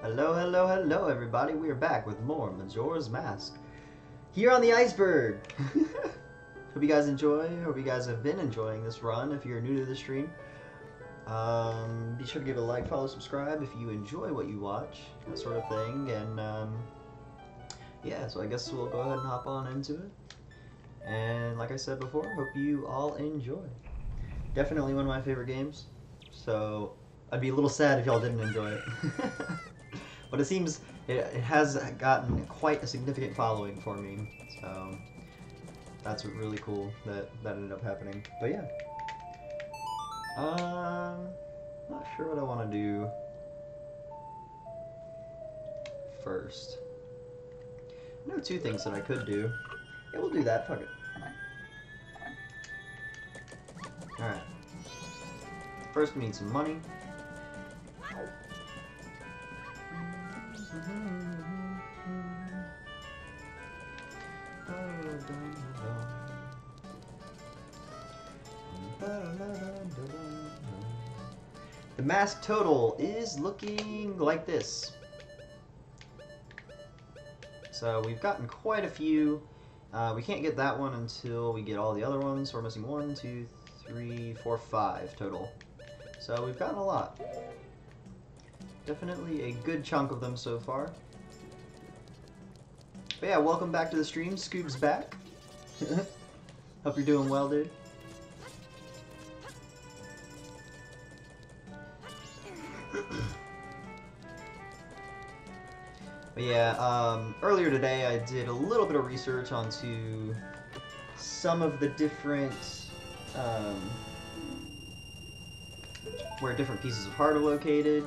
Hello, hello, hello, everybody. We are back with more Majora's Mask here on the iceberg. Hope you guys enjoy. Hope you guys have been enjoying this run. If you're new to the stream, be sure to give it a like, follow, subscribe if you enjoy what you watch, that sort of thing. And yeah, so I guess we'll go ahead and hop on into it. And like I said before, hope you all enjoy. Definitely one of my favorite games. So I'd be a little sad if y'all didn't enjoy it. But it seems it has gotten quite a significant following for me, so that's really cool that ended up happening. But yeah, not sure what I want to do first. I know two things that I could do. Yeah, we'll do that. Fuck it. All right. First, we need some money. The mask total is looking like this. So we've gotten quite a few. We can't get that one until we get all the other ones. So we're missing 1, 2, 3, 4, 5 total. So we've gotten a lot. Definitely a good chunk of them so far. But yeah, welcome back to the stream. Scoob's back. Hope you're doing well, dude. But yeah, earlier today I did a little bit of research onto some of the different, where different pieces of heart are located,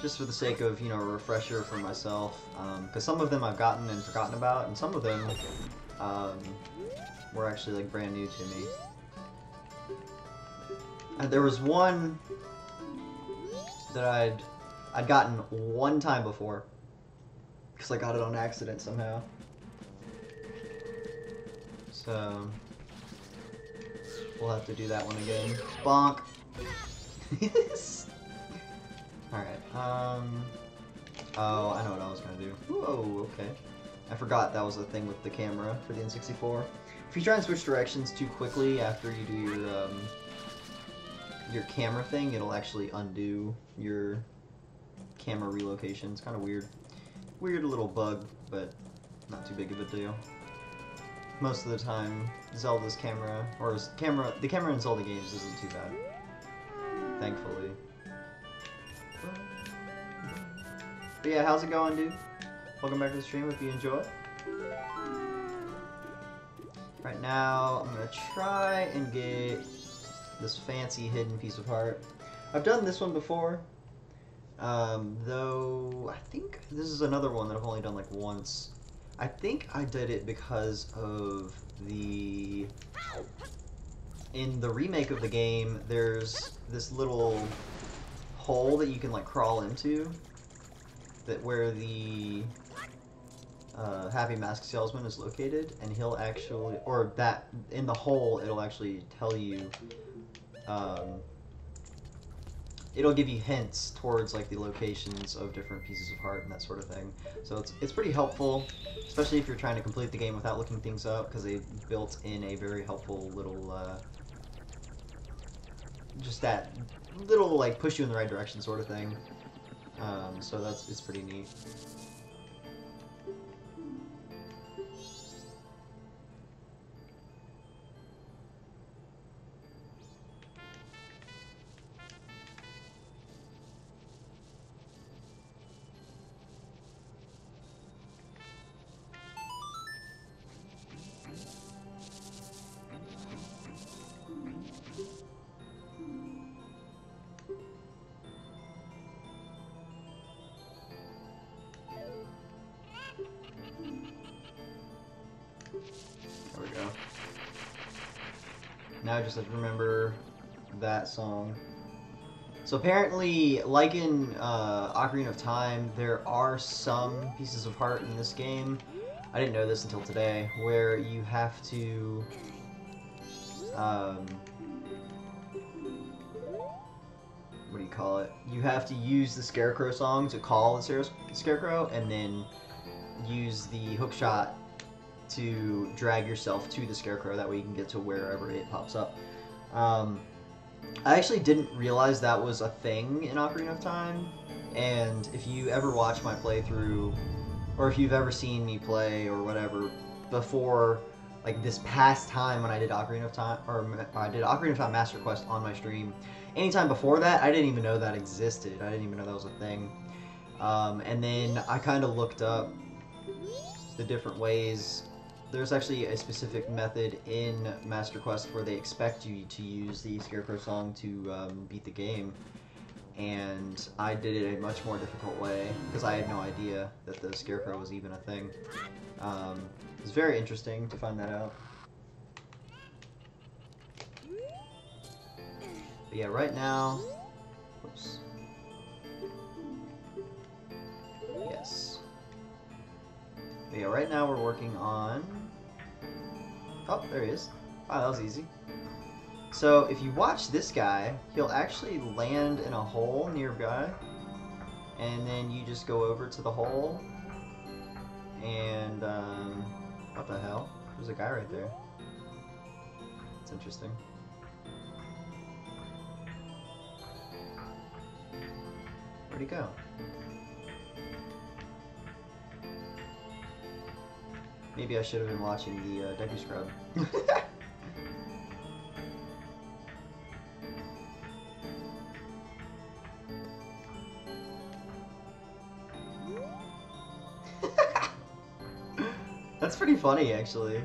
just for the sake of, you know, a refresher for myself, because some of them I've gotten and forgotten about, and some of them were actually like brand new to me. And there was one that I'd gotten one time before, because I got it on accident somehow. So we'll have to do that one again. Bonk. Alright, oh, I know what I was gonna do. Whoa, okay. I forgot that was a thing with the camera for the N64. If you try and switch directions too quickly after you do your camera thing, it'll actually undo your camera relocation. It's kind of weird. Weird little bug, but not too big of a deal. Most of the time, Zelda's camera, or the camera in Zelda games isn't too bad. Thankfully. But yeah, how's it going, dude? Welcome back to the stream if you enjoy. Right now, I'm gonna try and get this fancy hidden piece of heart. I've done this one before, though I think this is another one that I've only done like once. I think I did it because of in the remake of the game, there's this little hole that you can like crawl into, where the Happy Mask Salesman is located, and he'll actually, or that in the hole, it'll actually tell you, it'll give you hints towards like the locations of different pieces of heart and that sort of thing. So it's pretty helpful, especially if you're trying to complete the game without looking things up, because they built in a very helpful little, just that little like push you in the right direction sort of thing. So it's pretty neat. There we go. Now I just have to remember that song. So apparently, like in Ocarina of Time, there are some pieces of heart in this game, I didn't know this until today, where you have to what do you call it? You have to use the Scarecrow song to call the Scarecrow, and then use the hook shot to drag yourself to the Scarecrow. That way you can get to wherever it pops up. I actually didn't realize that was a thing in Ocarina of Time, and if you ever watch my playthrough, or if you've ever seen me play or whatever before, like this past time when I did Ocarina of Time, or I did Ocarina of Time Master Quest on my stream, anytime before that, I didn't even know that existed. I didn't even know that was a thing. And then I kind of looked up the different ways. There's actually a specific method in Master Quest where they expect you to use the Scarecrow song to beat the game. And I did it a much more difficult way because I had no idea that the Scarecrow was even a thing. It's very interesting to find that out. But yeah, right now... Whoops. Yes. But yeah, right now we're working on... Oh, there he is. Wow, that was easy. So, if you watch this guy, he'll actually land in a hole nearby. And then you just go over to the hole. And, what the hell? There's a guy right there. It's interesting. Where'd he go? Maybe I should have been watching the Deku Scrub. That's pretty funny, actually.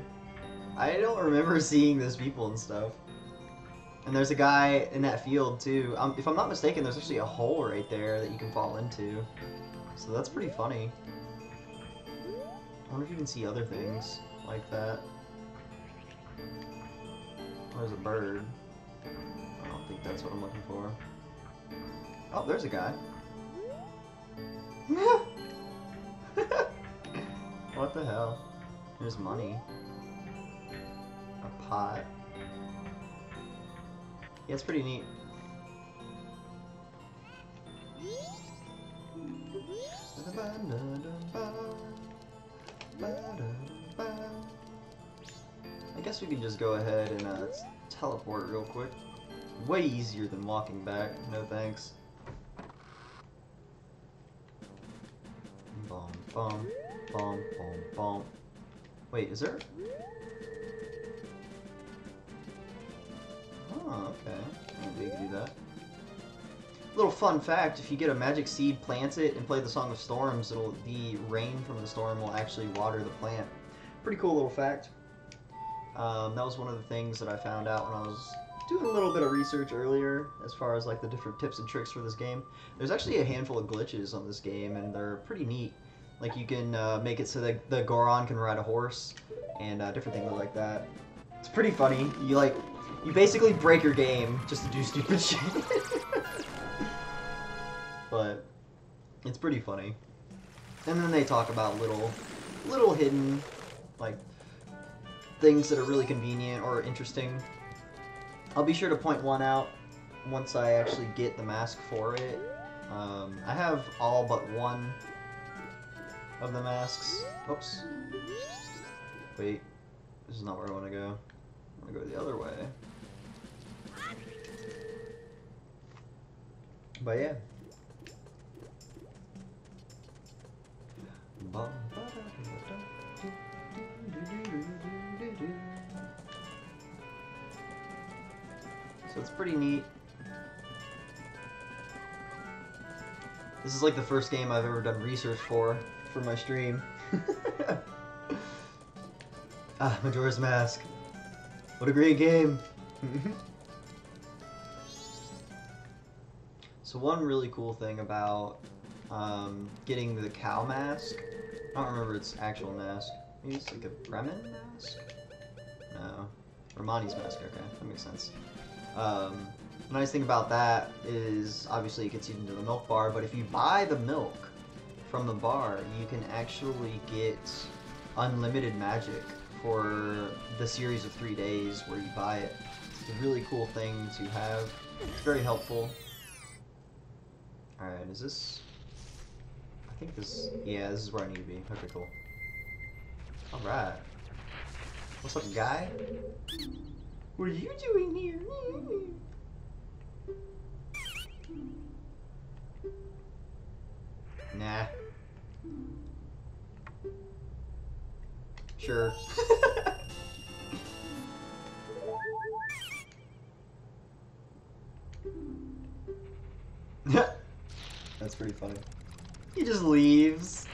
I don't remember seeing those people and stuff. And there's a guy in that field, too. If I'm not mistaken, there's actually a hole right there that you can fall into. So that's pretty funny. I wonder if you can see other things like that. Oh, there's a bird. I don't think that's what I'm looking for. Oh, there's a guy. What the hell? There's money. A pot. Yeah, it's pretty neat. I guess we can just go ahead and teleport real quick. Way easier than walking back. No thanks. Bum, bum, bum, bum, bum. Wait, is there? Oh, okay. I didn't think you could do that. Little fun fact, if you get a magic seed, plant it, and play the Song of Storms, the rain from the storm will actually water the plant. Pretty cool little fact. That was one of the things that I found out when I was doing a little bit of research earlier, as far as like the different tips and tricks for this game. There's actually a handful of glitches on this game, and they're pretty neat. Like you can make it so that the Goron can ride a horse, and different things like that. It's pretty funny. You basically break your game just to do stupid shit. But it's pretty funny. And then they talk about little hidden, like, things that are really convenient or interesting. I'll be sure to point one out once I actually get the mask for it. I have all but one of the masks. Oops. Wait. This is not where I want to go. I want to go the other way. But yeah. So it's pretty neat. This is like the first game I've ever done research for my stream. Ah, Majora's Mask. What a great game. So one really cool thing about getting the cow mask, I don't remember its actual mask. Maybe it's like a Bremen mask? No. Romani's mask, okay, that makes sense. The nice thing about that is, obviously it gets you into the milk bar, but if you buy the milk from the bar, you can actually get unlimited magic for the series of 3 days where you buy it. It's a really cool thing to have. It's very helpful. Alright, is this... I think this... Yeah, this is where I need to be. Okay, cool. Alright. What's up, guy? What are you doing here? Nah. Sure. That's pretty funny. He just leaves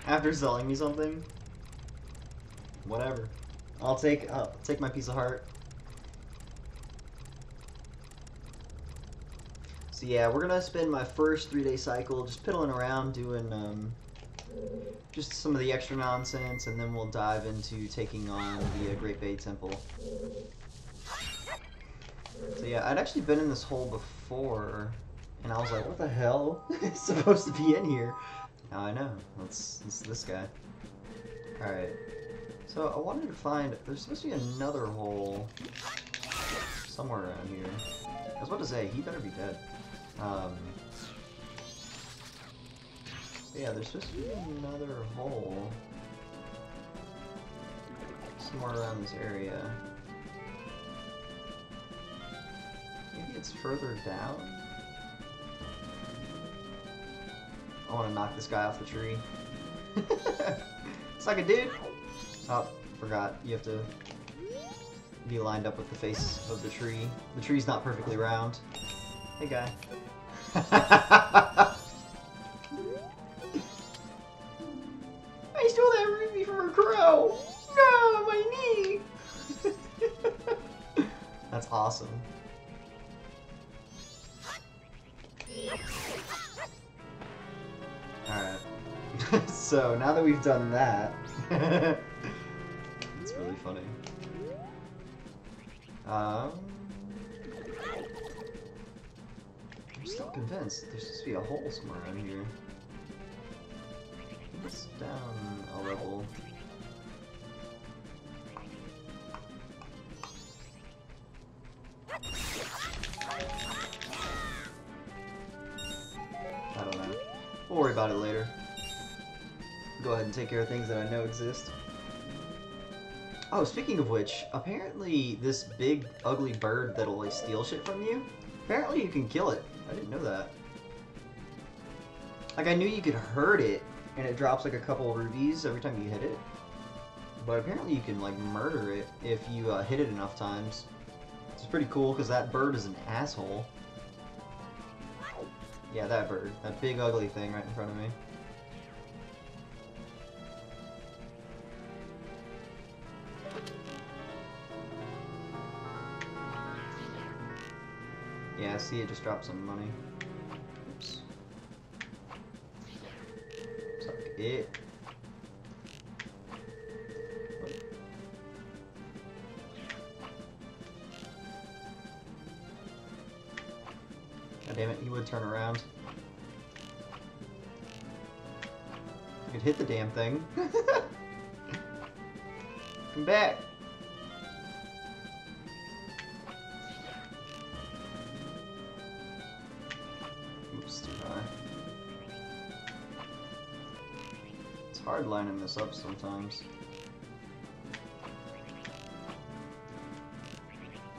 after selling me something. Whatever. I'll take my piece of heart. So yeah, we're gonna spend my first 3-day cycle just piddling around doing just some of the extra nonsense, and then we'll dive into taking on the Great Bay Temple. So yeah, I'd actually been in this hole before, and I was like, what the hell is supposed to be in here? Now I know. It's this guy. Alright. So I wanted to find... There's supposed to be another hole somewhere around here. I was about to say, he better be dead. Yeah, there's supposed to be another hole somewhere around this area. Maybe it's further down? I want to knock this guy off the tree. Suck it, dude! Oh, forgot. You have to be lined up with the face of the tree. The tree's not perfectly round. Hey, guy. I stole that ruby from a crow! No, my knee! That's awesome. Alright. So, now that we've done that... It's really funny. I'm still convinced there's supposed to be a hole somewhere around here. It's down a level. I don't know. We'll worry about it later. Go ahead and take care of things that I know exist. Oh, speaking of which, apparently this big, ugly bird that'll like steal shit from you, apparently you can kill it. I didn't know that. Like, I knew you could hurt it, and it drops like a couple of rubies every time you hit it. But apparently you can like murder it if you hit it enough times. It's pretty cool, because that bird is an asshole. Yeah, that bird. That big, ugly thing right in front of me. Yeah, I see it just dropped some money. Oops. Suck it. God damn it, he would turn around. I could hit the damn thing. Come back! Oops, too high. It's hard lining this up sometimes.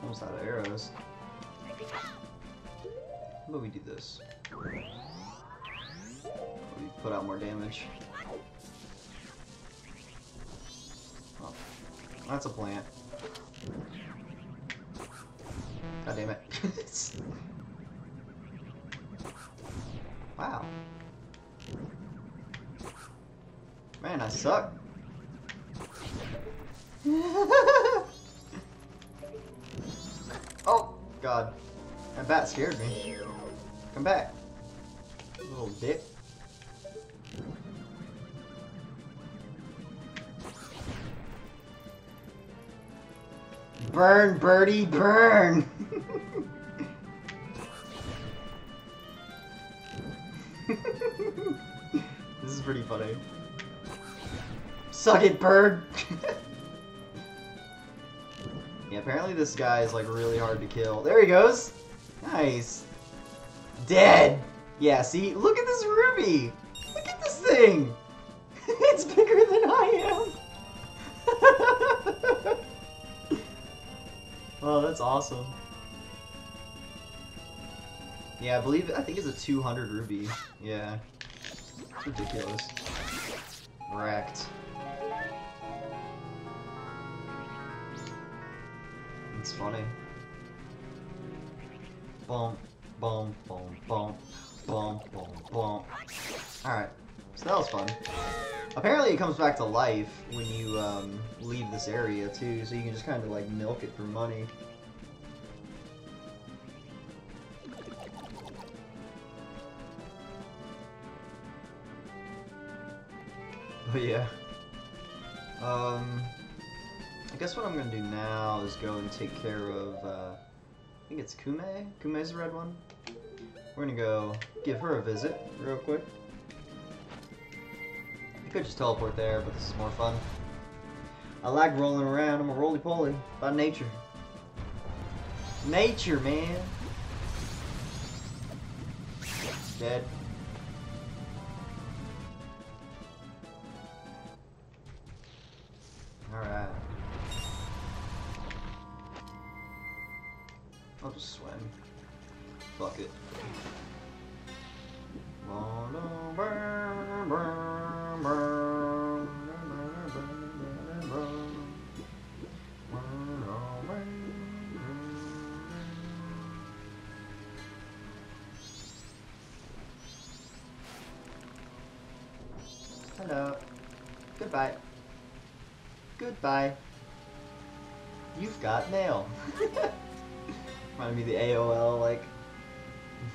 Almost out of arrows. How about we do this? We put out more damage. Oh, that's a plant. God damn it. Wow. Man, I suck. Oh, God. That bat scared me. Come back. Little dick. Burn, birdie, burn! This is pretty funny. Suck it, bird! Yeah, apparently this guy is like really hard to kill. There he goes! Nice! Dead! Yeah, see? Look at this ruby! Look at this thing! It's bigger than I am! Oh, that's awesome. Yeah, I think it's a 200 ruby. Yeah. It's ridiculous. Wrecked. It's funny. Boom, boom, boom, boom, boom, boom, boom. Alright, so that was fun. Apparently it comes back to life when you leave this area too, so you can just kind of like milk it for money. But yeah. I guess what I'm gonna do now is go and take care of, I think it's Kume? Kume's the red one? We're gonna go give her a visit real quick. I could just teleport there, but this is more fun. I like rolling around, I'm a roly-poly by nature. Nature, man! Dead. Alright. I'll just swim. Fuck it. Hello. Goodbye. Goodbye. You've got mail. Reminded me of the AOL, like,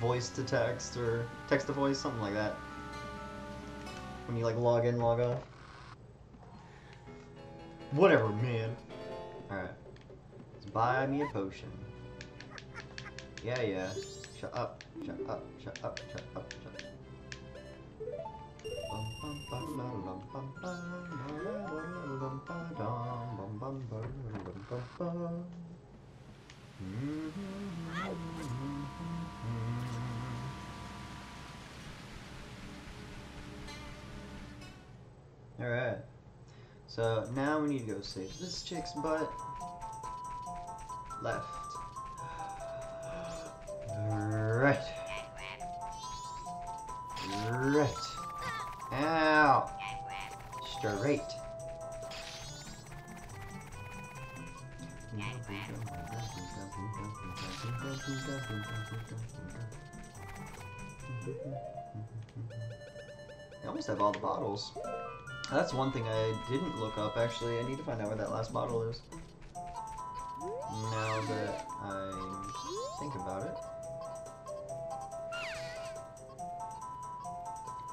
voice to text or text to voice, something like that. When you, like, log in, log off. Whatever, man. Alright. Let's buy me a potion. Yeah, yeah. Shut up, shut up, shut up, shut up, shut up. Alright. So now we need to go save this chick's butt. Left. Right. Right. Ow. Straight. I almost have all the bottles. That's one thing I didn't look up, actually. I need to find out where that last bottle is. Now that I think about it.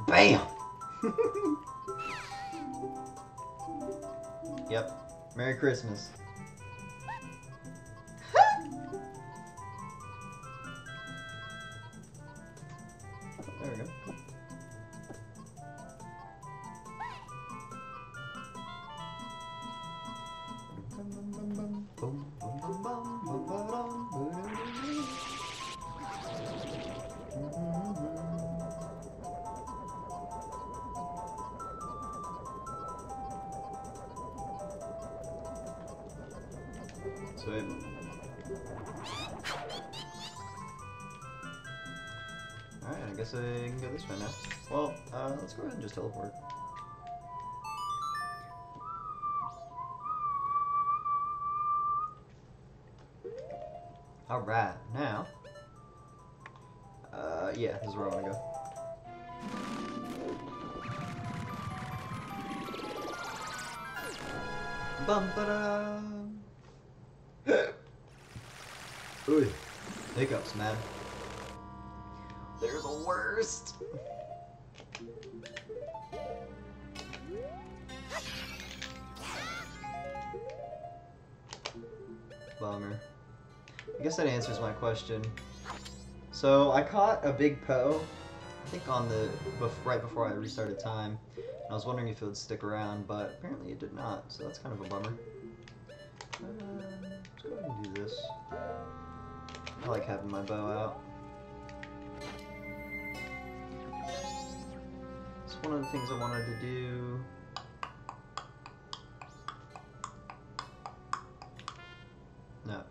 BAM! Yep. Merry Christmas. There we go. Sweet. Alright, I guess I can go this way now. Well, let's go ahead and just teleport. Alright, now. Yeah, this is where I want to go. Bum ba da. Ooh, hiccups, man. They're the worst. Bummer. I guess that answers my question. So I caught a big Poe, I think on the right before I restarted time. And I was wondering if it would stick around, but apparently it did not. So that's kind of a bummer. Let's go ahead and do this. I like having my bow out. It's one of the things I wanted to do. No.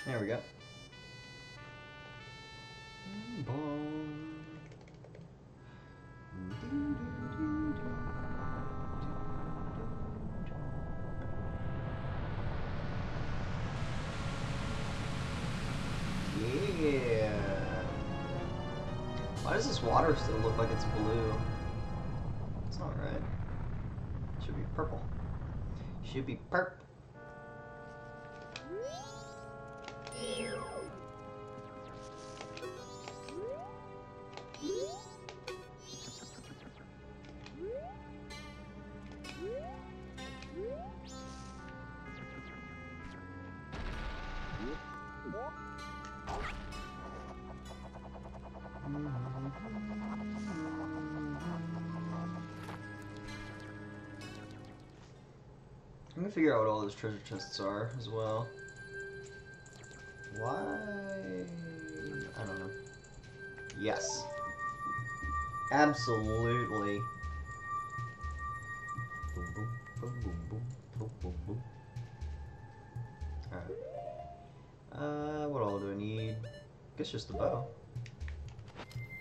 There we go. Yeah. Why does this water still look like it's blue? It's not right. It should be purple. Should be purple. I'm gonna figure out what all those treasure chests are as well. Why? I don't know. Yes. Absolutely. Boom, boom, boom, boom, boom, boom, boom, boom. Alright. What all do I need? I guess just the bow.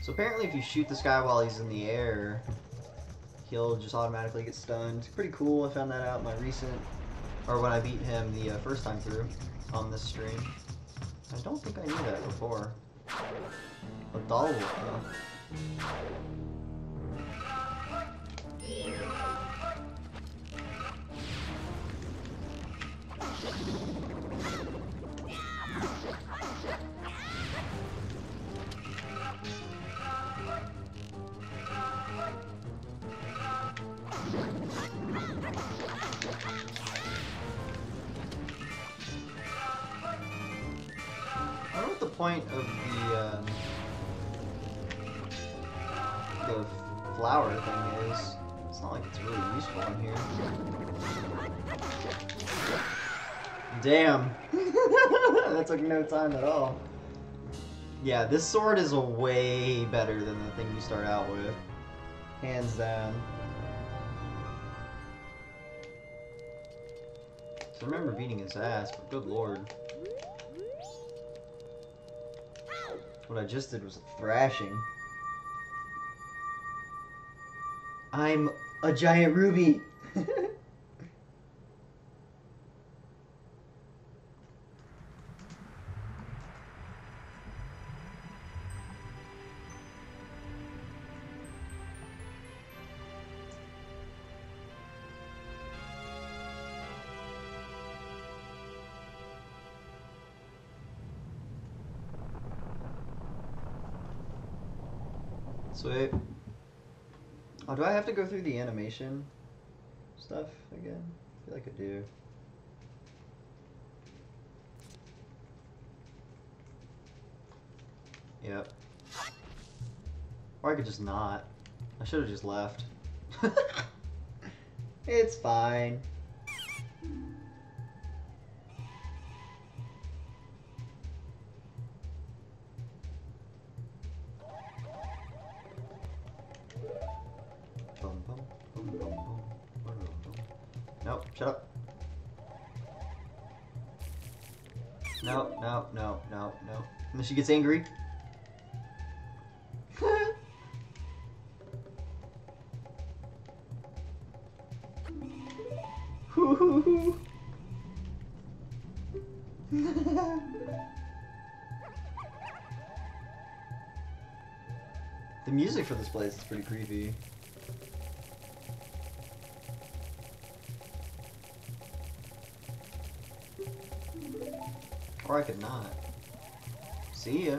So apparently if you shoot this guy while he's in the air, he'll just automatically get stunned. Pretty cool. I found that out in my recent, or when I beat him the first time through on this stream. I don't think I knew that before. A doll though. I wonder what the point of the flower thing is. It's not like it's really useful in here. Damn! That took no time at all. Yeah, this sword is way better than the thing you start out with. Hands down. So I remember beating his ass, but good lord. What I just did was a thrashing. I'm a giant ruby! Sweet. Oh, do I have to go through the animation stuff again? I feel like I do. Yep. Or I could just not. I should have just left. It's fine. Nope, shut up. No, no, no, no, no. And then she gets angry. The music for this place is pretty creepy. Or I could not. See ya.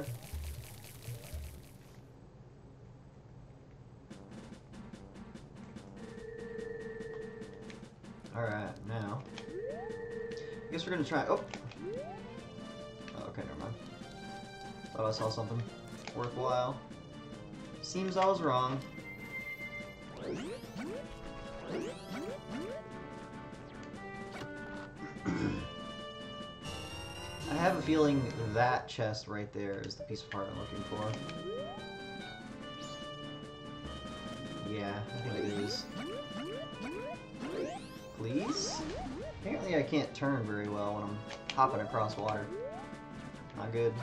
Alright, now. I guess we're gonna try. Oh! Oh, okay, never mind. Thought I saw something worthwhile. Seems I was wrong. I have a feeling that chest right there is the piece of heart I'm looking for. Yeah, I think it is. Please? Apparently I can't turn very well when I'm hopping across water. Not good.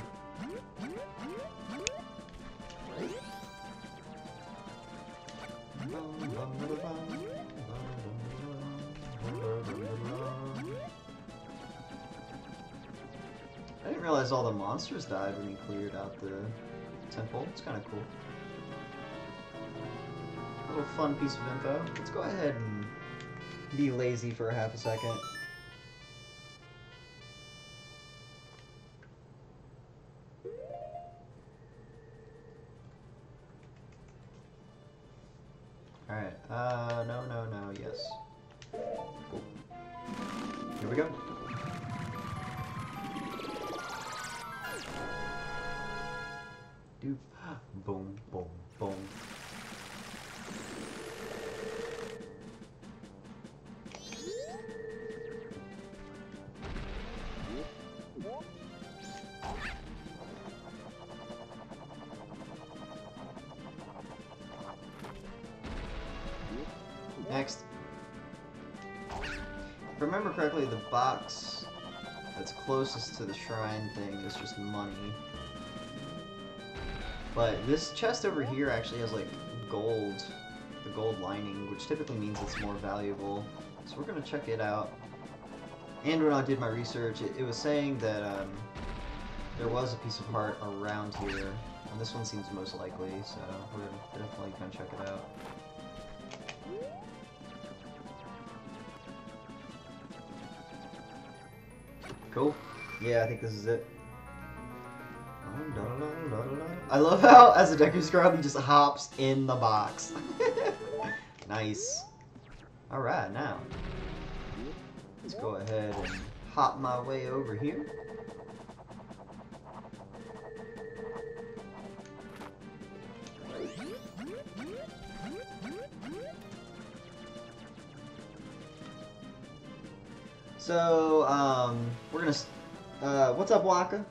I didn't realize all the monsters died when he cleared out the temple. It's kind of cool. A little fun piece of info. Let's go ahead and be lazy for a half a second. Alright, no, yes. Cool. Here we go. Doop. Boom, boom, boom. Next. If I remember correctly, the box that's closest to the shrine thing is just money. But this chest over here actually has like gold, the gold lining, which typically means it's more valuable. So we're gonna check it out. And when I did my research, it was saying that there was a piece of heart around here, and this one seems most likely, so we're definitely gonna check it out. Cool. Yeah, I think this is it. I love how, as a Deku Scrub, he just hops in the box. Nice. Alright, now. Let's go ahead and hop my way over here. So, we're gonna, what's up, Waka?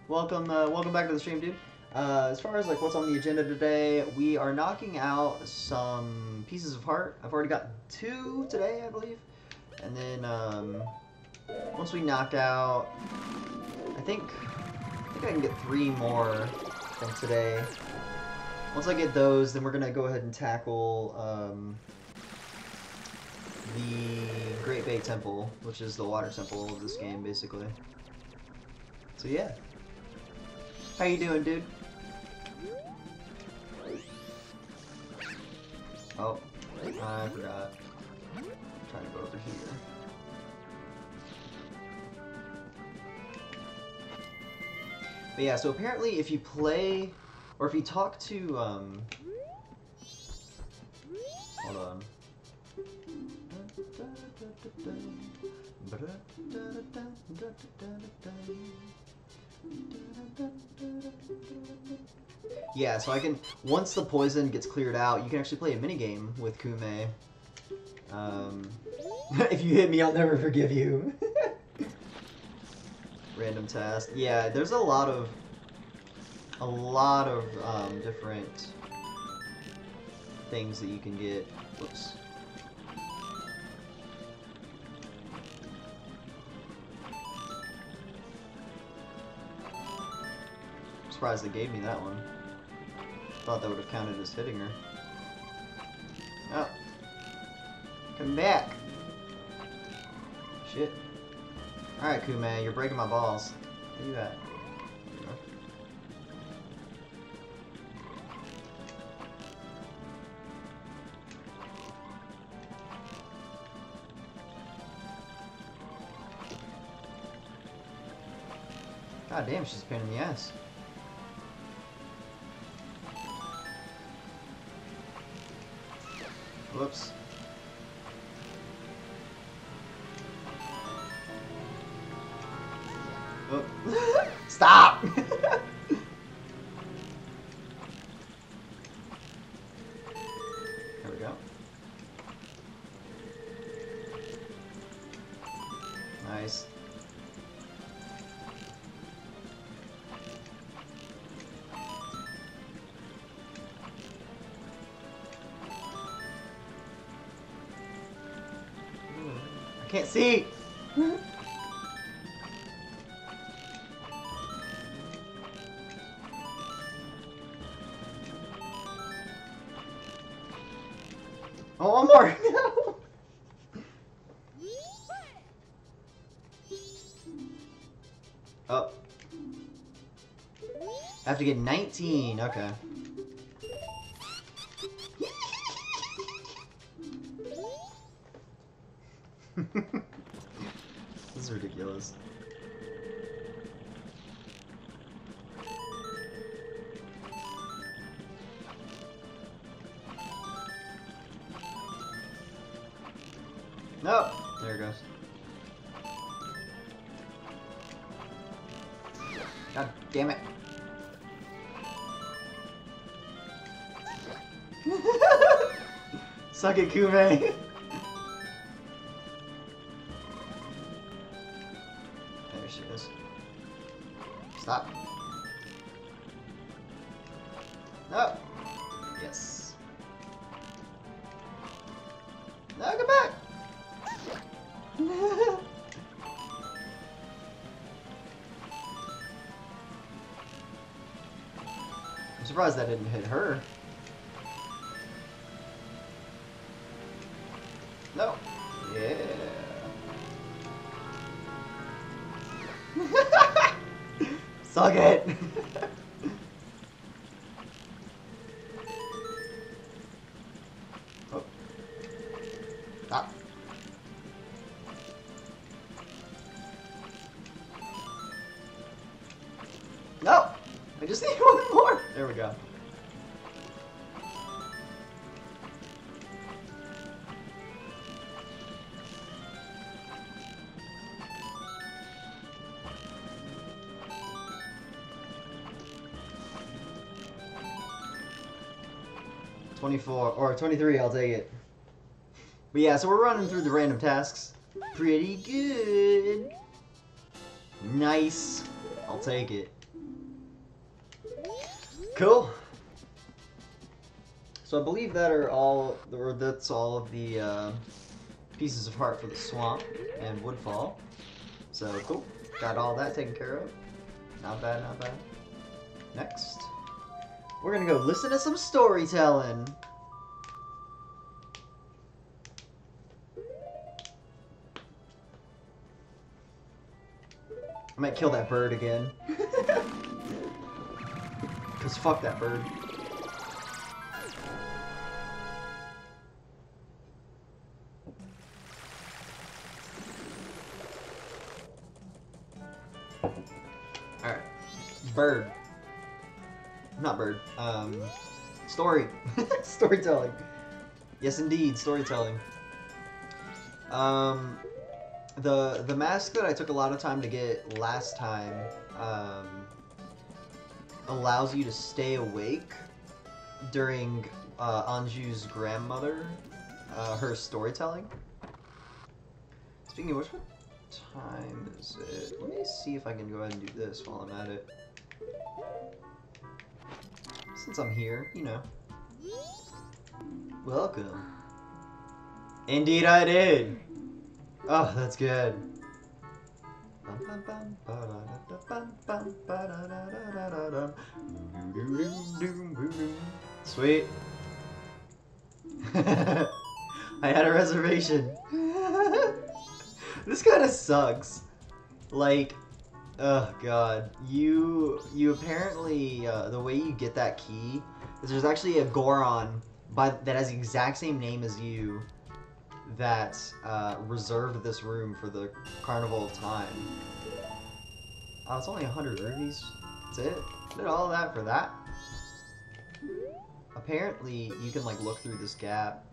Welcome back to the stream, dude. As far as, like, what's on the agenda today, we are knocking out some pieces of heart. I've already got 2 today, I believe. And then, once we knock out, I think I can get 3 more from today. Once I get those, then we're gonna go ahead and tackle, the Great Bay Temple, which is the water temple of this game, basically. So yeah. How you doing, dude? Oh, I forgot. I'm trying to go over here. But yeah, so apparently if you play, or if you talk to, hold on. Yeah, so I can, once the poison gets cleared out, you can actually play a minigame with Kume. If you hit me, I'll never forgive you. Random task. Yeah, there's a lot of different things that you can get. Whoops. I'm surprised they gave me that one. Thought that would have counted as hitting her. Oh. Come back. Shit. Alright, Kume, you're breaking my balls. Where you at? God damn, she's a pain in the ass. Whoops. Oh. Stop! There we go. Nice. Can't see! Oh, one more! No! Oh. I have to get 19, okay. This is ridiculous. No! There it goes. God damn it. Suck it, Kume. There she is. Stop. No. Yes. No, come back. I'm surprised that didn't hit her. No. Yeah. Suck it. Oh. Stop. No. I just need one more. There we go. $24 or $23, I'll take it. But yeah, so we're running through the random tasks. Pretty good. Nice. I'll take it. Cool. So I believe that are all, or that's all of the pieces of heart for the swamp and Woodfall. So cool. Got all that taken care of. Not bad, not bad. Next. We're gonna go listen to some storytelling. I might kill that bird again. Cause fuck that bird. Alright. Bird. Not bird. Story. Storytelling. Yes, indeed, storytelling. The mask that I took a lot of time to get last time, allows you to stay awake during Anju's grandmother, her storytelling. Speaking of which, what time is it? Let me see if I can go ahead and do this while I'm at it. Since I'm here, you know. Welcome. Indeed I did. Oh, that's good. Sweet. I had a reservation. This kind of sucks. Like, oh god, you apparently the way you get that key is there's actually a Goron that has the exact same name as you that reserved this room for the Carnival of Time. Oh, it's only 100 rubies. That's it. Did all that for that? Apparently, you can like look through this gap.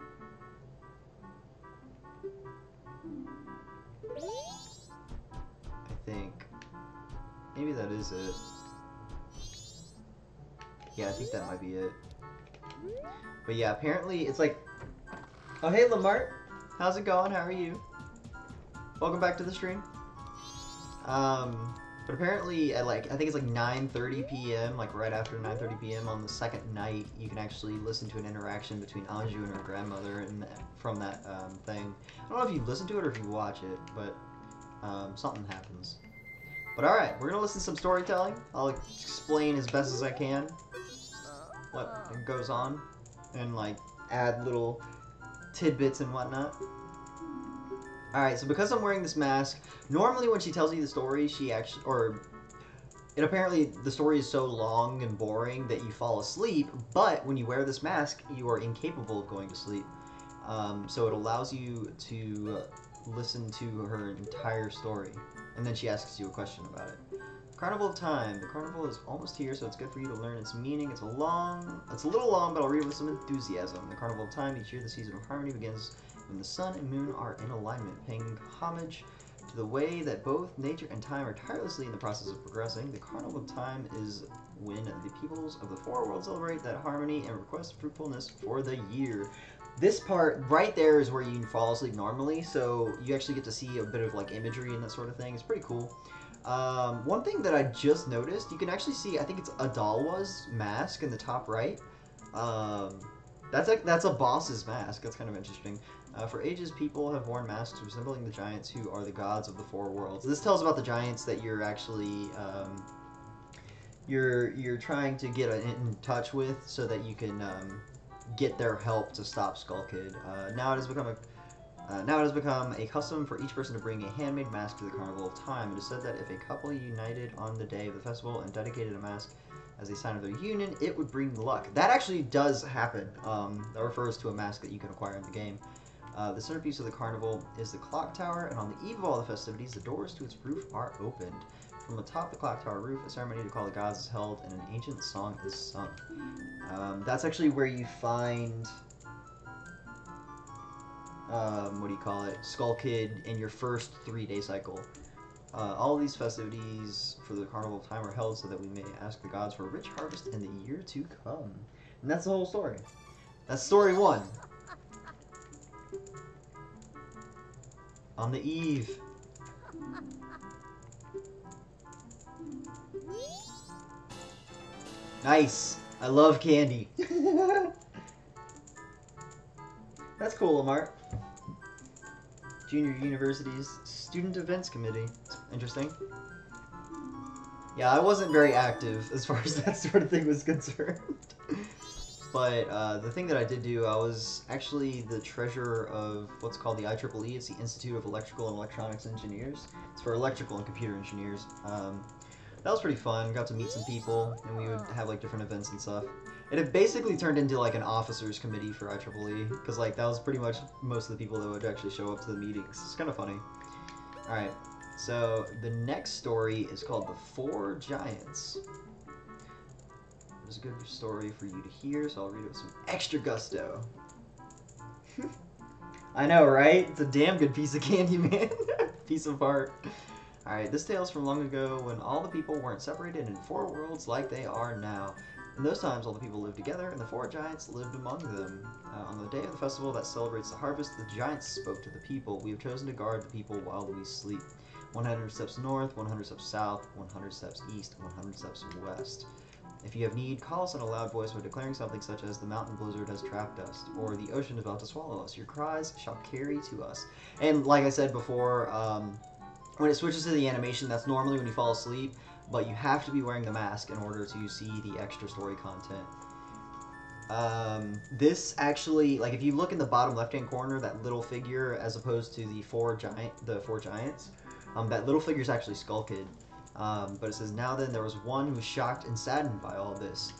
I think. Maybe that is it. Yeah, I think that might be it. But yeah, apparently it's like... Oh, hey Lamart! How's it going? How are you? Welcome back to the stream. But apparently at like, I think it's like 9:30 p.m., like right after 9:30 p.m. on the second night, you can actually listen to an interaction between Anju and her grandmother and from that thing. I don't know if you listen to it or if you watch it, but something happens. But alright, we're gonna listen to some storytelling. I'll explain as best as I can what goes on and like add little tidbits and whatnot. Alright, so because I'm wearing this mask, normally when she tells you the story, she actually, apparently the story is so long and boring that you fall asleep, but when you wear this mask, you are incapable of going to sleep. So it allows you to listen to her entire story, and then she asks you a question about it. Carnival of Time. The carnival is almost here, so it's good for you to learn its meaning. It's a little long, but I'll read it with some enthusiasm. The Carnival of Time, each year the season of harmony begins when the sun and moon are in alignment, paying homage to the way that both nature and time are tirelessly in the process of progressing. The Carnival of Time is when the peoples of the four worlds celebrate that harmony and request fruitfulness for the year. This part right there is where you can fall asleep normally, so you actually get to see a bit of like imagery and that sort of thing. It's pretty cool. One thing that I just noticed, you can actually see, I think it's Adalwa's mask in the top right. That's a boss's mask. That's kind of interesting. For ages, people have worn masks resembling the giants who are the gods of the four worlds. This tells about the giants that you're actually you're trying to get in touch with, so that you can get their help to stop Skull Kid. Now it has become a custom for each person to bring a handmade mask to the Carnival of Time. It is said that if a couple united on the day of the festival and dedicated a mask as a sign of their union, it would bring luck. That actually does happen. That refers to a mask that you can acquire in the game. The centerpiece of the carnival is the clock tower, and on the eve of all the festivities, the doors to its roof are opened. From atop the clock tower roof, a ceremony to call the gods is held, and an ancient song is sung. That's actually where you find, what do you call it, Skull Kid in your first 3-day cycle. All of these festivities for the Carnival of Time are held so that we may ask the gods for a rich harvest in the year to come. And that's the whole story. That's story 1. On the eve. Nice. I love candy. That's cool, Lamar. Junior University's Student Events Committee. Interesting. Yeah, I wasn't very active as far as that sort of thing was concerned. But the thing that I did do, I was actually the treasurer of what's called the IEEE. It's the Institute of Electrical and Electronics Engineers. It's for electrical and computer engineers. That was pretty fun. Got to meet some people, and we would have like different events and stuff. And it basically turned into like an officers committee for IEEE, because like that was pretty much most of the people that would actually show up to the meetings. It's kind of funny. All right, so the next story is called The Four Giants. It's a good story for you to hear, so I'll read it with some extra gusto. I know, right? It's a damn good piece of candy, man. Piece of art. Alright, this tale is from long ago when all the people weren't separated in 4 worlds like they are now. In those times, all the people lived together, and the 4 giants lived among them. On the day of the festival that celebrates the harvest, the giants spoke to the people. We have chosen to guard the people while we sleep. 100 steps north, 100 steps south, 100 steps east, 100 steps west. If you have need, call us in a loud voice by declaring something such as the mountain blizzard has trapped us, or the ocean is about to swallow us. Your cries shall carry to us. And like I said before, when it switches to the animation, that's normally when you fall asleep, but you have to be wearing the mask in order to see the extra story content. This actually, like if you look in the bottom left-hand corner, that little figure, as opposed to the four giants, that little figure is actually Skull Kid. But it says, now then, there was one who was shocked and saddened by all this.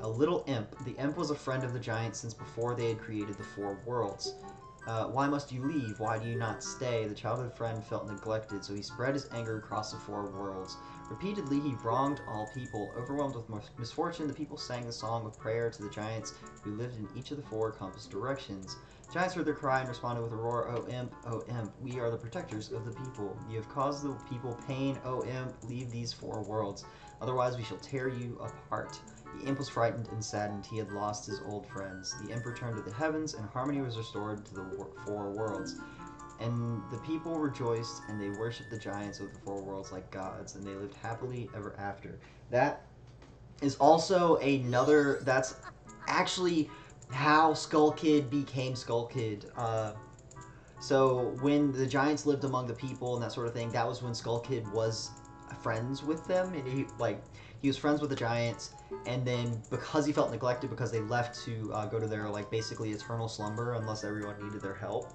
A little imp. The imp was a friend of the giants since before they had created the 4 worlds. Why must you leave? Why do you not stay? The childhood friend felt neglected, so he spread his anger across the 4 worlds. Repeatedly, he wronged all people. Overwhelmed with misfortune, the people sang the song of prayer to the giants who lived in each of the 4 compass directions. Giants heard their cry and responded with a roar, O imp, we are the protectors of the people. You have caused the people pain, O imp, leave these 4 worlds. Otherwise we shall tear you apart. The imp was frightened and saddened. He had lost his old friends. The imp returned to the heavens, and harmony was restored to the 4 worlds. And the people rejoiced, and they worshipped the giants of the four worlds like gods, and they lived happily ever after. That is also another... That's actually how Skull Kid became Skull Kid. So when the giants lived among the people and that sort of thing, that was when Skull Kid was friends with them. And he was friends with the giants, and then because he felt neglected, because they left to go to their, like, basically eternal slumber unless everyone needed their help.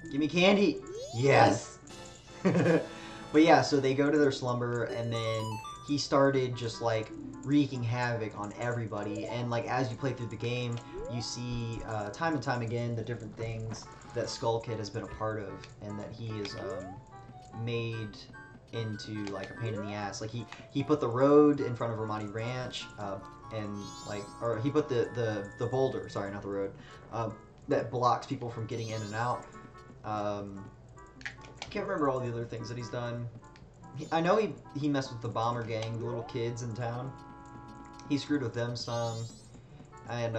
Give me candy! Yes! But yeah, so they go to their slumber, and then he started just, like, wreaking havoc on everybody. And, like, as you play through the game, you see time and time again the different things that Skull Kid has been a part of, and that he is made into, like, a pain in the ass. Like, he put the road in front of Romani Ranch, and, like, or he put the boulder, sorry, not the road, that blocks people from getting in and out. I can't remember all the other things that he's done. I know he messed with the bomber gang, the little kids in town. He screwed with them some. And,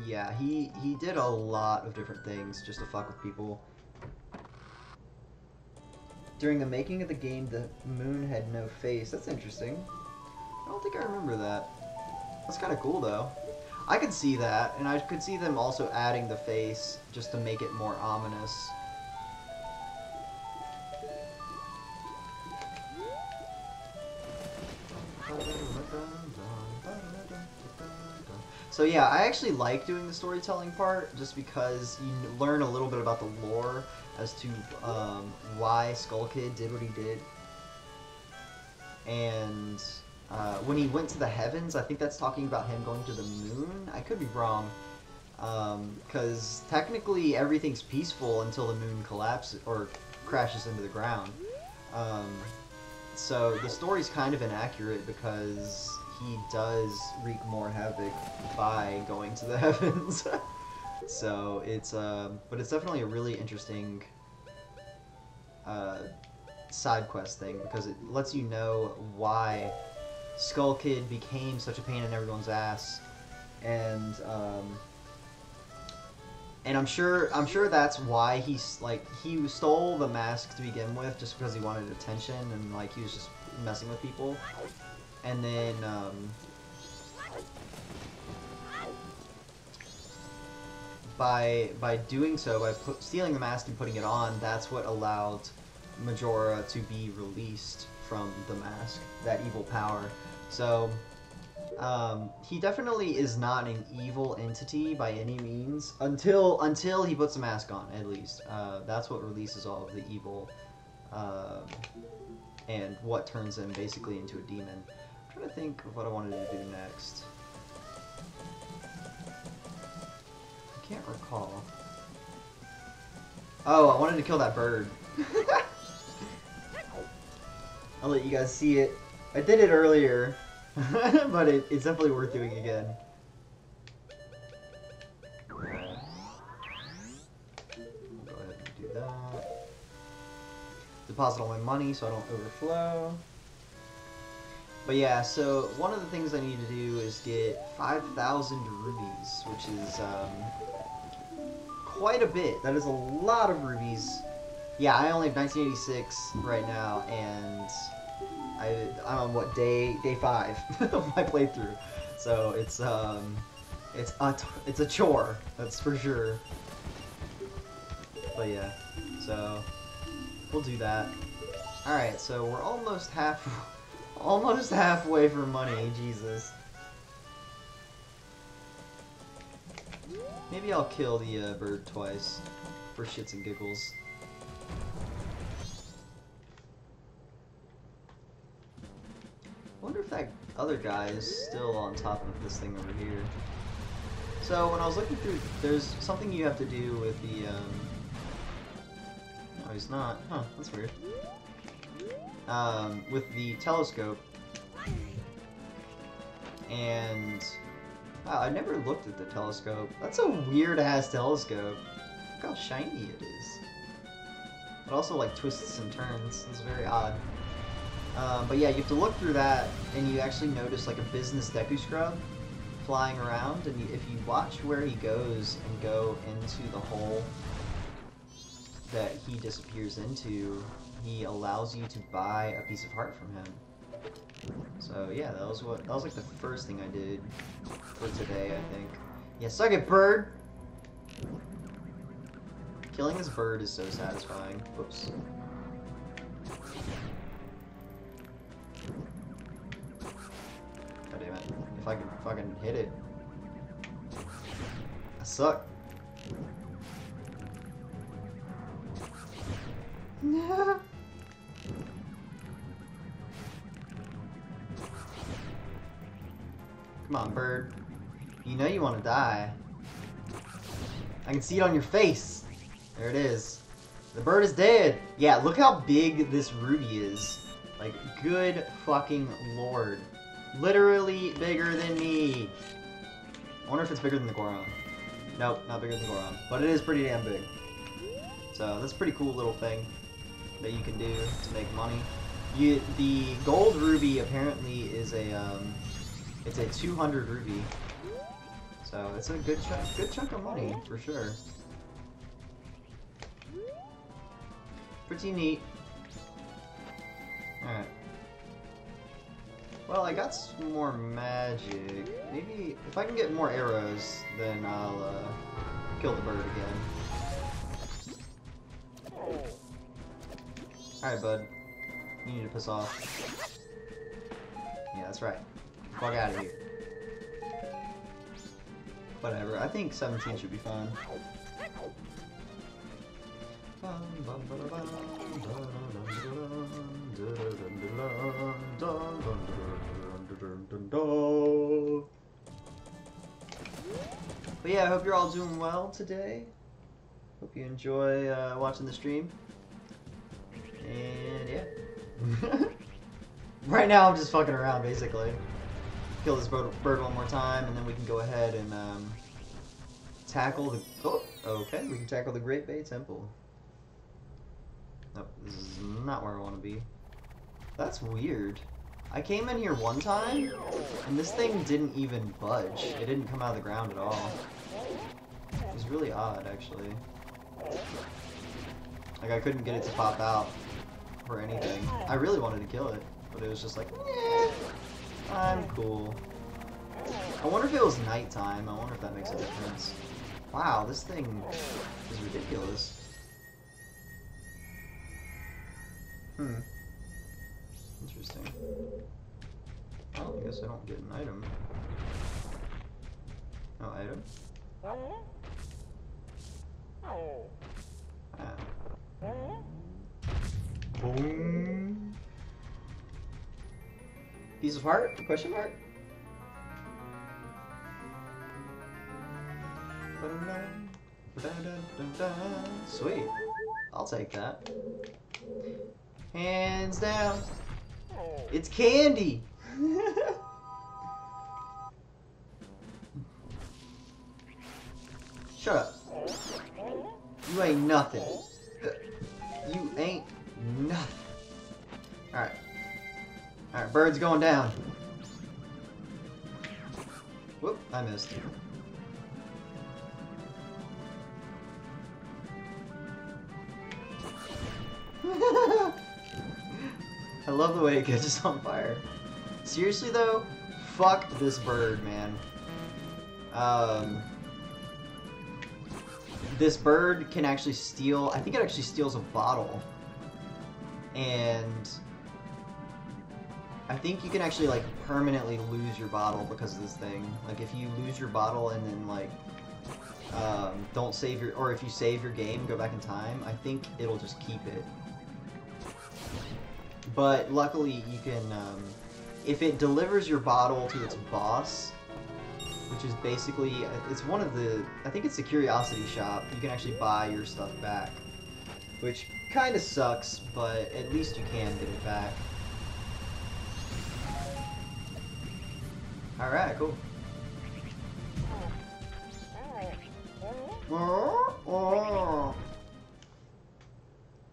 yeah, he did a lot of different things just to fuck with people. During the making of the game, the moon had no face. That's interesting. I don't think I remember that. That's kind of cool, though. I could see that, and I could see them also adding the face just to make it more ominous. So yeah, I actually like doing the storytelling part just because you learn a little bit about the lore as to why Skull Kid did what he did. And when he went to the heavens, I think that's talking about him going to the moon. I could be wrong, because technically everything's peaceful until the moon collapses or crashes into the ground. So the story's kind of inaccurate because he does wreak more havoc by going to the heavens. So it's but it's definitely a really interesting side quest thing, because it lets you know why Skull Kid became such a pain in everyone's ass, and I'm sure that's why he stole the mask to begin with, just because he wanted attention, and like he was just messing with people. And then by doing so, by stealing the mask and putting it on, that's what allowed Majora to be released from the mask, that evil power. So he definitely is not an evil entity by any means until he puts the mask on, at least. That's what releases all of the evil and what turns him basically into a demon. I'm trying to think of what I wanted to do next. I can't recall. Oh, I wanted to kill that bird. I'll let you guys see it. I did it earlier, but it's definitely worth doing again. I'll go ahead and do that. Deposit all my money so I don't overflow. But yeah, so one of the things I need to do is get 5,000 rubies, which is quite a bit. That is a lot of rubies. Yeah, I only have 1986 right now, and I'm on what, day 5 of my playthrough. So it's a chore, that's for sure. But yeah, so we'll do that. All right, so we're almost halfway for money. Jesus. Maybe I'll kill the bird twice for shits and giggles. I wonder if that other guy is still on top of this thing over here. So when I was looking through, there's something you have to do with the oh, he's not. Huh, that's weird. With the telescope. And wow, I never looked at the telescope. That's a weird ass telescope. Look how shiny it is. It also like twists and turns. It's very odd. But yeah, you have to look through that, and you actually notice like a business Deku scrub. flying around, and if you watch where he goes and go into the hole that he disappears into, he allows you to buy a piece of heart from him. So yeah, that was like the first thing I did for today, I think. Yeah, suck it, bird! Killing this bird is so satisfying. Whoops. God damn it. If I can fucking hit it. I suck. No. Come on, bird. You know you want to die. I can see it on your face. There it is. The bird is dead. Yeah, look how big this ruby is. Like, good fucking lord. Literally bigger than me. I wonder if it's bigger than the Goron. Nope, not bigger than the Goron. But it is pretty damn big. So that's a pretty cool little thing that you can do to make money. The gold ruby apparently is it's a 200 ruby. So it's a good chunk of money for sure. Pretty neat. Alright. Well, I got some more magic. Maybe if I can get more arrows, then I'll kill the bird again. Alright, bud. You need to piss off. Yeah, that's right. Fuck out of here. Whatever. I think 17 should be fine. But yeah, I hope you're all doing well today. Hope you enjoy watching the stream. And yeah. Right now I'm just fucking around basically. Kill this bird one more time and then we can go ahead and tackle the... Oh, okay, we can tackle the Great Bay Temple. Nope, this is not where I want to be. That's weird. I came in here one time, and this thing didn't even budge. It didn't come out of the ground at all. It was really odd, actually. Like, I couldn't get it to pop out or anything. I really wanted to kill it, but it was just like, eh, I'm cool. I wonder if it was nighttime. I wonder if that makes a difference. Wow, this thing is ridiculous. Interesting. Oh, I guess I don't get an item. No item? Ah. Boom. Piece of heart? Question mark? Sweet. I'll take that. Hands down. It's candy! Shut up. You ain't nothing. You ain't nothing. Alright. Alright, bird's going down. Whoop, I missed. I love the way it catches on fire. Seriously though, fuck this bird, man. This bird can actually steal, I think it actually steals a bottle. And I think you can actually like permanently lose your bottle because of this thing. Like if you lose your bottle and then like don't save your, or if you save your game, go back in time, I think it'll just keep it. But luckily you can, if it delivers your bottle to its boss, which is basically, it's one of the, I think it's the Curiosity Shop, you can actually buy your stuff back. Which kind of sucks, but at least you can get it back. Alright, cool.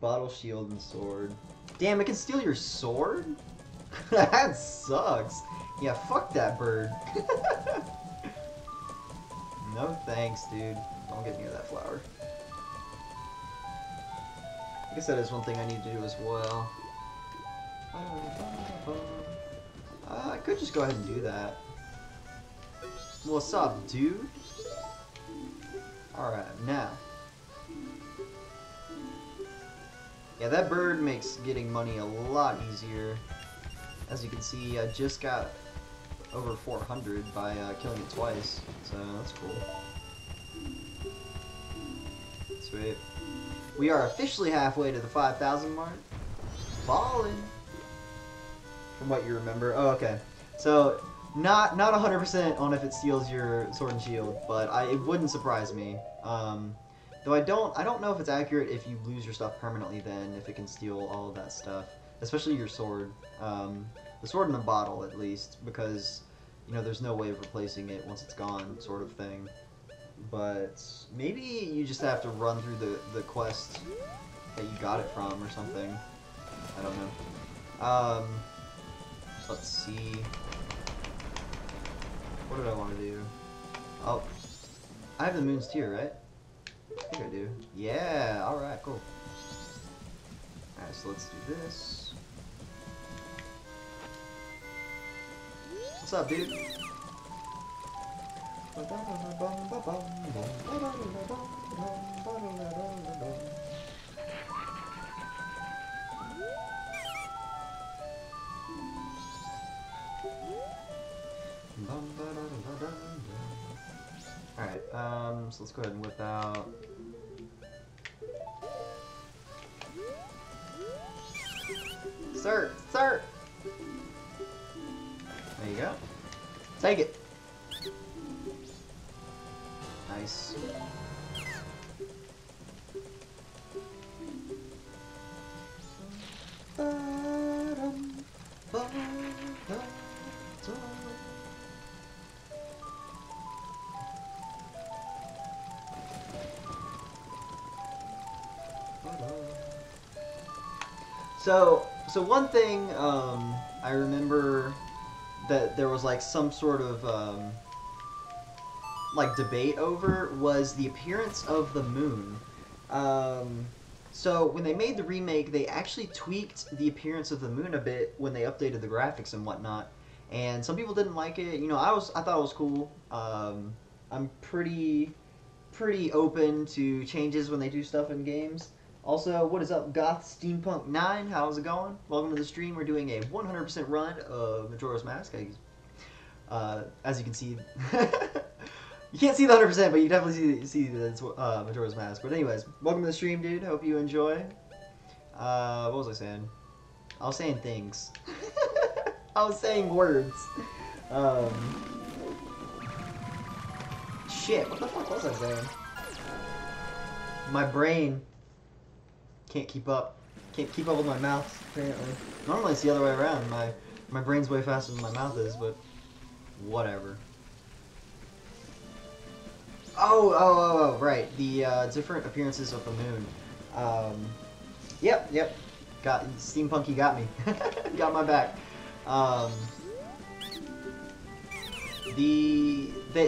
Bottle, shield, and sword. Damn, it can steal your sword? That sucks. Yeah, fuck that bird. No thanks, dude. Don't get near that flower. I guess that is one thing I need to do as well. I could just go ahead and do that. What's up, dude? Alright, now. Yeah, that bird makes getting money a lot easier. As you can see, I just got over 400 by killing it twice, so that's cool. Sweet. We are officially halfway to the 5,000 mark. Ballin'. From what you remember. Oh, okay. So, not 100% on if it steals your sword and shield, but it wouldn't surprise me. Though I don't know if it's accurate if you lose your stuff permanently then, if it can steal all of that stuff. Especially your sword. The sword in a bottle, at least, because, you know, there's no way of replacing it once it's gone, sort of thing. But maybe you just have to run through the quest that you got it from or something. I don't know. Let's see. What did I want to do? Oh, I have the moon's tear, right? I think I do. Yeah, alright, cool. Alright, so let's do this. What's up, dude? Alright, so let's go ahead and whip out. Sir! Sir! There you go. Take it! Nice. So one thing I remember that there was like some sort of like debate over was the appearance of the moon. So when they made the remake, they actually tweaked the appearance of the moon a bit when they updated the graphics and whatnot. And some people didn't like it. You know, I thought it was cool. I'm pretty open to changes when they do stuff in games. Also, what is up, Goth Steampunk 9? How's it going? Welcome to the stream. We're doing a 100% run of Majora's Mask. As you can see, you can't see the 100%, but you definitely see that it's Majora's Mask. But anyways, welcome to the stream, dude. Hope you enjoy. What was I saying? I was saying things. I was saying words. Shit, what the fuck was I saying? My brain can't keep up. Can't keep up with my mouth, apparently. Normally it's the other way around. My brain's way faster than my mouth is, but whatever. Oh, right. The different appearances of the moon. Yep. Steampunky got me. Got my back.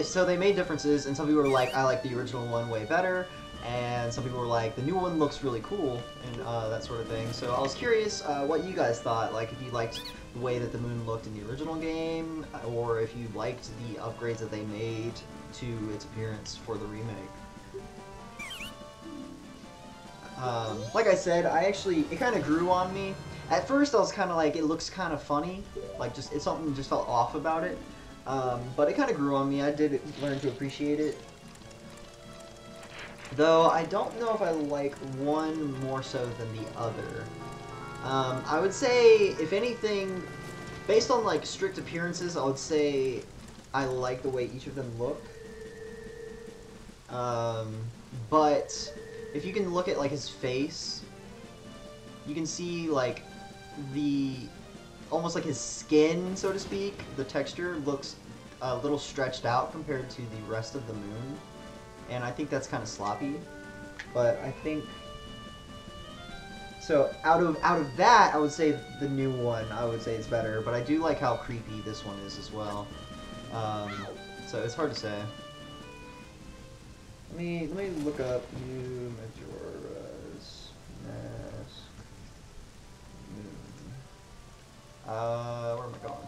So they made differences, and some people were like, I like the original one way better, and some people were like, the new one looks really cool, and that sort of thing. So I was curious what you guys thought, like if you liked the way that the moon looked in the original game, or if you liked the upgrades that they made to its appearance for the remake. Like I said, it kind of grew on me. At first I was kind of like, it looks kind of funny, like something just felt off about it. But it kind of grew on me. I did learn to appreciate it. Though I don't know if I like one more so than the other. I would say, if anything, based on like strict appearances, I would say I like the way each of them look. But if you can look at like his face, you can see like almost like his skin, so to speak, the texture looks a little stretched out compared to the rest of the moon. And I think that's kind of sloppy, but I think... So, out of that, I would say the new one, I would say it's better, but I do like how creepy this one is as well. So, it's hard to say. Let me look up new Majora's Mask Moon. Where am I going?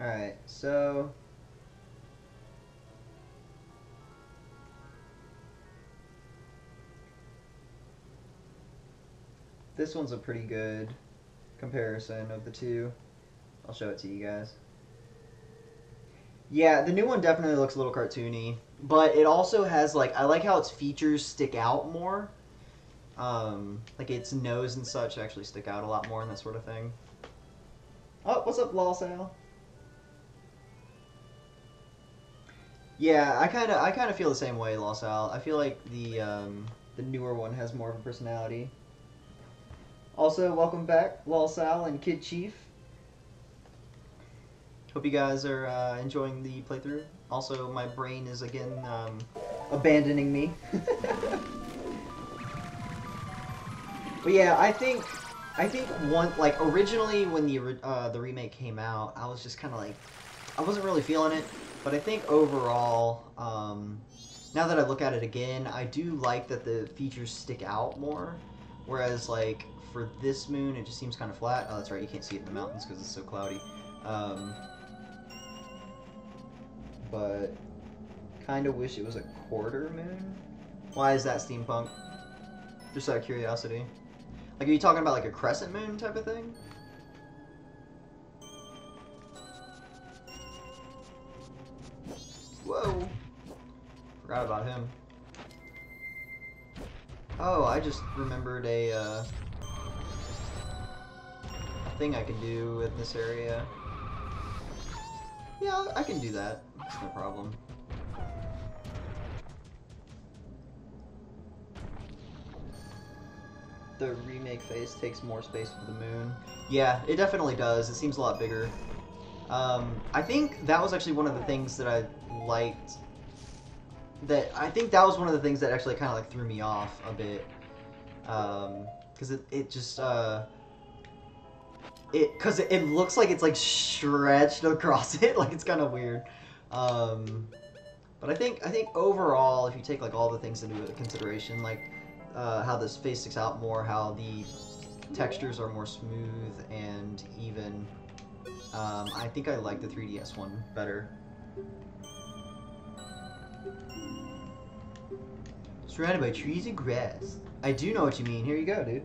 Alright, so this one's a pretty good comparison of the two. I'll show it to you guys. Yeah, the new one definitely looks a little cartoony, but it also has, like, I like how its features stick out more. Like its nose and such actually stick out a lot more and that sort of thing. Oh, what's up, Lawsal? Yeah, I kind of feel the same way, Lawsal. I feel like the newer one has more of a personality. Also, welcome back, Lawsal and Kid Chief. Hope you guys are enjoying the playthrough. Also, my brain is again abandoning me. But yeah, I think one, like, originally when the remake came out, I was just kind of like, I wasn't really feeling it. But I think overall, now that I look at it again, I do like that the features stick out more. Whereas, like, for this moon, it just seems kind of flat. Oh, that's right, you can't see it in the mountains because it's so cloudy. But kind of wish it was a quarter moon. Why is that, Steampunk? Just out of curiosity. Like, are you talking about like a crescent moon type of thing? Whoa! Forgot about him. Oh, I just remembered a thing I can do in this area. Yeah, I can do that. It's no problem. The remake phase takes more space for the moon. Yeah, it definitely does. It seems a lot bigger. I think that was actually one of the things that I liked. I think that was one of the things that actually kind of like threw me off a bit. Because it just because it looks like it's like stretched across it, like it's kind of weird. But I think overall, if you take like all the things into consideration, like how this face sticks out more, how the textures are more smooth and even, I think I like the 3DS one better. Surrounded by trees and grass. I do know what you mean. Here you go, dude.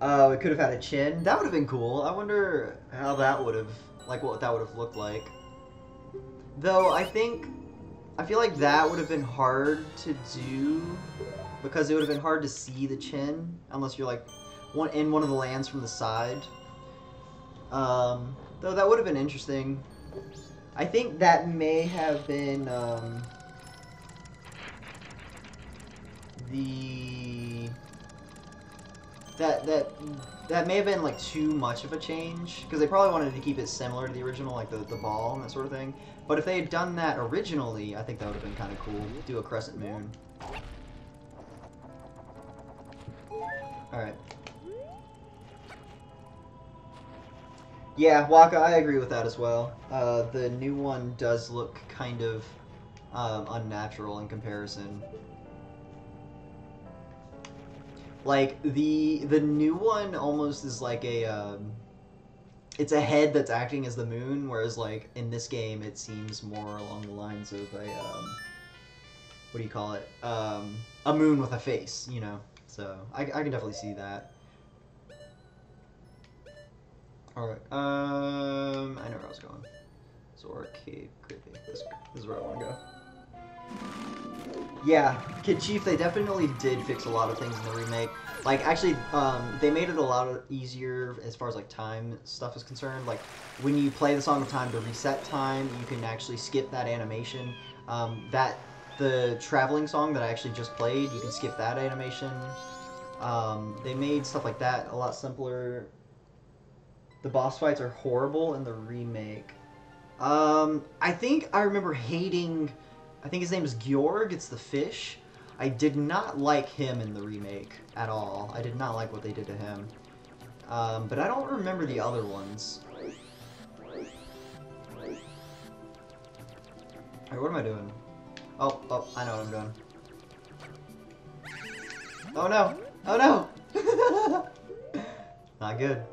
Oh, it could have had a chin. That would have been cool. I wonder how that would have, like, what that would have looked like. Though, I feel like that would have been hard to do because it would have been hard to see the chin unless you're, like, in one of the lands from the side. Though that would have been interesting. I think that may have been, that may have been like too much of a change because they probably wanted to keep it similar to the original, like the ball and that sort of thing. But if they had done that originally, I think that would have been kind of cool. Do a crescent moon. All right. Yeah, Waka, I agree with that as well. The new one does look kind of unnatural in comparison. Like, the new one almost is like a, it's a head that's acting as the moon, whereas, like, in this game, it seems more along the lines of a, what do you call it? A moon with a face, you know? So, I can definitely see that. Alright, I know where I was going. Zora Cave Creepy. This is where I want to go. Yeah, Kid Chief, they definitely did fix a lot of things in the remake. Like, actually, they made it a lot easier as far as, like, time stuff is concerned. Like, when you play the Song of Time to reset time, you can actually skip that animation. The traveling song that I actually just played, you can skip that animation. They made stuff like that a lot simpler. The boss fights are horrible in the remake. I think I remember hating I think his name is Georg. It's the fish. I did not like him in the remake at all. I did not like what they did to him. But I don't remember the other ones. Alright, what am I doing? Oh, I know what I'm doing. Oh no! Oh no! Not good.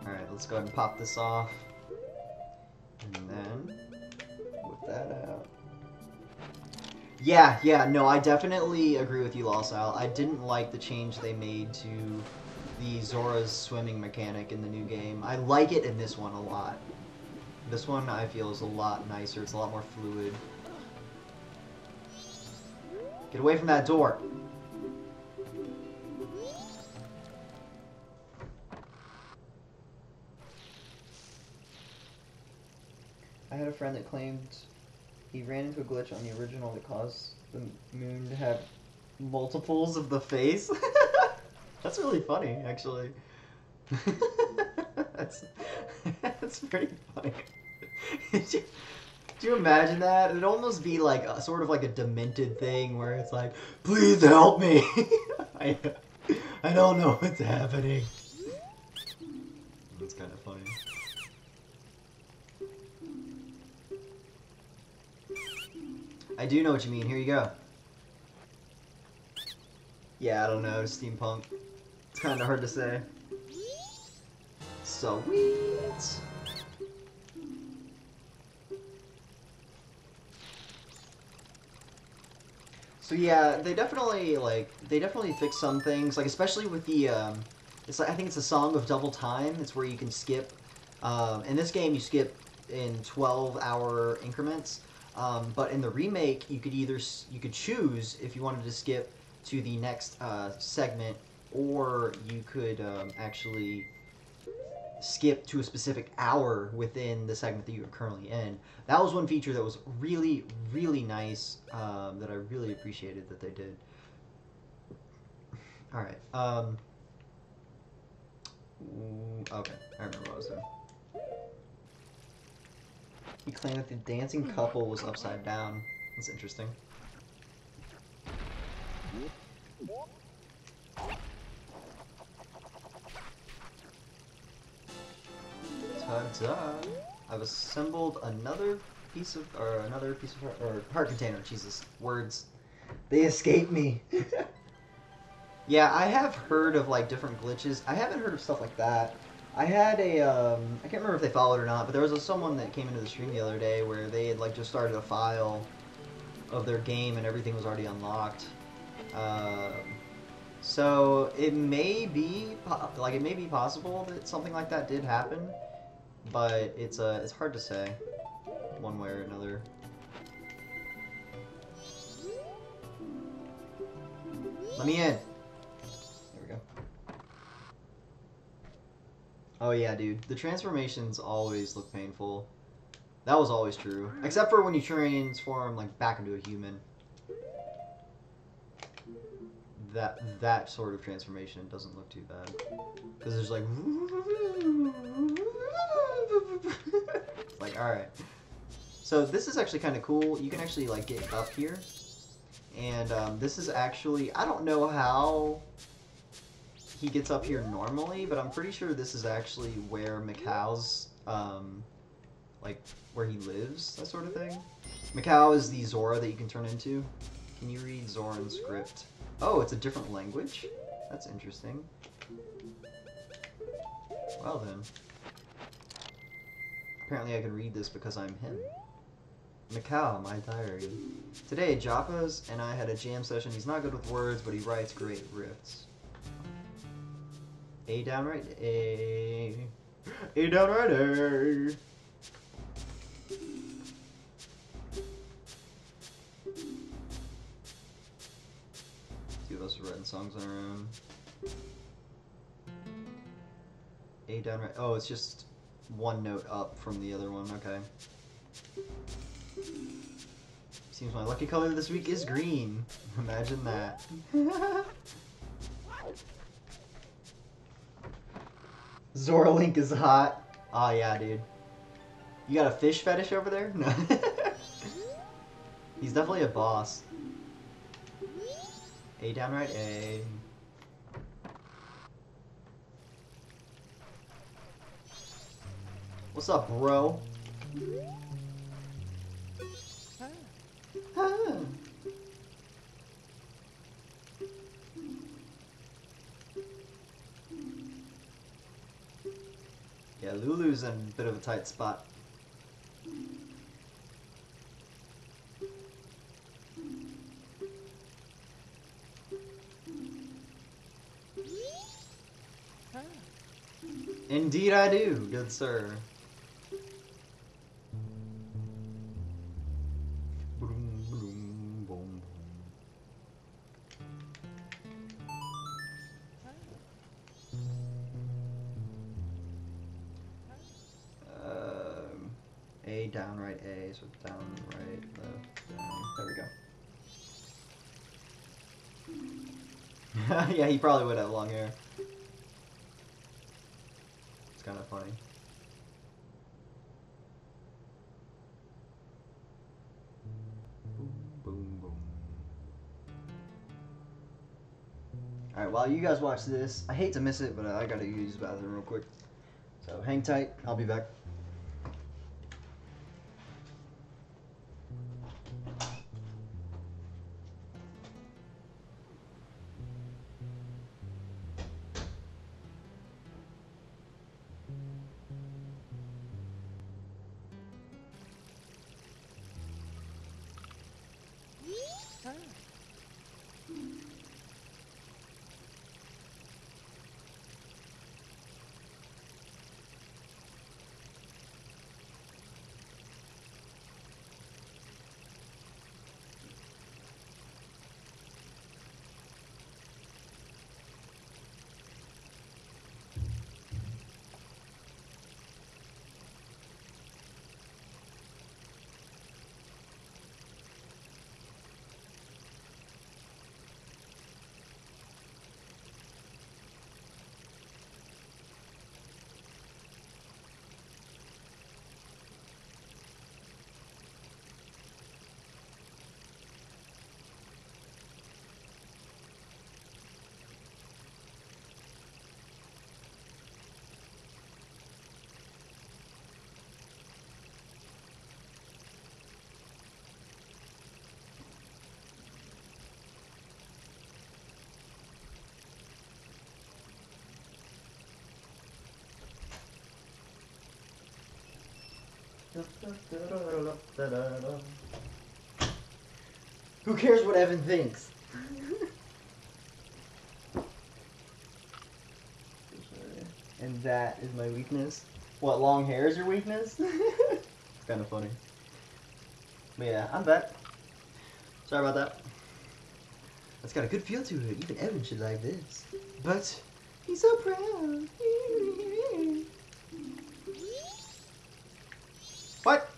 Alright, let's go ahead and pop this off. And then whip that out. Yeah, no, I definitely agree with you, Lawsile. I didn't like the change they made to the Zora's swimming mechanic in the new game. I like it in this one a lot. This one, I feel, is a lot nicer. It's a lot more fluid. Get away from that door. I had a friend that claimed he ran into a glitch on the original that caused the moon to have multiples of the face. That's really funny, actually. that's pretty funny. Do you imagine that? It'd almost be like a, sort of like a demented thing where it's like, please help me. I don't know what's happening. That's kind of funny. I do know what you mean. Here you go. Yeah, I don't know. Steampunk. It's kind of hard to say. Sweet. So yeah, they definitely fix some things, like especially with the it's like, I think it's a Song of Double Time. It's where you can skip. In this game, you skip in 12-hour increments. But in the remake, you could choose if you wanted to skip to the next segment, or you could actually skip to a specific hour within the segment that you are currently in. That was one feature that was really, really nice, that I really appreciated that they did. Alright, okay, I remember what I was doing. He claimed that the dancing couple was upside down. That's interesting. Ta-da! I've assembled another piece of heart container. Jesus, words. They escape me. Yeah, I have heard of like different glitches. I haven't heard of stuff like that. I had a, I can't remember if they followed or not, but there was someone that came into the stream the other day where they had like just started a file of their game and everything was already unlocked. So it may be possible that something like that did happen, but it's hard to say one way or another. Let me in. Oh yeah, dude. The transformations always look painful. That was always true. Except for when you transform like back into a human. That sort of transformation doesn't look too bad. Because there's like... It's like, alright. So this is actually kind of cool. You can actually like get up here. And this is actually... I don't know how he gets up here normally, but I'm pretty sure this is actually where Mikau's, like, where he lives, that sort of thing. Mikau is the Zora that you can turn into. Can you read Zoran script? Oh, it's a different language? That's interesting. Well then. Apparently I can read this because I'm him. Mikau, my diary. Today, Joppas and I had a jam session. He's not good with words, but he writes great riffs. A down right, A down right, A. Two of us are writing songs on our own. A down right, oh, it's just one note up from the other one, okay. Seems my lucky color this week is green. Imagine that. Zora Link is hot. Oh yeah, dude. You got a fish fetish over there? No. He's definitely a boss. A downright A. What's up, bro? Huh. Yeah, Lulu's in a bit of a tight spot. Indeed I do, good sir. A, down, right, A, so down, right, left, down. There we go. Yeah, he probably would have long hair. It's kind of funny. Boom, boom, boom. Alright, while you guys watch this, I hate to miss it, but I gotta use the bathroom real quick. So hang tight, I'll be back. Who cares what Evan thinks? And that is my weakness. What, long hair is your weakness? It's kind of funny. But yeah, I'm back. Sorry about that. That's got a good feel to it. Even Evan should like this. But he's so proud. What?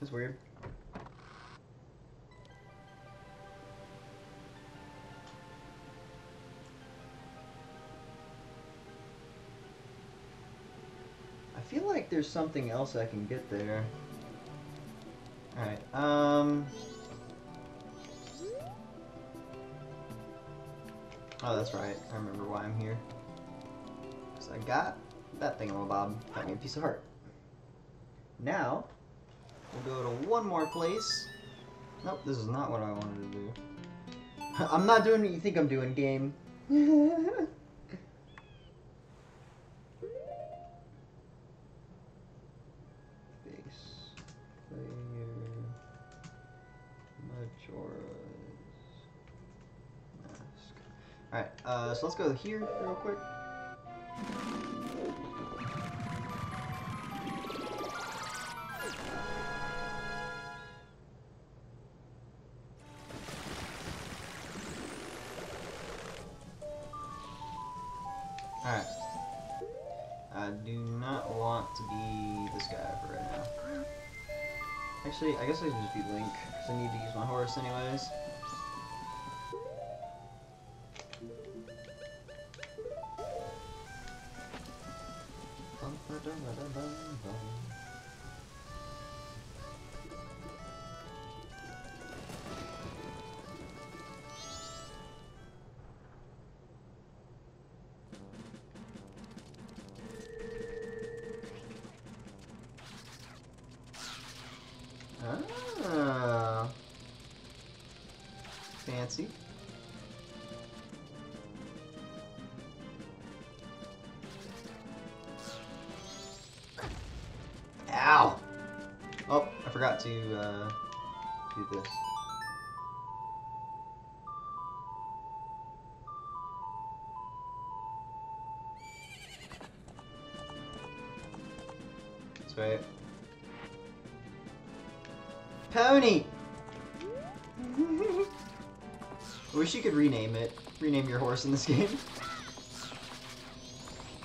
That's weird. I feel like there's something else I can get there. Alright, oh, that's right. I remember why I'm here. Because I got that thingamabob. Got me a piece of heart. Now, we'll go to one more place. Nope, this is not what I wanted to do. I'm not doing what you think I'm doing, game. Base player Majora's Mask. Alright, so let's go here real quick. Alright. I do not want to be this guy for right now. Actually, I guess I should just be Link, because I need to use my horse anyways. Ah, fancy. Ow! Oh, I forgot to do this. That's right. Pony! I wish you could rename it. Rename your horse in this game.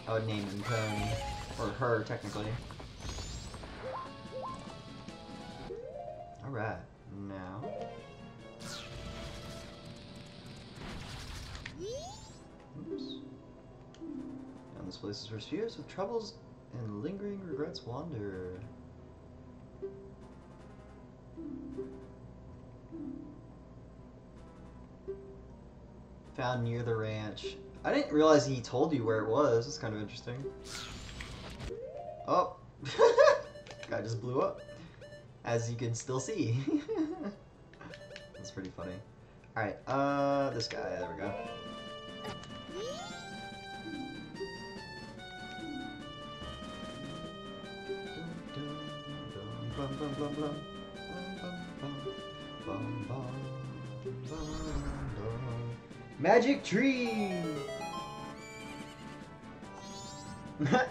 I would name him Pony. Or her, technically. Alright, now. Oops. And this place is where spheres of troubles and lingering regrets wander. Found near the ranch. I didn't realize he told you where it was. That's kind of interesting. Oh! Guy just blew up. As you can still see. That's pretty funny. Alright, this guy. There we go. Magic tree!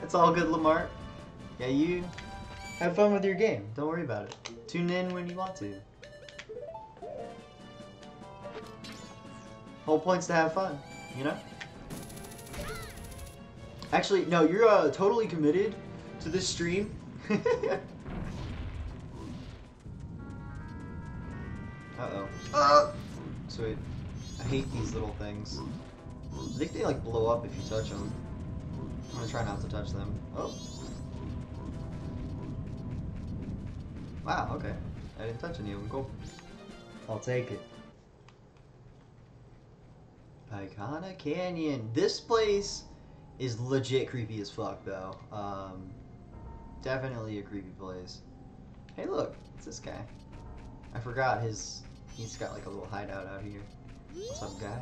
It's all good, Lamar. Yeah, you have fun with your game. Don't worry about it. Tune in when you want to. Whole point's to have fun, you know? Actually, no, you're totally committed to this stream. Uh-oh. Sweet. I hate these little things. I think they like blow up if you touch them. I'm gonna try not to touch them. Oh. Wow, okay. I didn't touch any of them. Cool. I'll take it. Icona Canyon. This place is legit creepy as fuck, though. Definitely a creepy place. Hey, look. It's this guy. I forgot his... He's got like a little hideout out here. What's up, guy?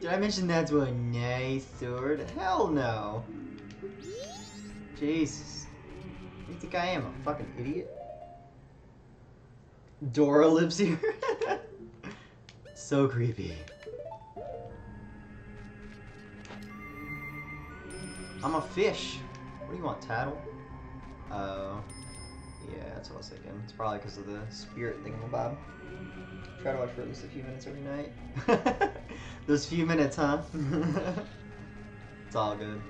Did I mention that's a nice sword? Hell no. Jesus. What do you think I am, a fucking idiot? Dora lives here? So creepy. I'm a fish. What do you want, tattle? Oh. Yeah, that's what I was thinking. It's probably because of the spirit thingamabob. Try to watch for at least a few minutes every night. Those few minutes, huh? It's all good.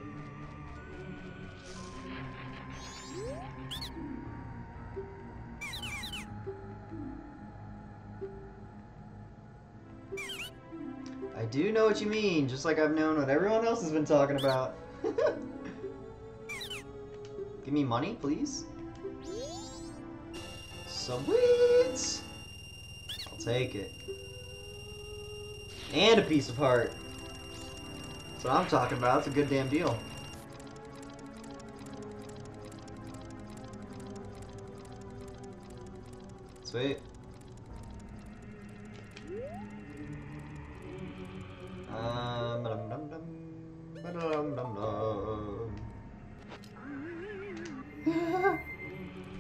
I do know what you mean, just like I've known what everyone else has been talking about. Give me money, please. Sweet! I'll take it. And a piece of heart. That's what I'm talking about. It's a good damn deal. Sweet.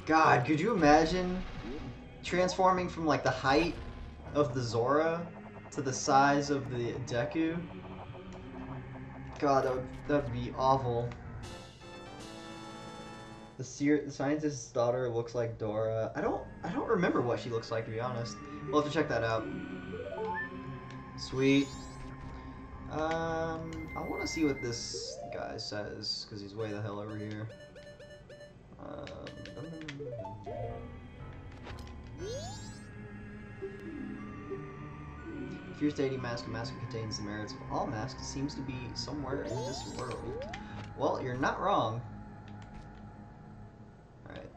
God, could you imagine transforming from like the height of the Zora to the size of the Deku? God, that would be awful. The scientist's daughter looks like Dora. I don't remember what she looks like, to be honest. We'll have to check that out. Sweet. I want to see what this guy says, because he's way the hell over here. Fierce deity mask, a mask contains the merits of all masks, seems to be somewhere in this world. Well, you're not wrong. Alright.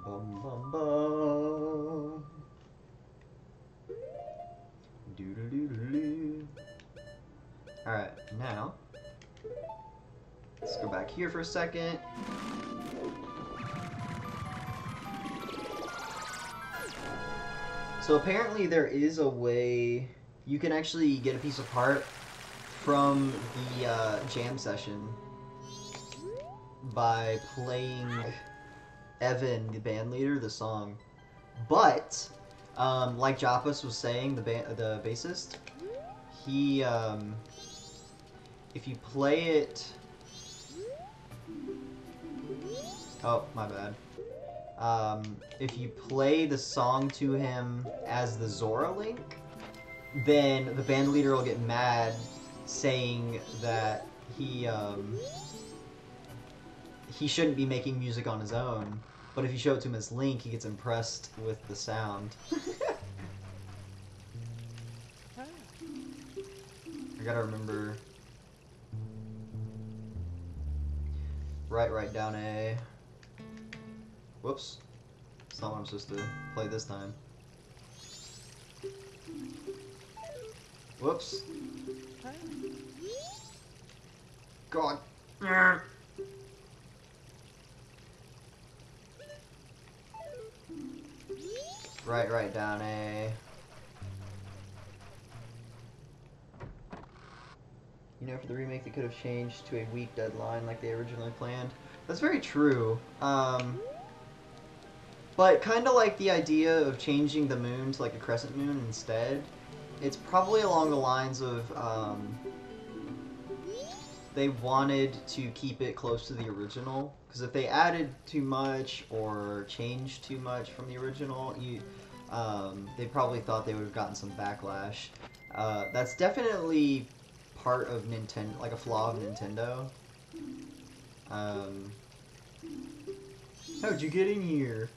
Bum bum bum. Doo doo doo doo doo. Alright, now let's go back here for a second. So apparently there is a way you can actually get a piece of part from the jam session by playing Evan, the band leader, the song. But like Japas was saying, the bassist, he if you play it, oh my bad. If you play the song to him as the Zora Link, then the band leader will get mad, saying that he shouldn't be making music on his own. But if you show it to him as Link, he gets impressed with the sound. I gotta remember. Right down A. Whoops. That's not what I'm supposed to play this time. Whoops. God. Right down A. You know, for the remake, they could have changed to a week deadline like they originally planned. That's very true. But kind of like the idea of changing the moon to like a crescent moon instead, it's probably along the lines of they wanted to keep it close to the original, because if they added too much or changed too much from the original, they probably thought they would have gotten some backlash. That's definitely part of Nintendo, like a flaw of Nintendo. How'd you get in here?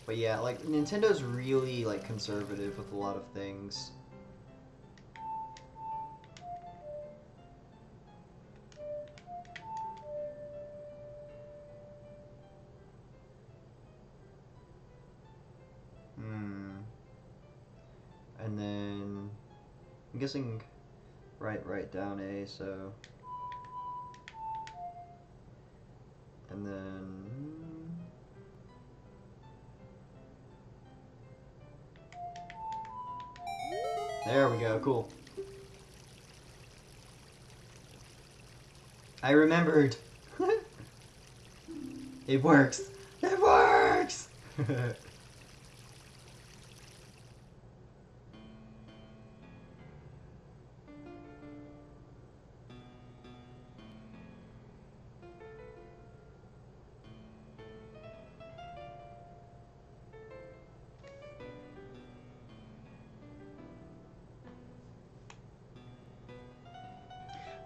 But yeah, like Nintendo's really like conservative with a lot of things. And then I'm guessing right down A, so. And then there we go, cool. I remembered. It works. It works.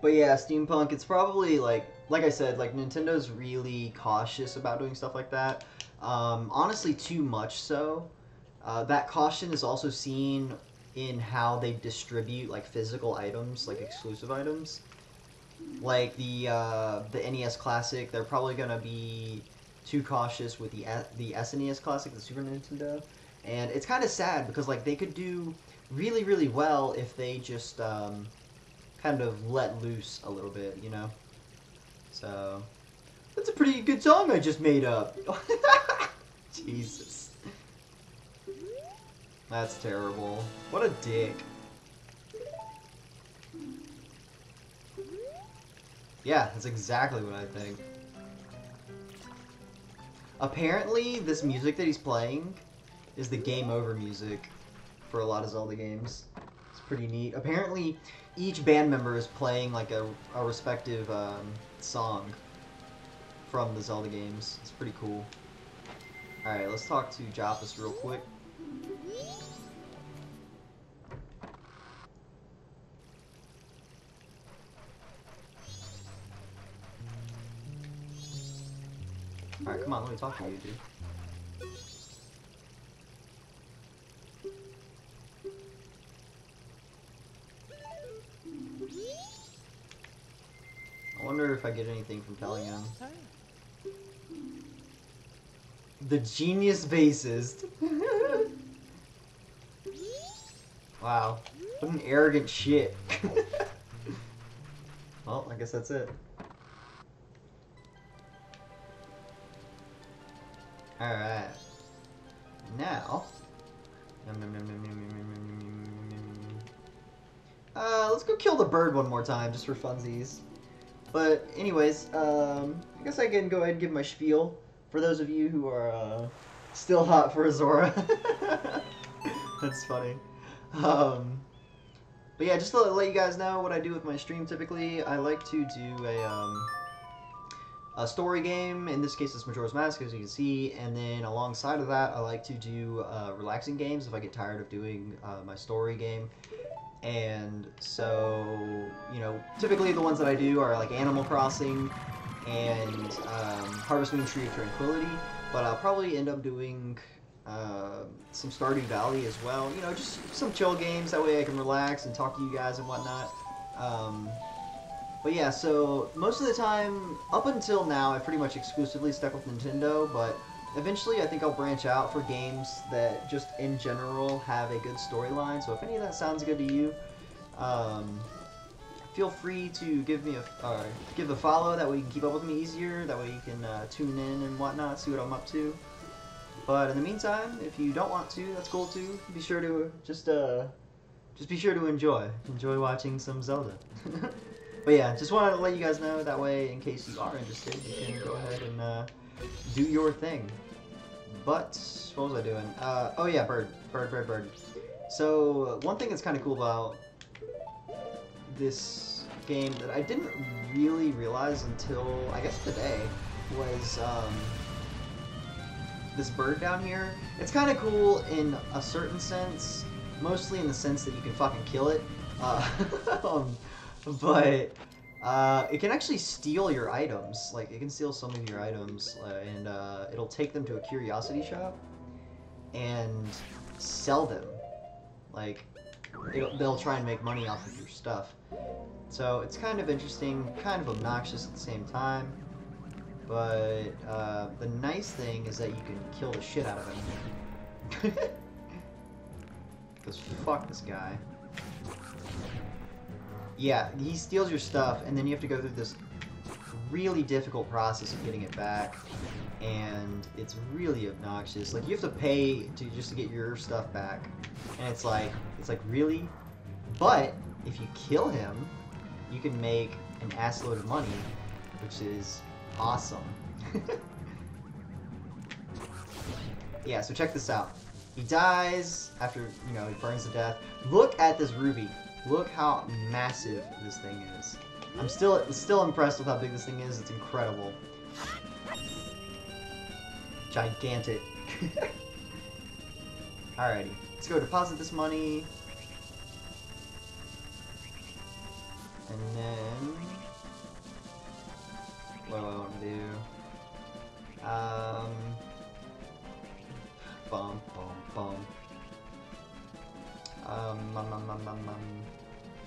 But yeah, steampunk, it's probably like I said, like Nintendo's really cautious about doing stuff like that. Honestly, too much so. That caution is also seen in how they distribute like physical items, like exclusive items. Like the NES Classic, they're probably gonna be too cautious with the SNES Classic, the Super Nintendo, and it's kind of sad because like they could do really well if they just kind of let loose a little bit, you know? So, that's a pretty good song I just made up. Jesus. That's terrible. What a dick. Yeah, that's exactly what I think. Apparently, this music that he's playing is the game over music for a lot of Zelda games. It's pretty neat. Apparently, each band member is playing like a respective song from the Zelda games. It's pretty cool. Alright, let's talk to Japhas real quick. Alright, come on, let me talk to you, dude. I wonder if I get anything from telling him. The genius bassist. Wow. What an arrogant shit. Well, I guess that's it. Alright. Now. Let's go kill the bird one more time, just for funsies. But anyways, I guess I can go ahead and give my spiel for those of you who are still hot for Azora. That's funny. But yeah, just to let you guys know what I do with my stream typically, I like to do a story game. In this case, it's Majora's Mask, as you can see. And then alongside of that, I like to do relaxing games if I get tired of doing my story game. And so, you know, typically the ones that I do are like Animal Crossing and Harvest Moon Tree of Tranquility. But I'll probably end up doing some Stardew Valley as well. You know, just some chill games. That way I can relax and talk to you guys and whatnot. But yeah, so most of the time, up until now, I've pretty much exclusively stuck with Nintendo, but eventually I think I'll branch out for games that just in general have a good storyline. So if any of that sounds good to you, feel free to give me a follow. That way you can keep up with me easier. That way you can tune in and whatnot, see what I'm up to. But in the meantime, if you don't want to, that's cool too. Be sure to just be sure to enjoy watching some Zelda. But yeah, just wanted to let you guys know, that way, in case you are interested, you can go ahead and do your thing. But, what was I doing? Oh yeah, bird. So, one thing that's kind of cool about this game that I didn't really realize until, I guess, today, was this bird down here. It's kind of cool in a certain sense, mostly in the sense that you can fucking kill it. But it can actually steal your items. Like, it can steal some of your items, and it'll take them to a curiosity shop and sell them. Like, they'll try and make money off of your stuff. So it's kind of interesting, kind of obnoxious at the same time. But the nice thing is that you can kill the shit out of him. Because fuck this guy. Yeah, he steals your stuff, and then you have to go through this really difficult process of getting it back, and it's really obnoxious. Like, you have to pay just to get your stuff back, and it's like really? But if you kill him, you can make an assload of money, which is awesome. Yeah, so check this out. He dies after, you know, he burns to death. Look at this ruby. Look how massive this thing is. I'm still impressed with how big this thing is. It's incredible. Gigantic. Alrighty. Let's go deposit this money. And then... what do I want to do? Bum, bum, bum.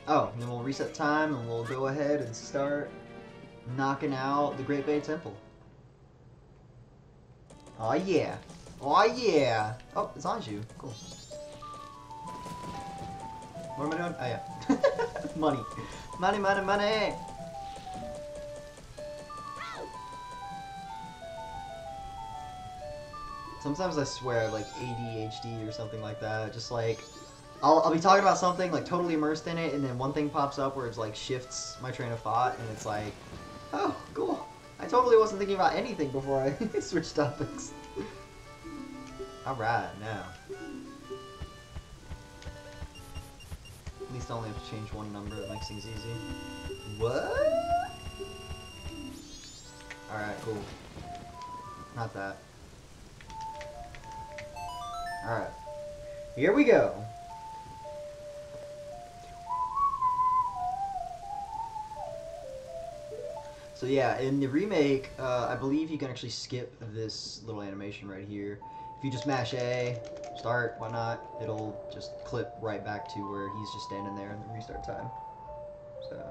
Oh, and then we'll reset time and we'll go ahead and start knocking out the Great Bay Temple. Oh yeah. Oh yeah. Oh, it's Anju. Cool. What am I doing? Oh yeah. Money. Money, money, money! Sometimes I swear I have like ADHD or something like that. Just like, I'll be talking about something like totally immersed in it, and then one thing pops up where it's like shifts my train of thought, and it's like, oh, cool. I totally wasn't thinking about anything before I switched topics. Alright, now. At least I only have to change one number, that makes things easy. What? Alright, cool. Not that. Alright. Here we go. So yeah, in the remake, I believe you can actually skip this little animation right here. If you just mash A, start, whatnot, it'll just clip right back to where he's just standing there in the restart time. So,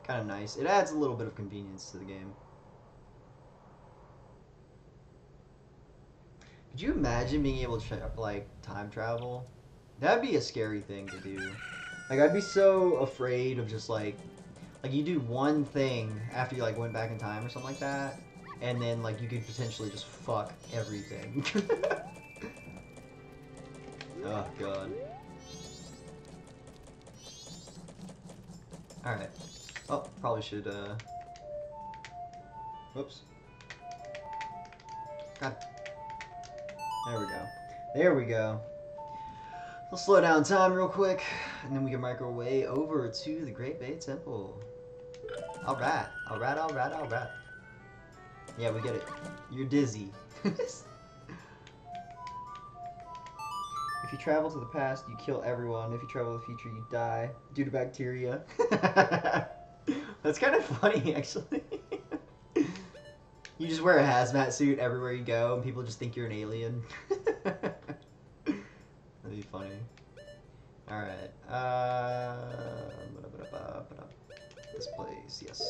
kind of nice. It adds a little bit of convenience to the game. Could you imagine being able to, like, time travel? That'd be a scary thing to do. Like, I'd be so afraid of just, like you do one thing after you, like, went back in time or something like that, and then, like, you could potentially just fuck everything. Oh, God. Alright. Oh, probably should, whoops. God. There we go. There we go. Let's slow down time real quick, and then we can make our way over to the Great Bay Temple. Alright. Alright, alright, alright. Yeah, we get it. You're dizzy. If you travel to the past, you kill everyone. If you travel to the future, you die due to bacteria. That's kind of funny, actually. You just wear a hazmat suit everywhere you go, and people just think you're an alien. That'd be funny. Alright. This place, yes.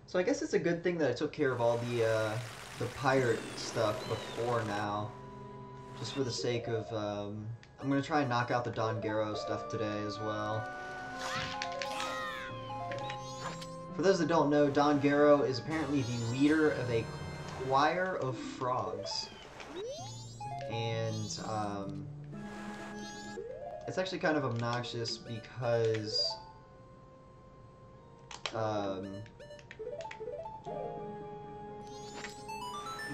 So I guess it's a good thing that I took care of all the pirate stuff before now. Just for the sake of, I'm gonna try and knock out the Don Gero stuff today as well. For those that don't know, Don Gero is apparently the leader of a choir of frogs. And, it's actually kind of obnoxious because,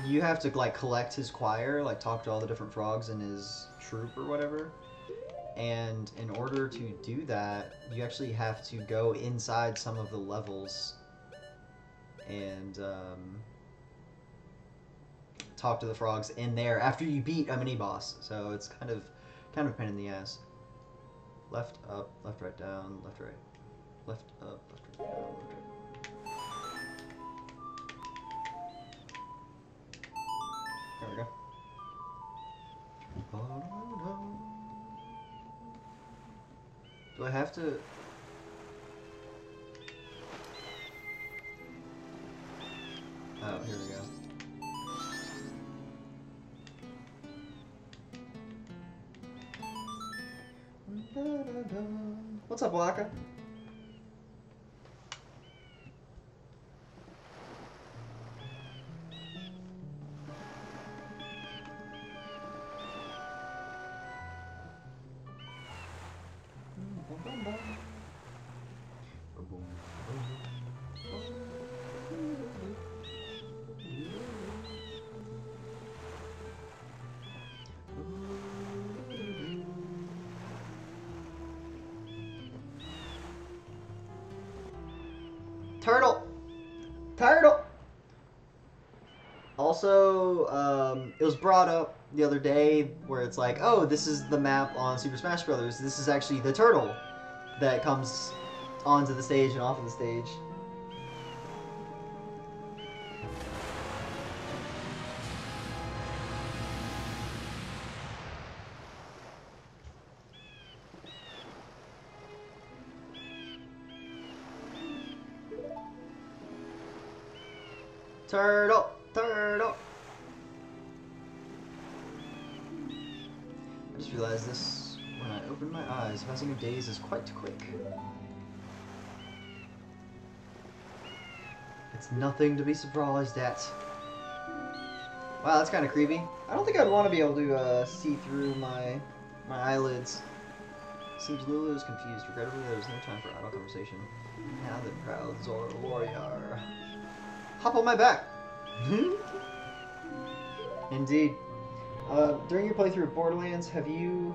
you have to, like, collect his choir, like, talk to all the different frogs in his troop or whatever. And in order to do that, you actually have to go inside some of the levels and, talk to the frogs in there after you beat a mini-boss. So it's kind of a pain in the ass. Left, up, left, right, down, left, right. Left, up, left, right, down, left, right. There we go. Do I have to... Oh, here we go. What's up, Waka? Turtle! Turtle! Also, it was brought up the other day where it's like, oh, this is the map on Super Smash Bros. This is actually the turtle that comes onto the stage and off of the stage. Turtle! Turtle! I just realized this when I opened my eyes. Passing of days is quite quick. It's nothing to be surprised at. Wow, that's kind of creepy. I don't think I'd want to be able to see through my eyelids. Seems Lulu is confused. Regrettably, there is no time for idle conversation. Now the proud Zora warrior. Hop on my back! Indeed. During your playthrough of Borderlands, have you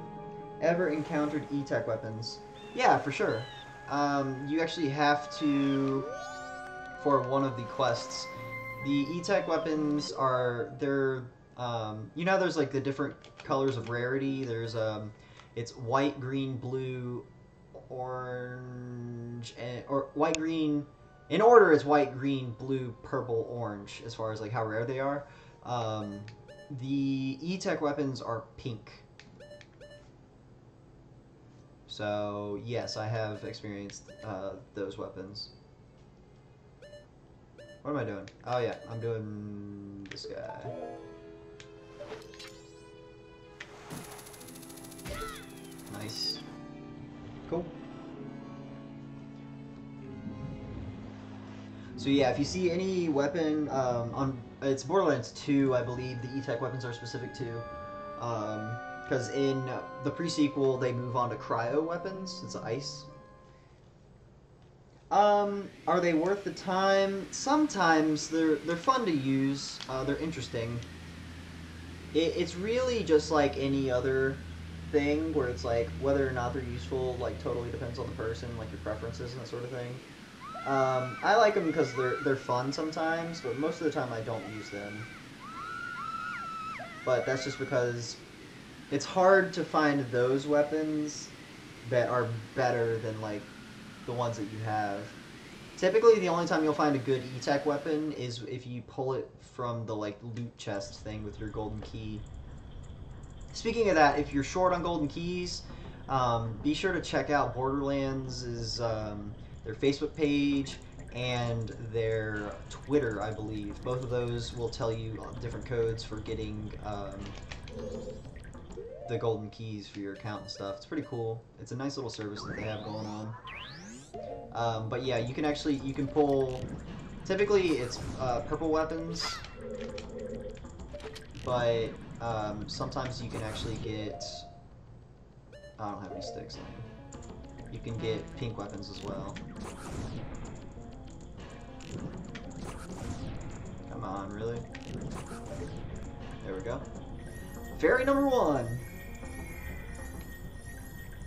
ever encountered E-Tech weapons? Yeah, for sure. you actually have to, for one of the quests, the E-Tech weapons are, they're, you know there's like the different colors of rarity, there's, it's white, green, blue, orange, and, or white, green, in order it's white, green, blue, purple, orange, as far as like how rare they are. The E-Tech weapons are pink. So, yes, I have experienced those weapons. What am I doing? Oh yeah, I'm doing this guy. Nice. Cool. So yeah, if you see any weapon on, it's Borderlands 2, I believe the E-Tech weapons are specific to. Because in the pre-sequel, they move on to cryo weapons. It's ice. Are they worth the time? Sometimes they're fun to use. They're interesting. It's really just like any other thing, where it's like whether or not they're useful, like totally depends on the person, like your preferences and that sort of thing. I like them because they're fun sometimes, but most of the time I don't use them. But that's just because it's hard to find those weapons that are better than like the ones that you have. Typically, the only time you'll find a good E-Tech weapon is if you pull it from the like loot chest thing with your golden key. Speaking of that, if you're short on golden keys, be sure to check out Borderlands' their Facebook page and their Twitter, I believe. Both of those will tell you different codes for getting the golden keys for your account and stuff. It's pretty cool. It's a nice little service that they have going on. But yeah, you can pull, typically it's purple weapons, but sometimes you can actually get, I don't have any sticks on me. You can get pink weapons as well. Come on, really? There we go. Fairy number 1!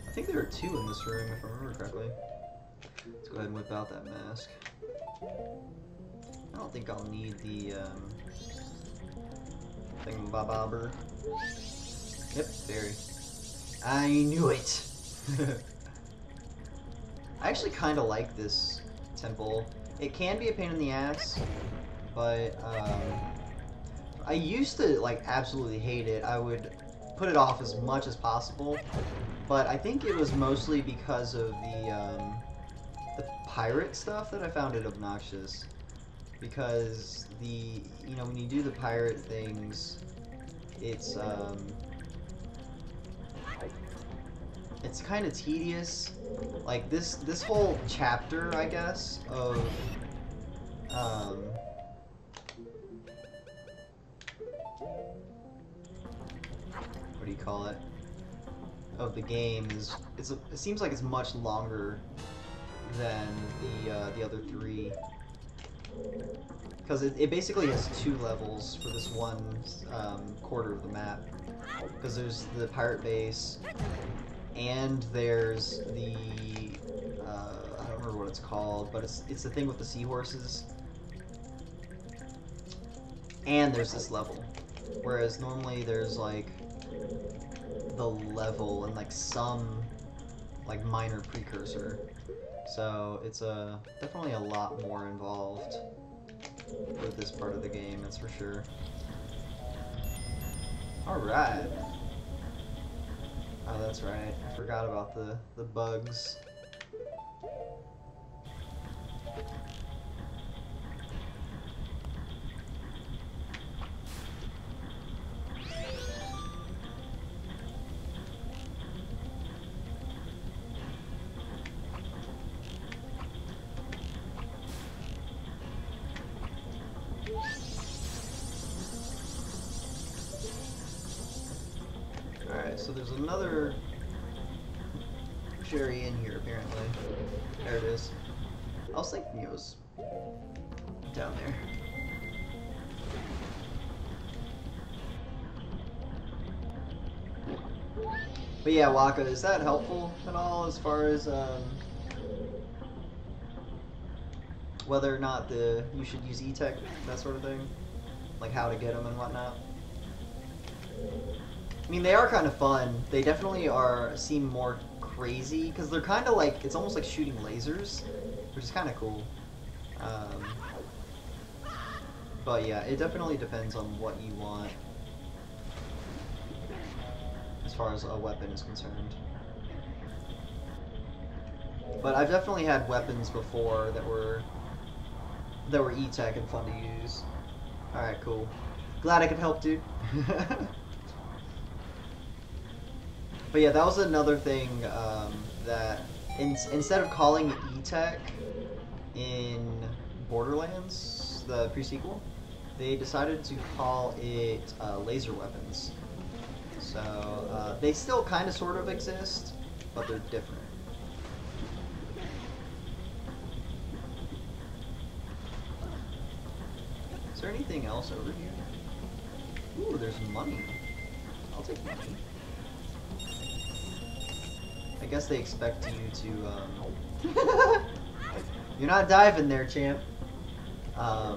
I think there are 2 in this room, if I remember correctly. Let's go ahead and whip out that mask. I don't think I'll need the thingamabobber. Yep, fairy. I knew it! I actually kind of like this temple. It can be a pain in the ass, but I used to like absolutely hate it. I would put it off as much as possible, but I think it was mostly because of the pirate stuff that I found it obnoxious. Because when you do the pirate things, it's kind of tedious. Like this whole chapter, I guess, of what do you call it? Of the game is it seems like it's much longer than the other 3. Because it basically has 2 levels for this one quarter of the map. Because there's the pirate base, and there's the I don't remember what it's called, but it's the thing with the seahorses. And there's this level, whereas normally there's like the level and like some like minor precursor. So it's definitely a lot more involved with this part of the game, that's for sure. Alright. Oh, that's right. I forgot about the bugs. So there's another cherry in here, apparently. There it is. I was thinking it was down there. But yeah, Waka, is that helpful at all as far as whether or not you should use E-Tech, that sort of thing, like how to get them and whatnot. I mean, they are kind of fun. They definitely seem more crazy because they're kind of like, it's almost like shooting lasers, which is kind of cool. But yeah, it definitely depends on what you want as far as a weapon is concerned. But I've definitely had weapons before that were E-Tech and fun to use. Alright, cool. Glad I could help, dude. But yeah, that was another thing that instead of calling it E-Tech in Borderlands, the pre-sequel, they decided to call it laser weapons. So they still kind of sort of exist, but they're different. Is there anything else over here? Ooh, there's money. I'll take money. I guess they expect you to, You're not diving there, champ. I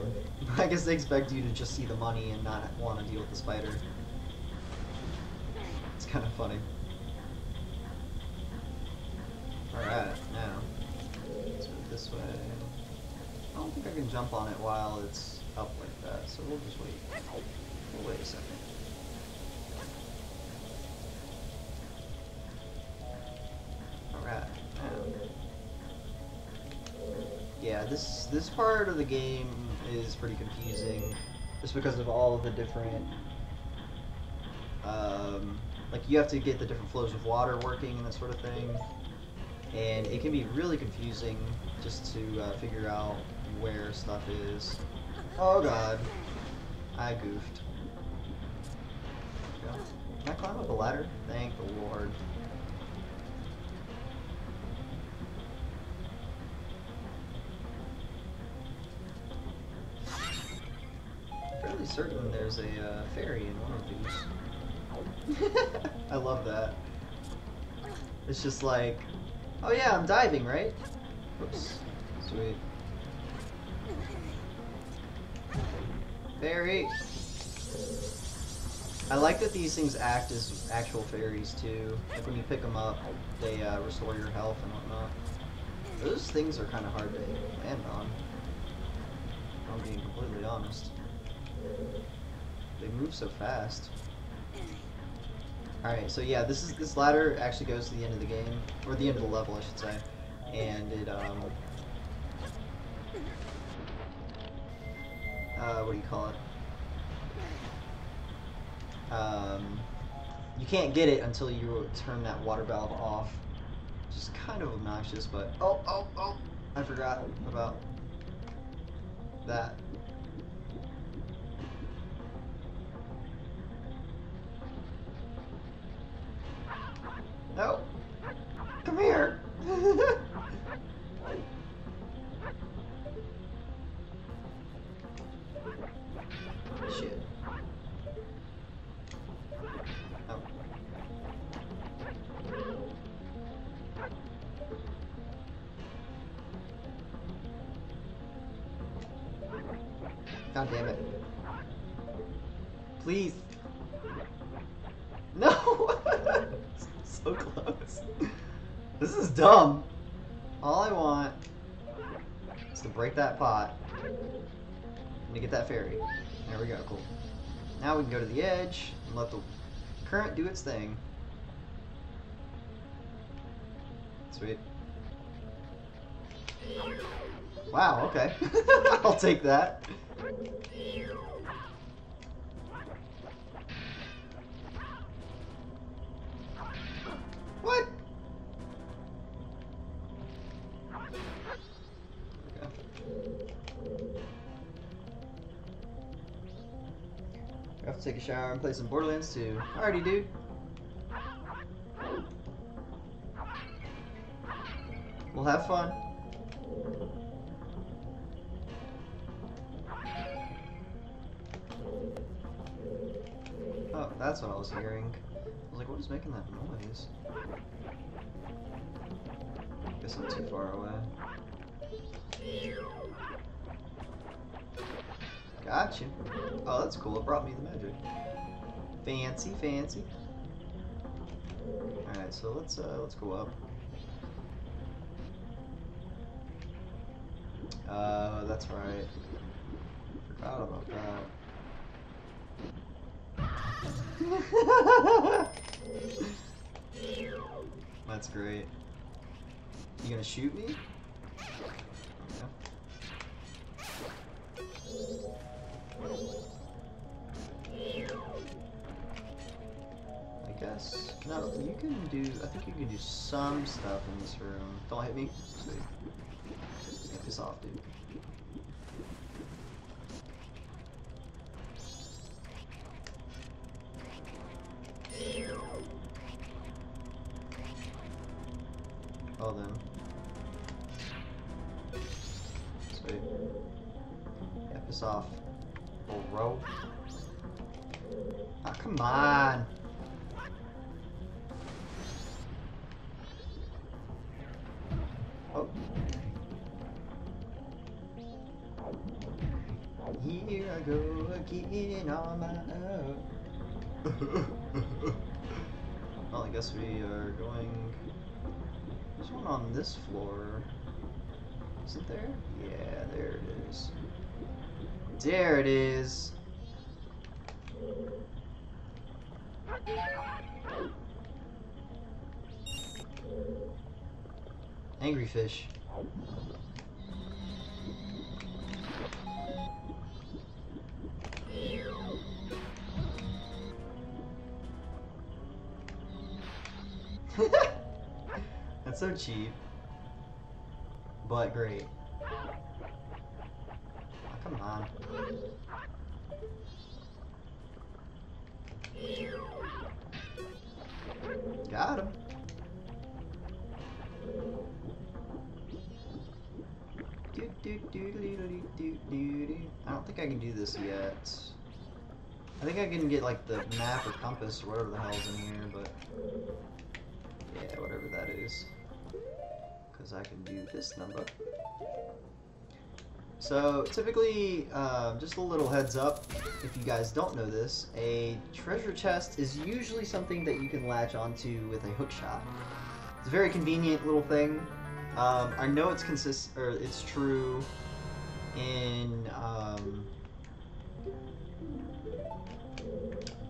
guess they expect you to just see the money and not want to deal with the spider. It's kind of funny. Alright, now. Let's move this way. I don't think I can jump on it while it's up like that, so we'll just wait. We'll wait a second. Alright, now. Yeah, this part of the game is pretty confusing, just because of all of the different, like you have to get the different flows of water working and that sort of thing, and it can be really confusing just to figure out where stuff is. Oh god, I goofed. There we go. Can I climb up a ladder? Thank the Lord. Fairly certain there's a fairy in one of these. I love that. It's just like, oh yeah, I'm diving, right? Whoops. Sweet. Fairy! I like that these things act as actual fairies too. Like when you pick them up, they restore your health and whatnot. Those things are kind of hard to land on, if I'm being completely honest. They move so fast. Alright, so yeah, this ladder actually goes to the end of the game, or the end of the level, I should say. And it, what do you call it? You can't get it until you turn that water valve off. Which is kind of obnoxious, but... Oh! I forgot about that. No! Come here! Shit. Oh. God damn it. Please. No! So close. This is dumb. All I want is to break that pot and to get that fairy. There we go, cool. Now we can go to the edge and let the current do its thing. Sweet. Wow, okay. I'll take that. What? Okay. I have to take a shower and play some Borderlands 2. Alrighty, dude. We'll have fun. Oh, that's what I was hearing. I was like, what is making that noise? Guess I'm too far away. Gotcha. Oh, that's cool. It brought me the magic. Fancy, fancy. Alright, so let's go up. That's right. Forgot about that. That's great. You gonna shoot me? I guess. No, you can do. I think you can do some stuff in this room. Don't hit me. Sweet. Get this off, dude. Oh, then. Sweet. Get this off. Bro. Ah, come on. Oh. Here I go again on my own. Well, I guess we are going. There's one on this floor. Isn't there? Yeah, there it is. There it is. Angry fish. That's so cheap, but great. Oh, come on. Got him. I don't think I can do this yet. I think I can get like the map or compass or whatever the hell's in here, but yeah, whatever that is. Because I can do this number. So typically, just a little heads up, if you guys don't know this, a treasure chest is usually something that you can latch onto with a hook shot. It's a very convenient little thing. I know it's it's true in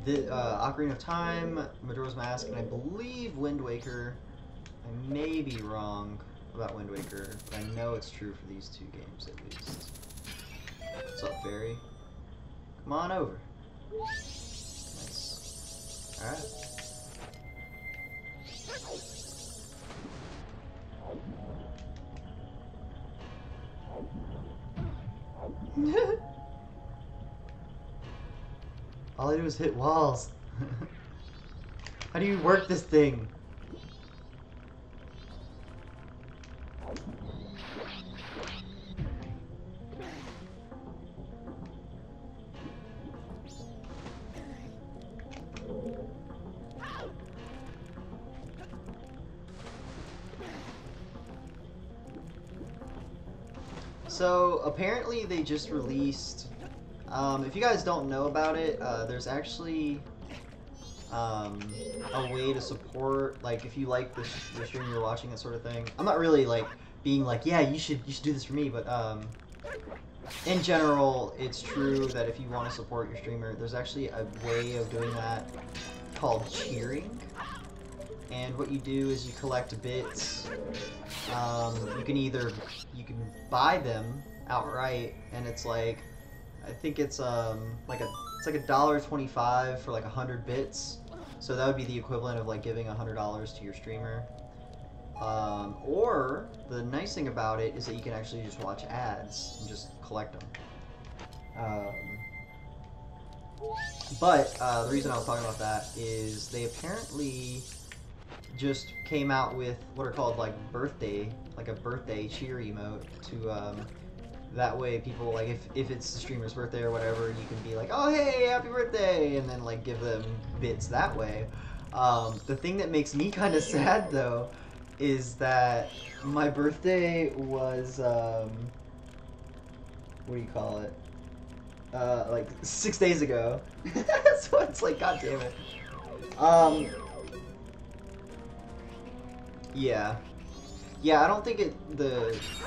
the Ocarina of Time, Majora's Mask, and I believe Wind Waker. I may be wrong about Wind Waker, but I know it's true for these two games at least. What's up, fairy? Come on over. Nice. Alright. All I do is hit walls. How do you work this thing? So apparently they just released, if you guys don't know about it, there's actually a way to support, like, if you like the stream you're watching, that sort of thing. I'm not really like being like, yeah, you should do this for me, but in general, it's true that if you want to support your streamer, there's actually a way of doing that called cheering. And what you do is you collect bits. You can buy them outright, and it's like, I think it's like $1.25 for like 100 bits. So that would be the equivalent of like giving $100 to your streamer. Or the nice thing about it is that you can actually just watch ads and just collect them. But the reason I was talking about that is they apparently just came out with what are called like a birthday cheer emote to that way people, like, if it's the streamer's birthday or whatever, you can be like, oh hey, happy birthday, and then like give them bits that way. The thing that makes me kind of sad though is that my birthday was what do you call it? like 6 days ago. So it's like, god damn it. Yeah. Yeah, I don't think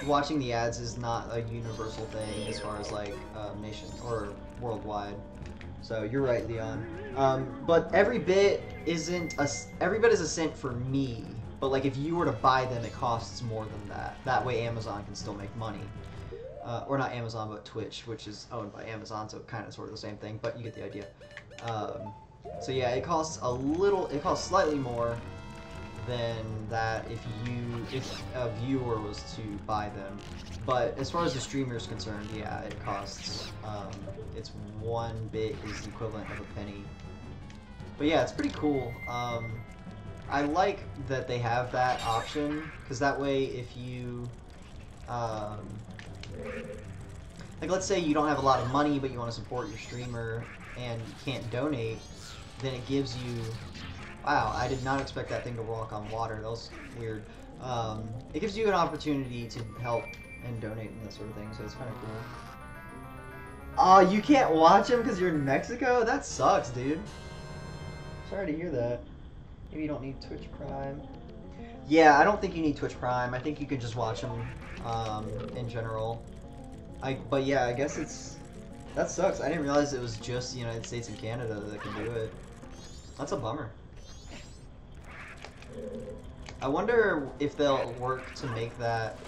watching the ads is not a universal thing as far as like nation or worldwide. So you're right, Leon. But every bit is a cent for me. But like if you were to buy them, it costs more than that. That way Amazon can still make money. Or not Amazon, but Twitch, which is owned by Amazon, so kind of sort of the same thing, but you get the idea. So yeah, it costs slightly more than that if a viewer was to buy them. But as far as the streamer is concerned, yeah, it costs, it's 1 bit is the equivalent of a penny. But yeah, it's pretty cool. I like that they have that option, because that way if you, like let's say you don't have a lot of money but you want to support your streamer and you can't donate, then it gives you, wow, I did not expect that thing to walk on water, that was weird. It gives you an opportunity to help and donate and that sort of thing, so it's kind of cool. Oh, you can't watch him because you're in Mexico? That sucks, dude. Sorry to hear that. Maybe you don't need Twitch Prime. Yeah, I don't think you need Twitch Prime. I think you can just watch them in general. But yeah, I guess that sucks. I didn't realize it was just the United States and Canada that can do it. That's a bummer. I wonder if they'll work to make that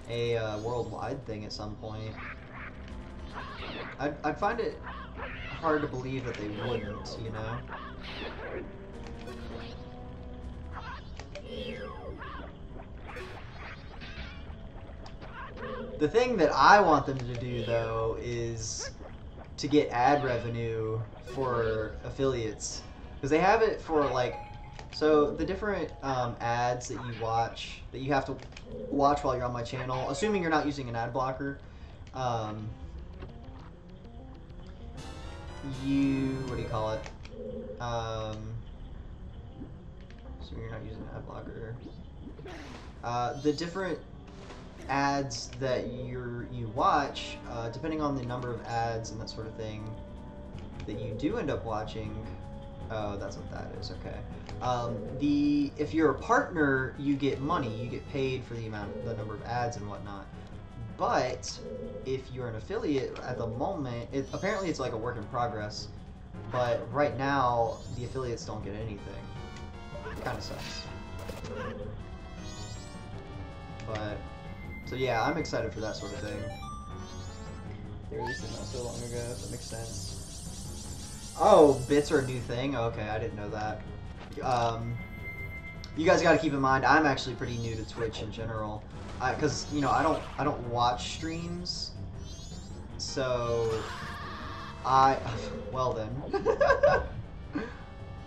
a worldwide thing at some point. I'd find it hard to believe that they wouldn't, you know? The thing that I want them to do, though, is to get ad revenue for affiliates. Because they have it for, like, so the different ads that you watch, that you have to watch while you're on my channel, assuming you're not using an ad blocker, what do you call it? Assuming you're not using an ad blocker. The different ads that you watch, depending on the number of ads and that sort of thing that you do end up watching. Oh, that's what that is. Okay. If you're a partner, you get money. You get paid for the number of ads and whatnot. But if you're an affiliate at the moment, apparently it's like a work in progress. But right now, the affiliates don't get anything. It kind of sucks. But so yeah, I'm excited for that sort of thing. They released it not so long ago, so that makes sense. Oh, bits are a new thing? Okay, I didn't know that. You guys gotta keep in mind, I'm actually pretty new to Twitch in general. Cause, you know, I don't watch streams. So, well then.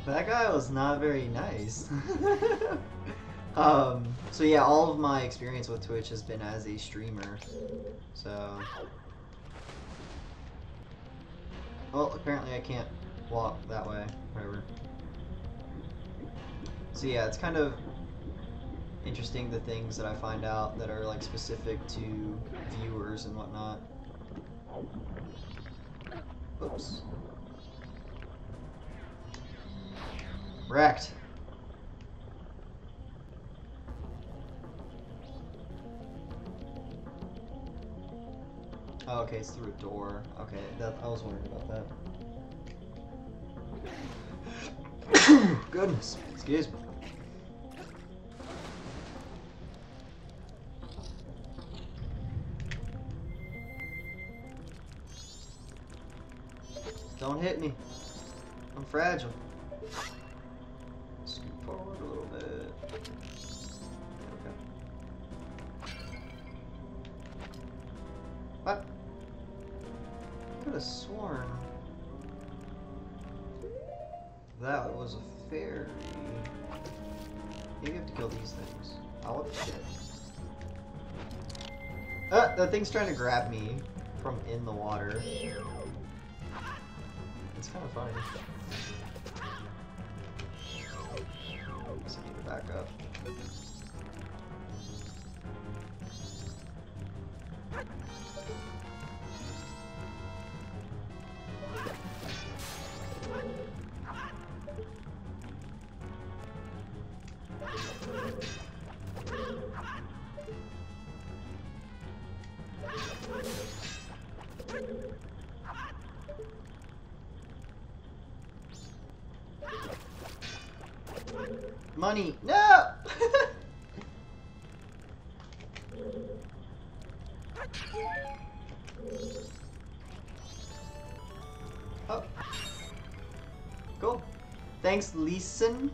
That guy was not very nice. So yeah, all of my experience with Twitch has been as a streamer, so... Well, apparently I can't walk that way, whatever. So yeah, it's kind of interesting the things that I find out that are like specific to viewers and whatnot. Oops. Wrecked. Oh, okay, it's through a door. Okay, I was wondering about that. Goodness, excuse me. Don't hit me. I'm fragile. Scoot forward a little bit. Okay. What? I could have sworn that was a fairy. Maybe you have to kill these things. Oh, what the shit. Ah, that thing's trying to grab me from in the water. It's kind of funny. Let's need to back up. Money! No! Oh. Cool. Thanks, Leeson.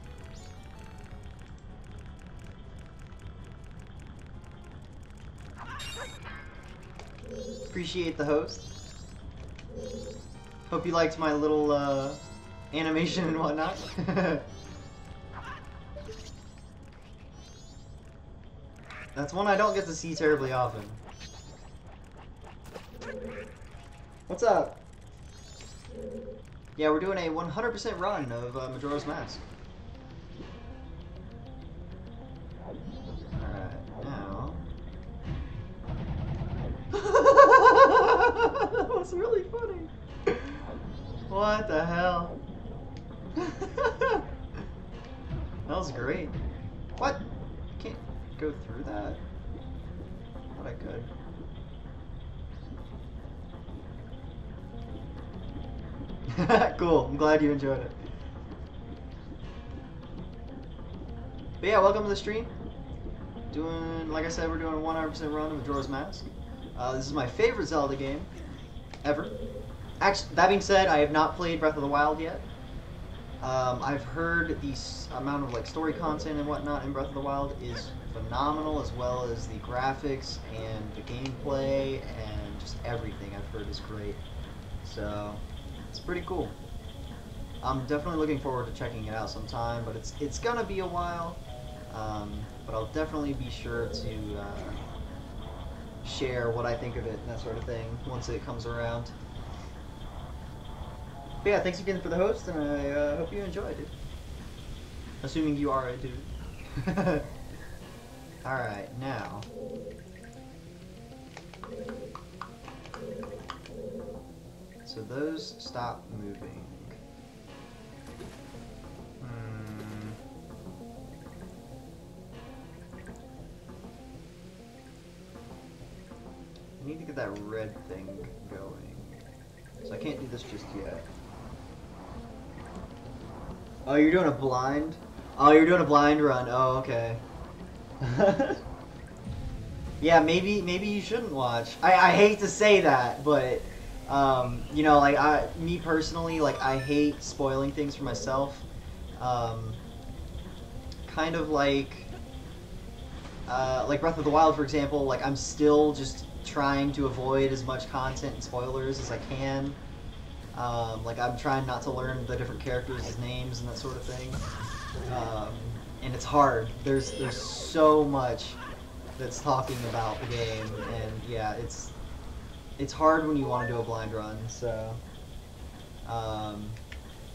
Appreciate the host. Hope you liked my little animation and whatnot. That's one I don't get to see terribly often. What's up? Yeah, we're doing a 100% run of Majora's Mask. Alright, now... That was really funny. What the hell? That was great. What? Can't go through that? Thought I could. Cool. I'm glad you enjoyed it. But yeah, welcome to the stream. Doing, like I said, we're doing a 100% run of Majora's Mask. This is my favorite Zelda game ever. Actually, that being said, I have not played Breath of the Wild yet. I've heard the amount of like story content and whatnot in Breath of the Wild is phenomenal, as well as the graphics and the gameplay and just everything I've heard is great. So it's pretty cool. I'm definitely looking forward to checking it out sometime, but it's gonna be a while. But I'll definitely be sure to share what I think of it and that sort of thing once it comes around. But yeah, thanks again for the host, and I hope you enjoyed it. Assuming you are a dude. Alright, now. So those stop moving. I need to get that red thing going. So I can't do this just yet. Oh, you're doing a blind? Oh, you're doing a blind run. Oh, okay. Yeah, maybe you shouldn't watch. I hate to say that, but you know, like me personally, like I hate spoiling things for myself. Kind of like Breath of the Wild, for example. Like I'm still just trying to avoid as much content and spoilers as I can. Like I'm trying not to learn the different characters' names and that sort of thing. And it's hard. There's so much that's talking about the game, and yeah, it's hard when you want to do a blind run. So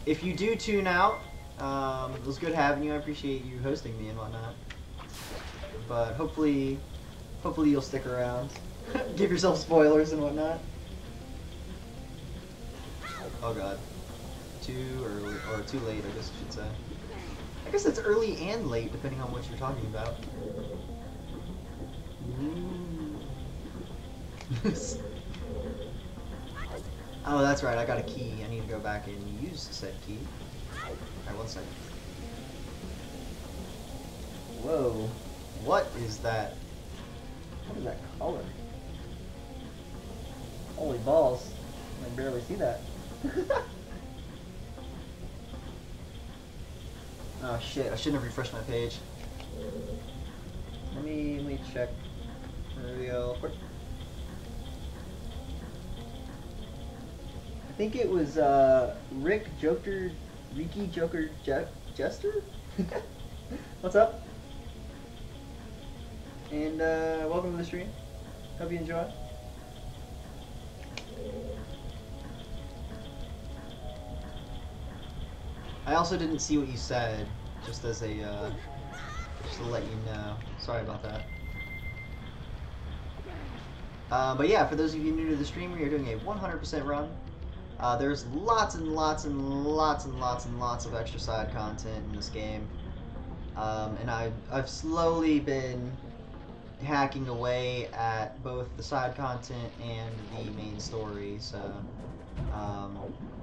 if you do tune out, it was good having you. I appreciate you hosting me and whatnot. But hopefully you'll stick around. Give yourself spoilers and whatnot. Oh god. Too early, or too late, I guess I should say. I guess it's early and late, depending on what you're talking about. Oh, that's right, I got a key. I need to go back and use said key. Alright, 1 second. Whoa. What is that? What is that color? Holy balls. I can barely see that. Oh shit, I shouldn't have refreshed my page. Let me check real quick. I think it was Ricky Joker Jester? What's up? And welcome to the stream. Hope you enjoy. I also didn't see what you said, just as a, just to let you know. Sorry about that. But yeah, for those of you new to the stream, we are doing a 100% run. There's lots and lots and lots and lots and lots of extra side content in this game. And I've slowly been hacking away at both the side content and the main story, so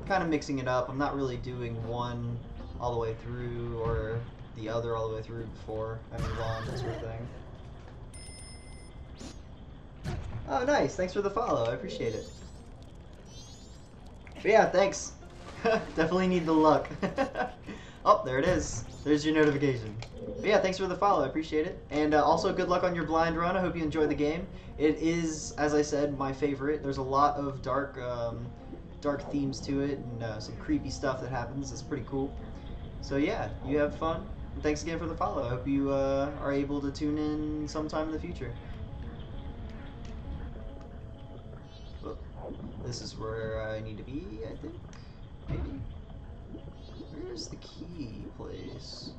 kind of mixing it up. I'm not really doing one all the way through, or the other all the way through before I move on, that sort of thing. Oh, nice. Thanks for the follow. I appreciate it. But yeah, thanks. Definitely need the luck. Oh, there it is. There's your notification. But yeah, thanks for the follow. I appreciate it. And also, good luck on your blind run. I hope you enjoy the game. It is, as I said, my favorite. There's a lot of dark themes to it and some creepy stuff that happens. It's pretty cool. So yeah, you have fun. And thanks again for the follow. I hope you are able to tune in sometime in the future. This is where I need to be, I think. Maybe. Where's the key place?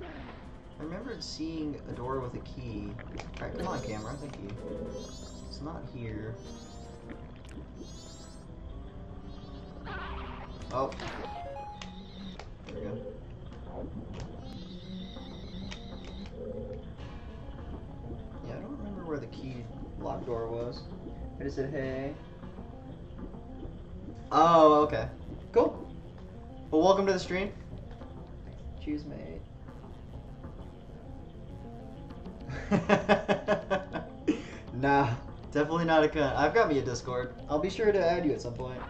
I remembered seeing a door with a key. Alright, come on, camera. Thank you. It's not here. Oh. There we go. Yeah, I don't remember where the key locked door was. I just said, hey. Oh, okay. Cool. Well, welcome to the stream. Cheers, mate. Nah, definitely not a cunt. I've got me a Discord. I'll be sure to add you at some point.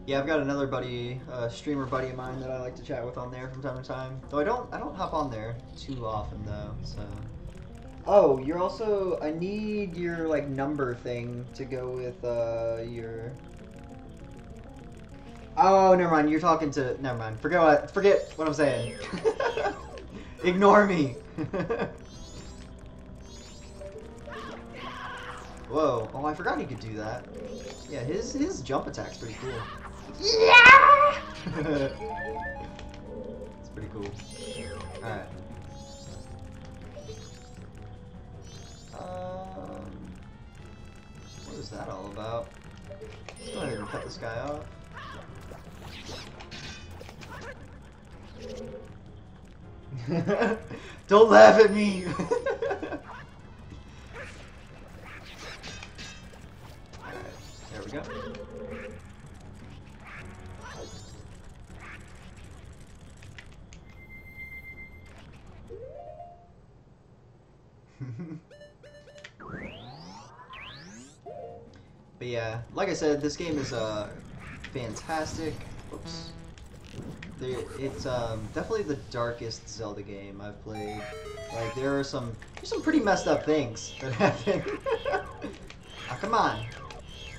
Yeah, I've got another buddy, streamer buddy of mine that I like to chat with on there from time to time. Though I don't hop on there too often though. So. Oh, you're also. I need your like number thing to go with your. Oh, never mind. You're talking to. Never mind. Forget what I'm saying. Ignore me. Whoa. Oh, I forgot he could do that. Yeah, his jump attack's pretty cool. Yeah! It's pretty cool. Alright. What is that all about? Let's go ahead and cut this guy off. Don't laugh at me! Alright, there we go. But yeah, like I said, this game is fantastic. Oops. It's definitely the darkest Zelda game I've played. Like there's some pretty messed up things that happen. Oh, come on,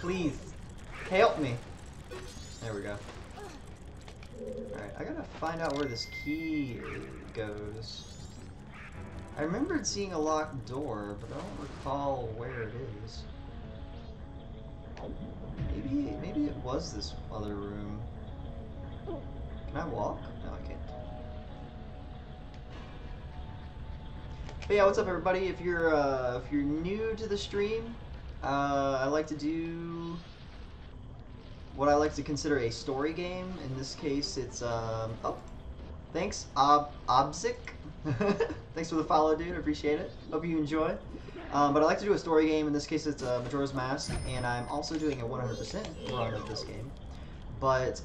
please help me. There we go. All right, I gotta find out where this key goes. I remembered seeing a locked door, but I don't recall where it is. Maybe it was this other room. Can I walk? No, I can't. But yeah, what's up, everybody? If you're new to the stream, I like to do what I like to consider a story game. In this case, it's oh, thanks, Obzik. Thanks for the follow, dude. I appreciate it. Hope you enjoy. But I like to do a story game. In this case, it's Majora's Mask, and I'm also doing a 100% run of this game. But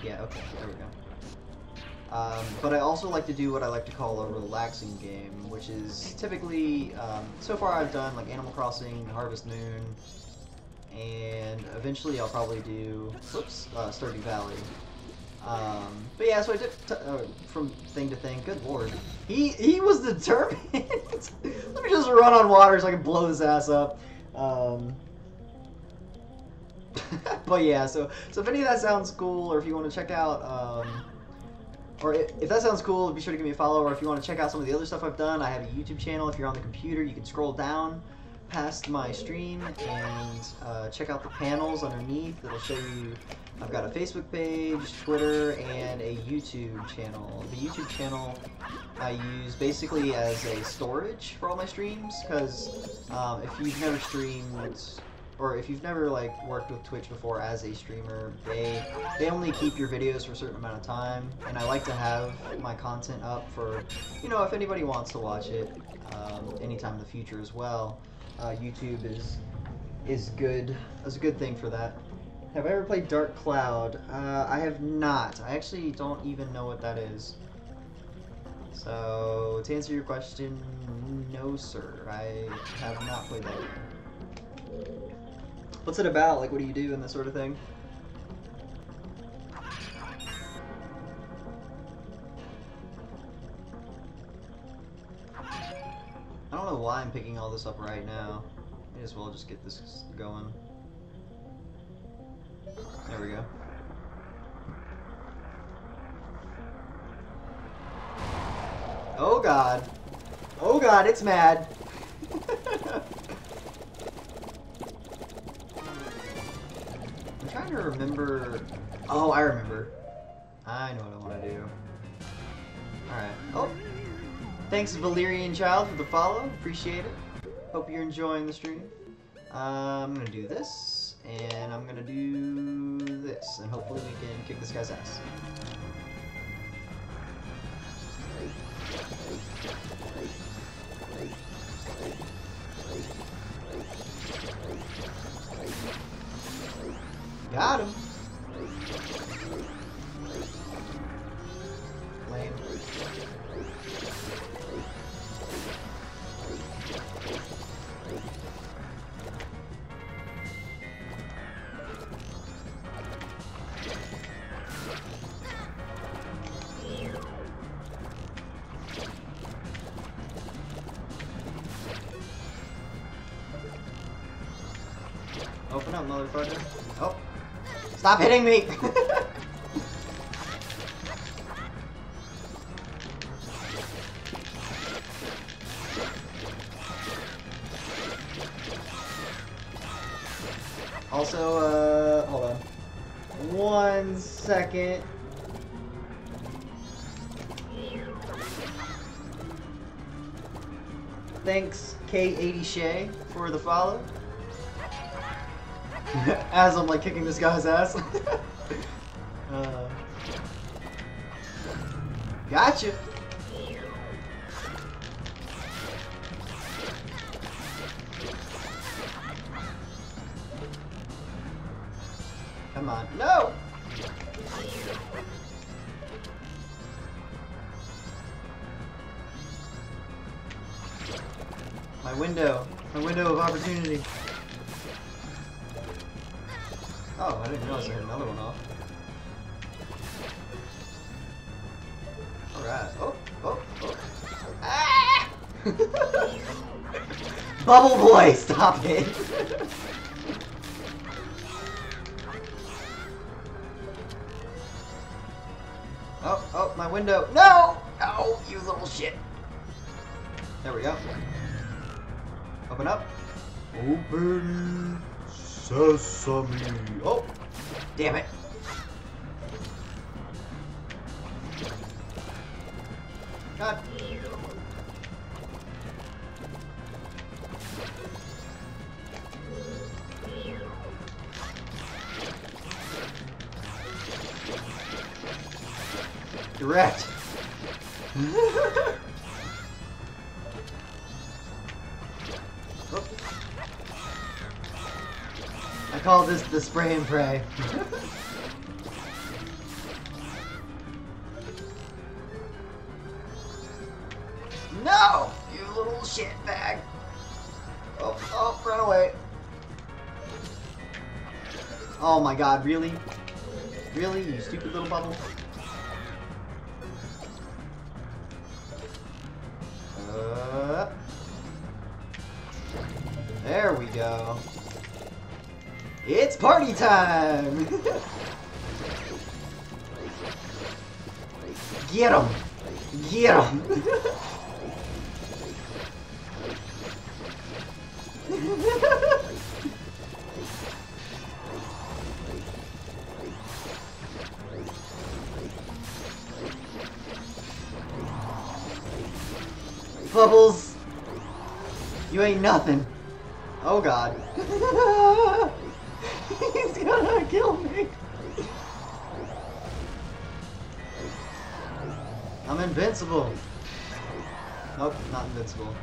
yeah, okay, there we go. But I also like to do what I like to call a relaxing game, which is typically, so far I've done like Animal Crossing, Harvest Moon, and eventually I'll probably do, Stardew Valley. But yeah, so I did from thing to thing. Good lord, he was determined. Let me just run on water so I can blow his ass up. But yeah, so if any of that sounds cool, or if you want to check out, or if that sounds cool, be sure to give me a follow. Or if you want to check out some of the other stuff I've done, I have a YouTube channel. If you're on the computer, you can scroll down past my stream and check out the panels underneath. It'll show you. I've got a Facebook page, Twitter, and a YouTube channel. The YouTube channel I use basically as a storage for all my streams, because if you've never streamed, or if you've never like worked with Twitch before as a streamer, they only keep your videos for a certain amount of time, and I like to have my content up for, you know, if anybody wants to watch it anytime in the future as well. YouTube is is good. That's a good thing for that. Have I ever played Dark Cloud? I have not. I actually don't even know what that is. So, to answer your question, no sir. I have not played that game. What's it about? Like, what do you do and that sort of thing? I don't know why I'm picking all this up right now. May as well just get this going. There we go. Oh god. Oh god, it's mad. I'm trying to remember. Oh, I remember. I know what I want to do. Alright. Oh. Thanks, Valerian Child, for the follow. Appreciate it. Hope you're enjoying the stream. I'm going to do this, and I'm going to do this, and hopefully we can kick this guy's ass. Got him. Lame. Open up, motherfucker. Oh. Stop hitting me! Also, hold on. 1 second. Thanks, K80 Shay, for the follow. As I'm like kicking this guy's ass. Gotcha. Come on. No! My window of opportunity. Oh, I didn't realize I had another one off. Alright. Oh, oh, oh. Ah! Bubble Boy, stop it! Oh, oh, my window. No! No, you little shit. There we go. Open up. Open sesame. Oh, damn it. God. Direct. Oh. I call this the spray and pray. No! You little shit bag. Oh, oh, run away. Oh my god, really? Really, you stupid little bubble? There we go. It's party time! Get him! Get him! Bubbles! You ain't nothing. Oh god. He's gonna kill me. I'm invincible. Nope, not invincible.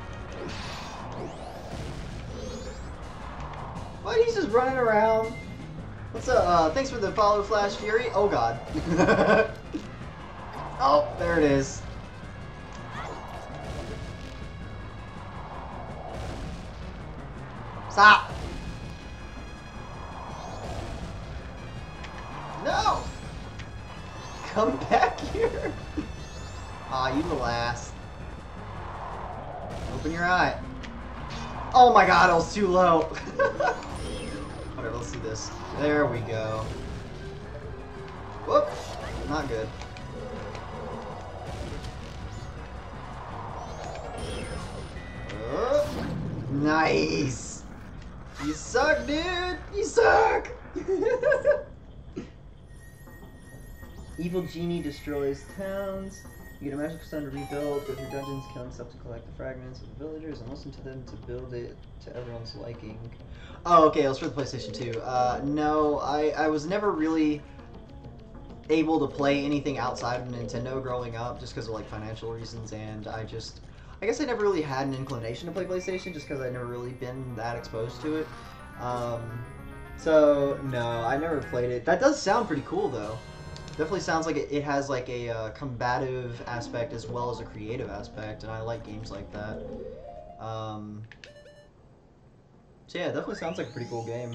What? He's just running around. What's up? Thanks for the follow, Flash Fury. Oh god. Oh, there it is. Stop! No! Come back here! Aw, you little ass. Open your eye. Oh my god, I was too low. Whatever, let's do this. There we go. Whoop! Not good. Nice! You suck, dude! You suck! Evil genie destroys towns. You get a magical stone to rebuild. Go through dungeons, killing stuff to collect the fragments of the villagers, and listen to them to build it to everyone's liking. Oh, okay, it was for the PlayStation 2. No, I was never really able to play anything outside of Nintendo growing up, just because of like financial reasons, and I guess I never really had an inclination to play PlayStation, just because I'd never really been that exposed to it. So no, I never played it. That does sound pretty cool though. Definitely sounds like it has like a combative aspect as well as a creative aspect, and I like games like that. So yeah, it definitely sounds like a pretty cool game.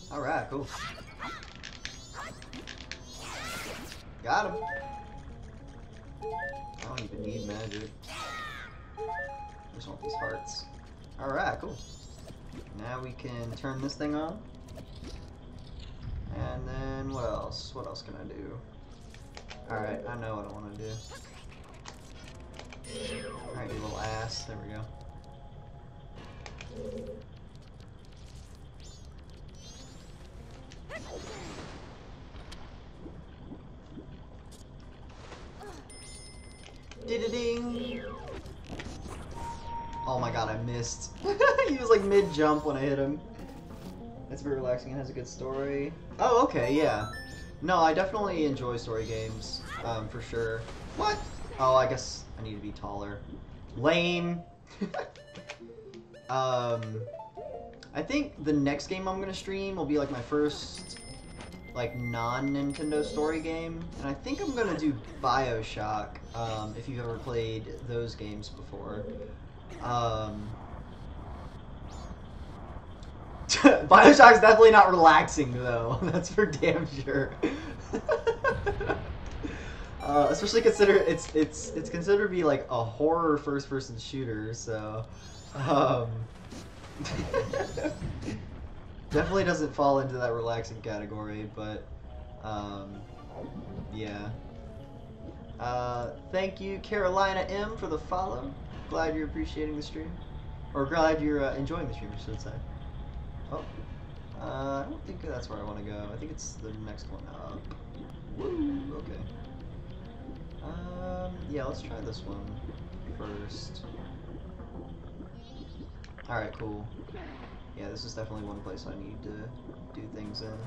Alright, cool. Got him. I don't even need magic. I just want these hearts. Alright, cool. Now we can turn this thing on. And then what else? What else can I do? Alright, I know what I want to do. Alright, you little ass. There we go. Ding! Oh my god, I missed. He was like mid-jump when I hit him. It's very relaxing and has a good story. Oh, okay, yeah. No, I definitely enjoy story games, for sure. What? Oh, I guess I need to be taller. Lame. I think the next game I'm gonna stream will be like my first like non-Nintendo story game, and I think I'm gonna do BioShock, if you've ever played those games before. BioShock's definitely not relaxing though, that's for damn sure. Especially consider it's considered to be like a horror first-person shooter, so definitely doesn't fall into that relaxing category, but yeah. Thank you, Carolina M, for the follow. Glad you're appreciating the stream, or glad you're enjoying the stream, I should say. Oh, I don't think that's where I want to go. I think it's the next one up. Woo, okay. Yeah, let's try this one first. Alright, cool. Yeah, this is definitely one place I need to do things in.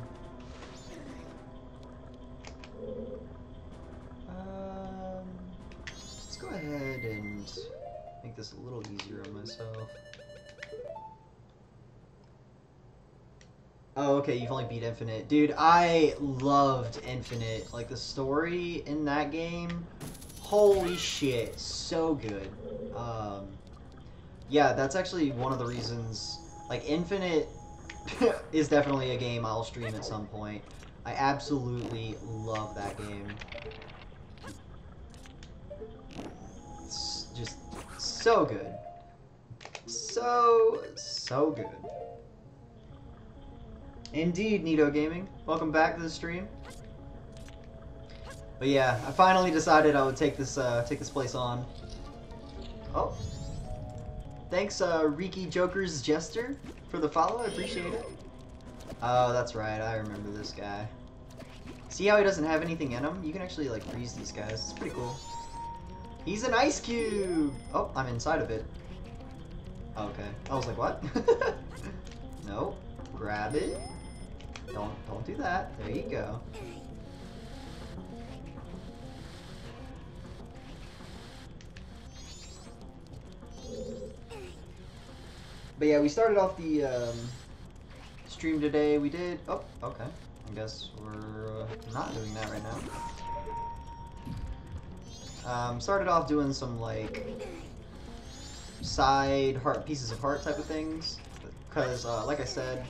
Let's go ahead and make this a little easier on myself. Oh, okay, you've only beat Infinite. Dude, I loved Infinite. Like, the story in that game, holy shit, so good. Yeah, that's actually one of the reasons, like, Infinite is definitely a game I'll stream at some point. I absolutely love that game. It's just so good. So good. Indeed, Nito Gaming. Welcome back to the stream. But yeah, I finally decided I would take this place on. Oh. Thanks, Riki Joker's Jester, for the follow. I appreciate it. Oh, that's right. I remember this guy. See how he doesn't have anything in him? You can actually, like, freeze these guys. It's pretty cool. He's an ice cube! Oh, I'm inside of it. Oh, okay. I was like, what? No. Grab it. Don't do that. There you go. But yeah, we started off the stream today. We did. Oh, okay. I guess we're not doing that right now. Started off doing some like side heart pieces of heart type of things, because like I've said,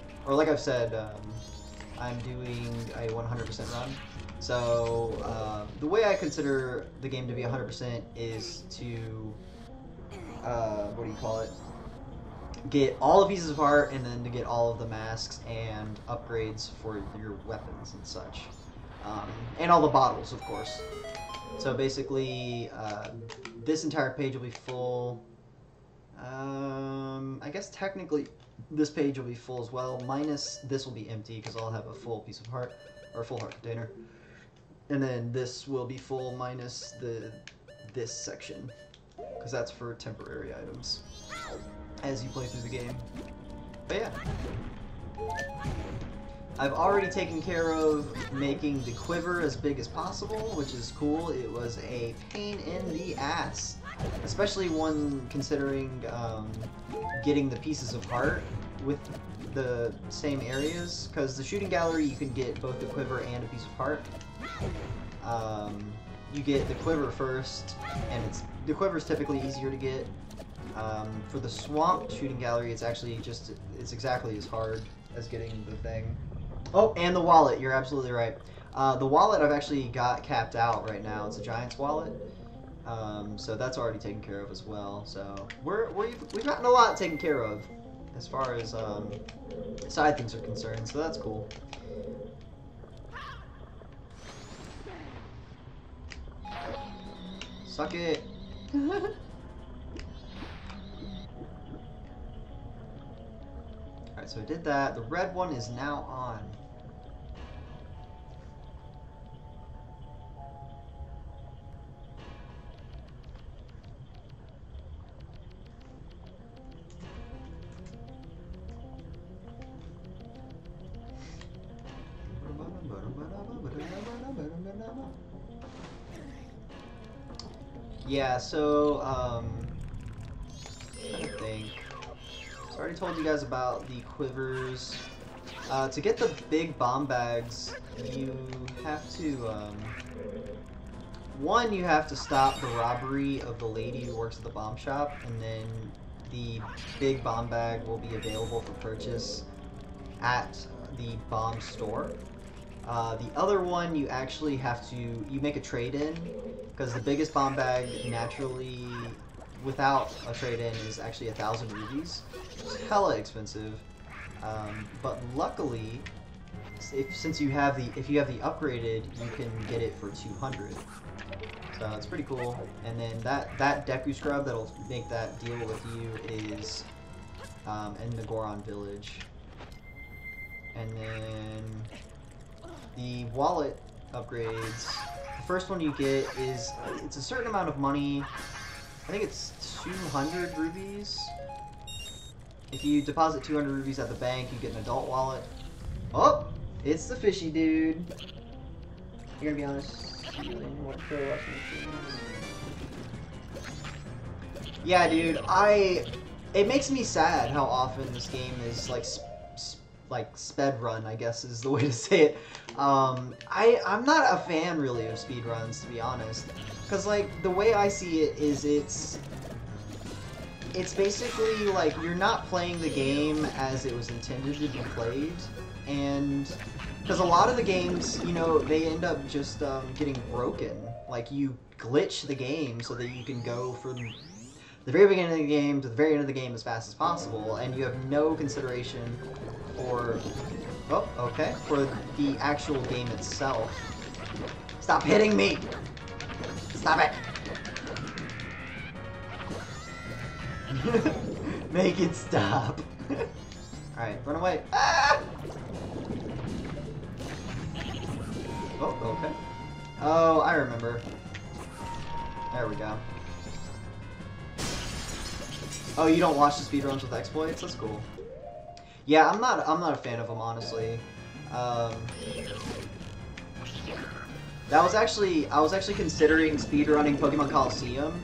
I'm doing a 100% run. So the way I consider the game to be 100% is to what do you call it? Get all the pieces of heart, and then to get all of the masks and upgrades for your weapons and such, and all the bottles, of course. So basically, this entire page will be full. I guess technically this page will be full as well, minus this will be empty because I'll have a full piece of heart, or a full heart container. And then this will be full minus this section, because that's for temporary items as you play through the game. But yeah, I've already taken care of making the quiver as big as possible, which is cool. It was a pain in the ass, especially when considering getting the pieces of heart with the same areas, because the shooting gallery you can get both the quiver and a piece of heart. You get the quiver first, and the quiver is typically easier to get. For the swamp shooting gallery, it's exactly as hard as getting the thing. Oh, and the wallet, you're absolutely right. The wallet I've actually got capped out right now. It's a Giant's wallet. So that's already taken care of as well. So we've gotten a lot taken care of as far as side things are concerned, so that's cool. Suck it. Alright, so I did that. The red one is now on. Yeah, so, I think. So I already told you guys about the quivers. To get the big bomb bags, you have to, one, you have to stop the robbery of the lady who works at the bomb shop, and then the big bomb bag will be available for purchase at the bomb store. The other one, you actually have to, you make a trade-in, because the biggest bomb bag naturally, without a trade-in, is actually 1,000 rubies. It's hella expensive. But luckily, if you have the upgraded, you can get it for 200. So it's pretty cool. And then that Deku scrub that'll make that deal with you is in the Goron village. And then the wallet upgrades. The first one you get is, it's a certain amount of money. I think it's 200 rubies. If you deposit 200 rubies at the bank, you get an adult wallet. Oh, it's the fishy dude. You're gonna be honest. Yeah, dude. It makes me sad how often this game is like sped run, I guess is the way to say it. I'm not a fan really of speed runs, to be honest, because like the way I see it is it's basically like you're not playing the game as it was intended to be played, and because a lot of the games, you know, they end up just getting broken. Like you glitch the game so that you can go from the very beginning of the game to the very end of the game as fast as possible, and you have no consideration for, oh, okay, for the actual game itself. Stop hitting me! Stop it! Make it stop. Alright, run away. Ah! Oh, okay. Oh, I remember. There we go. Oh, you don't watch the speedruns with exploits? That's cool. Yeah, I'm not a fan of them, honestly. I was actually considering speedrunning Pokemon Coliseum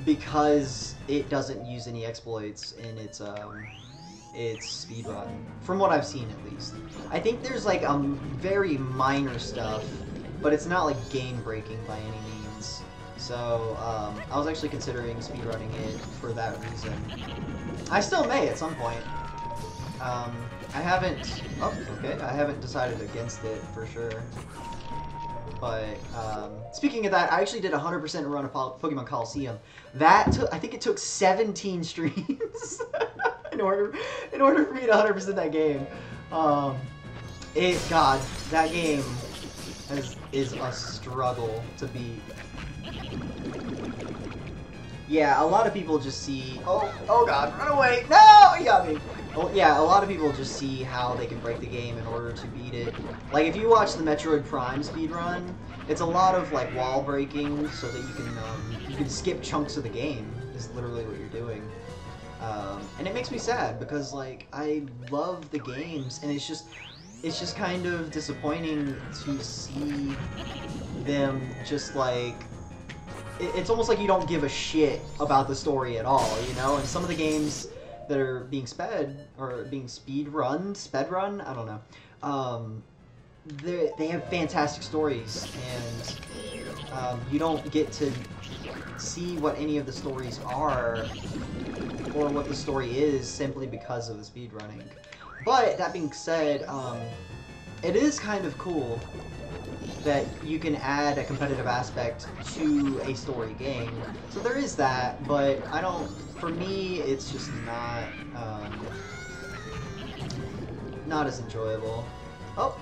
because it doesn't use any exploits in its it's speedrun, from what I've seen at least. I think there's like very minor stuff, but it's not like game breaking by any means. So I was actually considering speedrunning it for that reason. I still may at some point. I haven't. Oh, okay. I haven't decided against it for sure. But speaking of that, I actually did a 100% run of Pokemon Coliseum. That took, I think it took 17 streams in order for me to 100% that game. God, that game is a struggle to beat. Yeah, a lot of people just see. Oh God, run away! No, he got me. Well, yeah, a lot of people just see how they can break the game in order to beat it. Like, if you watch the Metroid Prime speedrun, it's a lot of, like, wall breaking so that you can skip chunks of the game, is literally what you're doing. And it makes me sad, because, like, I love the games, and it's just kind of disappointing to see them just, like... It's almost like you don't give a shit about the story at all, you know? And some of the games that are being sped run, I don't know. They have fantastic stories, and you don't get to see what any of the stories are or what the story is simply because of the speedrunning. But that being said, it is kind of cool that you can add a competitive aspect to a story game. So there is that, but I don't. For me, it's just not as enjoyable. Oh,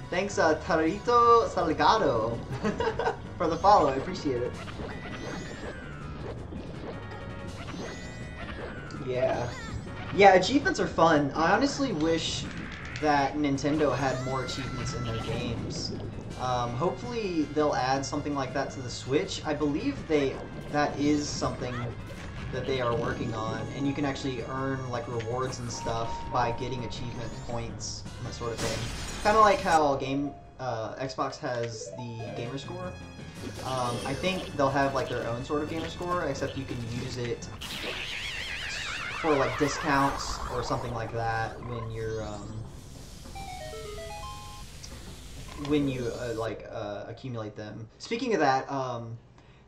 thanks, Tarito Salgado, for the follow. I appreciate it. Yeah, achievements are fun. I honestly wish that Nintendo had more achievements in their games. Hopefully they'll add something like that to the Switch. I believe that is something that they are working on, and you can actually earn like rewards and stuff by getting achievement points and that sort of thing. Kind of like how Xbox has the gamer score. I think they'll have like their own sort of gamer score, except you can use it for like discounts or something like that when you're accumulate them. Speaking of that,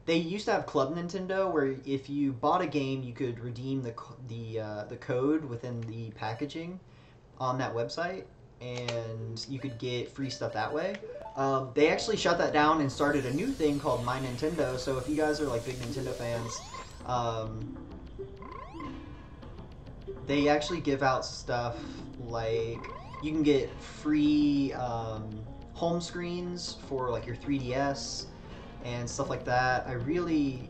they used to have Club Nintendo, where if you bought a game, you could redeem the code within the packaging on that website, and you could get free stuff that way. They actually shut that down and started a new thing called My Nintendo. So if you guys are like big Nintendo fans, they actually give out stuff like you can get free home screens for like your 3DS and stuff like that. I really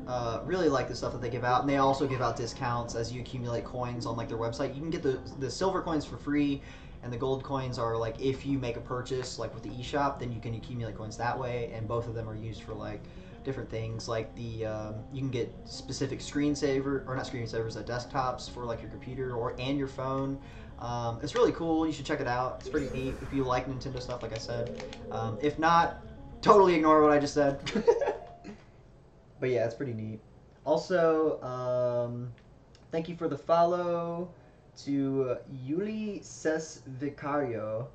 like the stuff that they give out, and they also give out discounts as you accumulate coins on like their website. You can get the silver coins for free, and the gold coins are like if you make a purchase like with the eShop, then you can accumulate coins that way, and both of them are used for like different things. Like the you can get specific screensavers desktops for like your computer and your phone. It's really cool. You should check it out. It's pretty neat if you like Nintendo stuff, like I said. If not, totally ignore what I just said. But yeah, it's pretty neat. Also, thank you for the follow to Yuli Ses Vicario.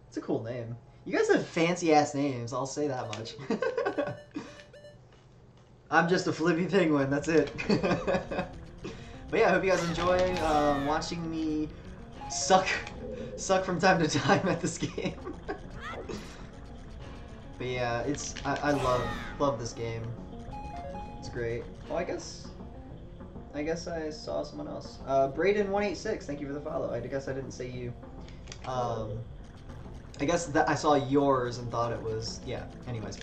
It's a cool name. You guys have fancy ass names, I'll say that much. I'm just a flippy penguin, that's it. But yeah, I hope you guys enjoy watching me suck from time to time at this game. But yeah, I love this game. It's great. Oh, I guess I saw someone else. Braden186, thank you for the follow. I guess I didn't say you. I guess that I saw yours and thought it was, yeah, anyways.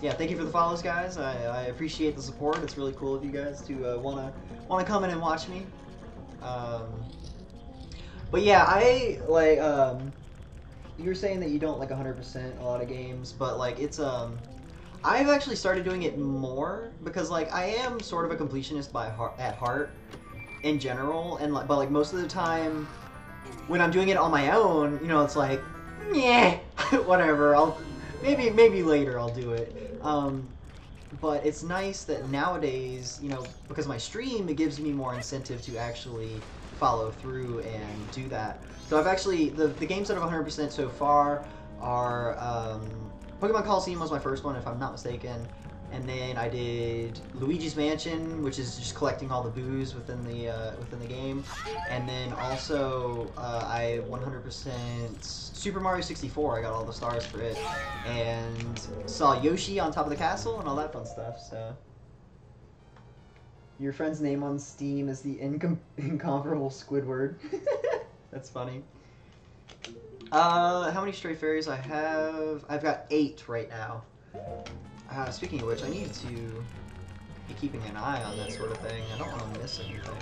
Yeah, thank you for the follows, guys. I appreciate the support. It's really cool of you guys to wanna come in and watch me. But yeah, I like you were saying that you don't like 100% a lot of games, but like it's I've actually started doing it more because like I am sort of a completionist at heart in general, and but like most of the time when I'm doing it on my own, you know, it's like, yeah, whatever. Maybe later I'll do it. but it's nice that nowadays, you know, because of my stream, it gives me more incentive to actually follow through and do that. So I've actually, the games that I've 100% so far are, Pokemon Coliseum was my first one, if I'm not mistaken. And then I did Luigi's Mansion, which is just collecting all the boos within the game. And then also I 100% Super Mario 64. I got all the stars for it, and saw Yoshi on top of the castle and all that fun stuff. So your friend's name on Steam is the incomparable Squidward. That's funny. How many stray fairies I have? I've got 8 right now. Speaking of which, I need to be keeping an eye on that sort of thing. I don't want to miss anything.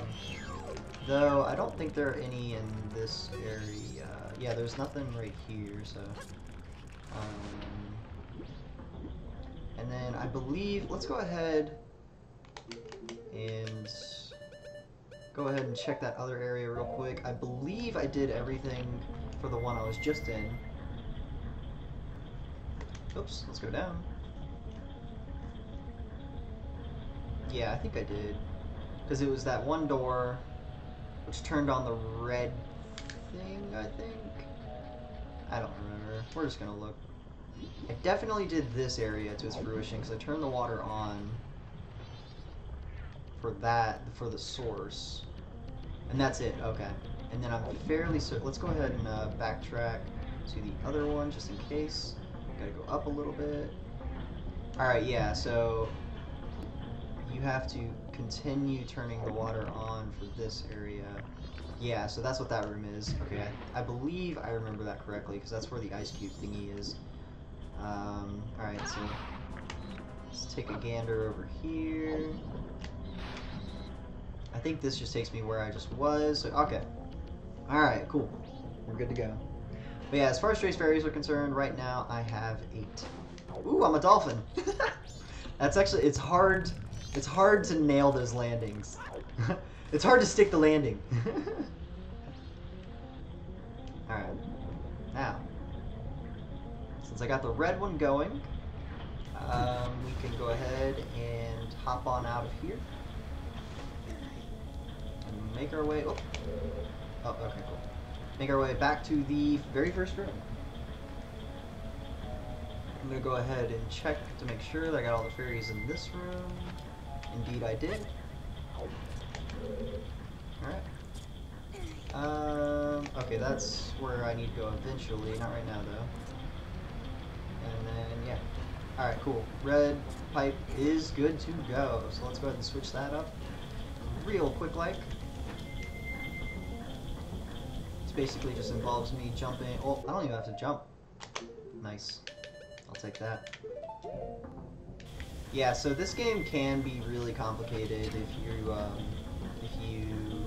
Though, I don't think there are any in this area. Yeah, there's nothing right here, so... and then I believe... Let's go ahead and check that other area real quick. I believe I did everything for the one I was just in. Oops, let's go down. Yeah, I think I did. Because it was that one door which turned on the red thing, I think? I don't remember. We're just gonna look. I definitely did this area to its fruition because I turned the water on for the source. And that's it, okay. And then I'm fairly certain. Let's go ahead and backtrack to the other one just in case. Gotta go up a little bit. Alright, yeah, so you have to continue turning the water on for this area. Yeah, so that's what that room is. Okay, I believe I remember that correctly, because that's where the ice cube thingy is. Alright, so let's take a gander over here. I think this just takes me where I just was. So, okay. Alright, cool. We're good to go. But yeah, as far as stray fairies are concerned, right now I have 8. Ooh, I'm a dolphin! That's actually, it's hard to nail those landings. It's hard to stick the landing. Alright. Now, since I got the red one going, we can go ahead and hop on out of here. And make our way... Oh, okay, cool. Make our way back to the very first room. I'm going to go ahead and check to make sure that I got all the fairies in this room. Indeed I did. Alright. Okay, that's where I need to go eventually. Not right now, though. And then, yeah. Alright, cool. Red pipe is good to go. So let's go ahead and switch that up real quick like. This basically just involves me jumping. Oh, I don't even have to jump. Nice. I'll take that. Yeah, so this game can be really complicated if you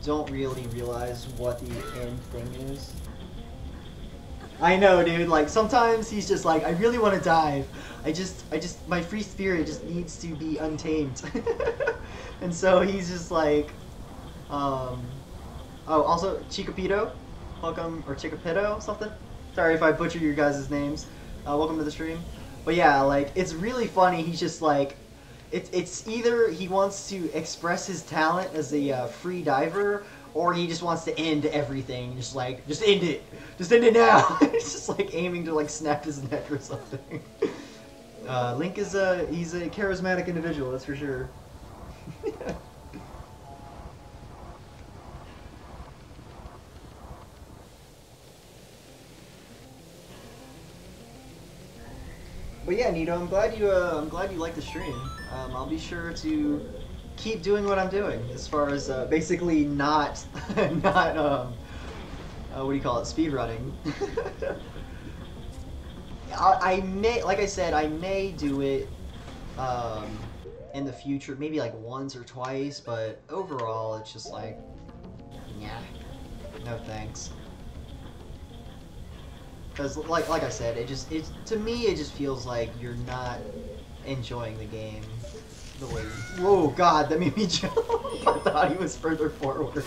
don't really realize what the end thing is. I know, dude. Like, sometimes he's just like, I really want to dive. My free spirit just needs to be untamed. And so he's just like, oh, also, Chicopito, welcome, or Chicopito, something? Sorry if I butchered your guys' names. Welcome to the stream. But yeah, like, it's really funny. He's just like, it's either he wants to express his talent as a free diver, or he just wants to end everything. Just like, just end it. Just end it now. He's just like aiming to like snap his neck or something. Link is he's a charismatic individual, that's for sure. But yeah, Nito, I'm glad you like the stream. I'll be sure to keep doing what I'm doing as far as basically not what do you call it, speed running. I may, like I said, I may do it in the future, maybe like once or twice, but overall it's just like, yeah, no thanks. Because, like I said, to me, it just feels like you're not enjoying the game the way... Whoa, God, that made me jump. I thought he was further forward.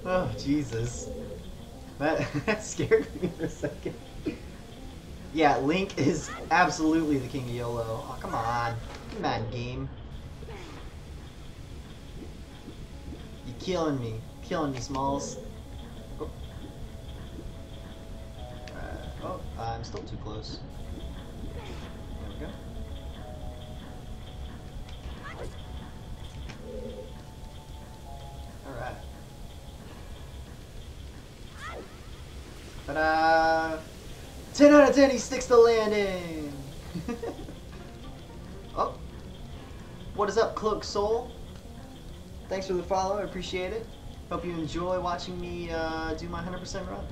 Oh, Jesus. That scared me for a second. Yeah, Link is absolutely the king of YOLO. Oh, come on. Come on, game. You're killing me. Killing me, Smalls. Oh. Oh, I'm still too close. There we go. Alright. Ta-da! 10 out of 10, he sticks the landing! Oh. What is up, Cloak Soul? Thanks for the follow, I appreciate it. Hope you enjoy watching me do my 100% run.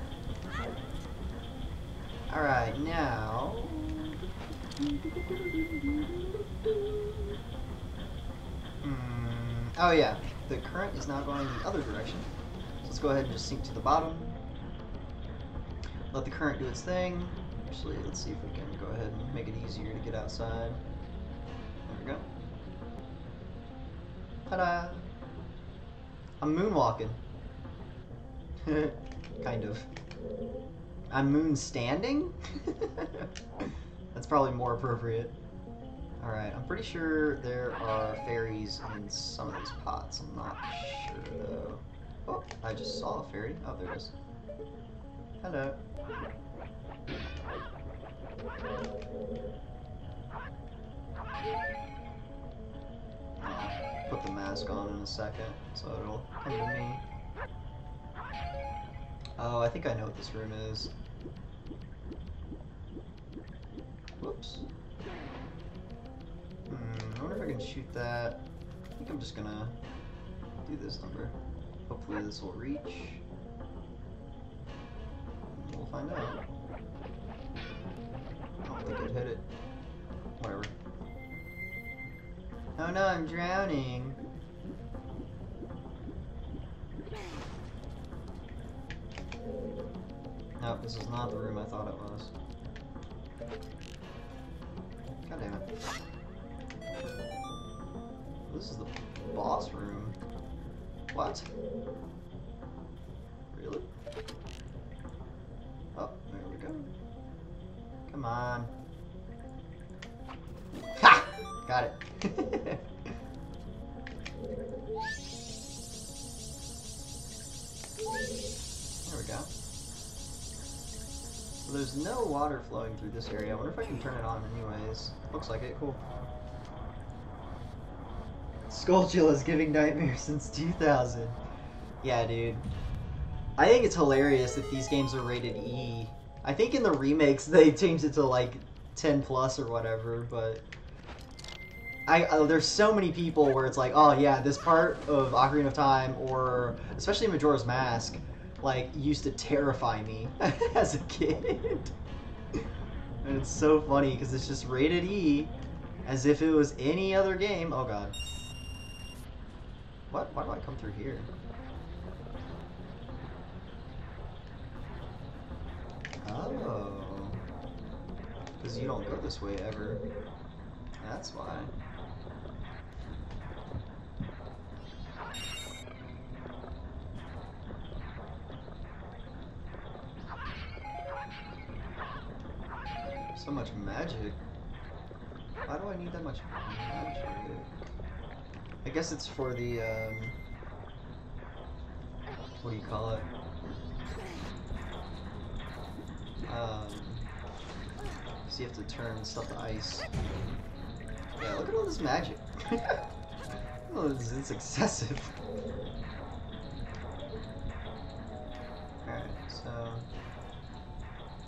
Alright, now... Oh yeah, the current is now going the other direction. So let's go ahead and just sink to the bottom. Let the current do its thing. Actually, let's see if we can go ahead and make it easier to get outside. There we go. Ta-da! I'm moonwalking. Kind of. I'm moon standing? That's probably more appropriate. Alright, I'm pretty sure there are fairies in some of these pots. I'm not sure though. Oh, I just saw a fairy. Oh, there it is. Hello. I'll put the mask on in a second, so it'll come to me. Oh, I think I know what this room is. Whoops. I wonder if I can shoot that. I think I'm just gonna do this number. Hopefully this will reach. We'll find out. I don't think it hit it. Whatever. Oh no, I'm drowning. Nope, this is not the room I thought it was. God damn it. This is the boss room. What? Really? Oh, there we go. Come on. Ha! Got it. There we go. So there's no water flowing through this area. I wonder if I can turn it on anyways. Looks like it. Cool. Skullchilla's giving nightmares since 2000. Yeah, dude. I think it's hilarious that these games are rated E. I think in the remakes they changed it to like 10 plus or whatever, but there's so many people where it's like, oh yeah, this part of Ocarina of Time, or especially Majora's Mask, like used to terrify me as a kid. And it's so funny because it's just rated E as if it was any other game. Oh god. What? Why do I come through here? Oh. Because you don't go this way ever. That's why. So much magic. Why do I need that much magic? I guess it's for the, what do you call it? So you have to turn stuff to ice. Yeah, look at all this magic. Oh, it's excessive. Alright, so...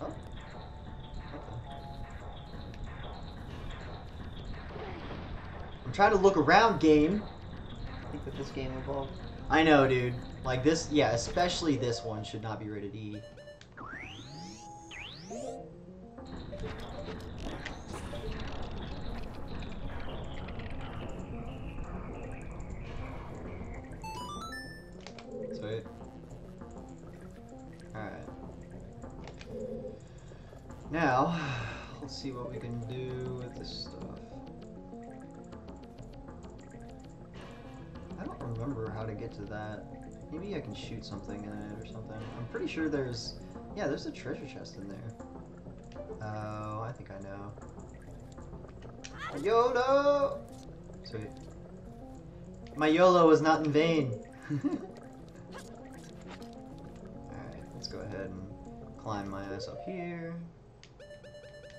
Oh. Okay. I'm trying to look around, game. I think that this game evolved. I know, dude. Like this, yeah, especially this one should not be rated E. Sweet. Alright. Now, let's see what we can do with this stuff. I don't remember how to get to that. Maybe I can shoot something in it or something. I'm pretty sure there's... Yeah, there's a treasure chest in there. Oh, I think I know. YOLO! Sweet. My YOLO was not in vain. Alright, let's go ahead and climb my ass up here.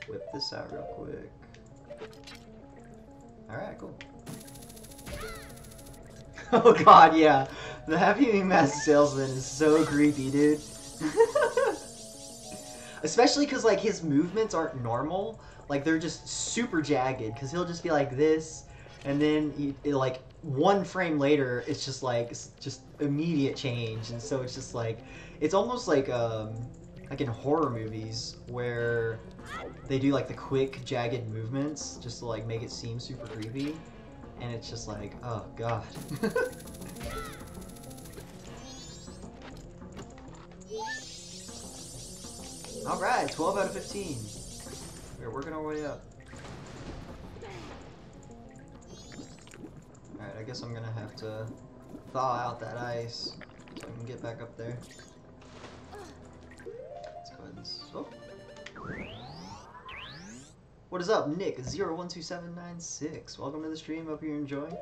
Whip this out real quick. Alright, cool. Oh god, yeah. The Happy Mask Salesman is so creepy, dude. Especially because, like, his movements aren't normal. Like, they're just super jagged. Because he'll just be like this, and then, like, one frame later, it's just, like, just immediate change. And so it's just, like, it's almost like in horror movies, where they do, like, the quick, jagged movements, just to, like, make it seem super creepy. And it's just like, oh, God. Alright, 12 out of 15. We're working our way up. Alright, I guess I'm gonna have to thaw out that ice so I can get back up there. Let's go ahead and... Oh. What is up, Nick? 012796. Welcome to the stream. Hope you're enjoying.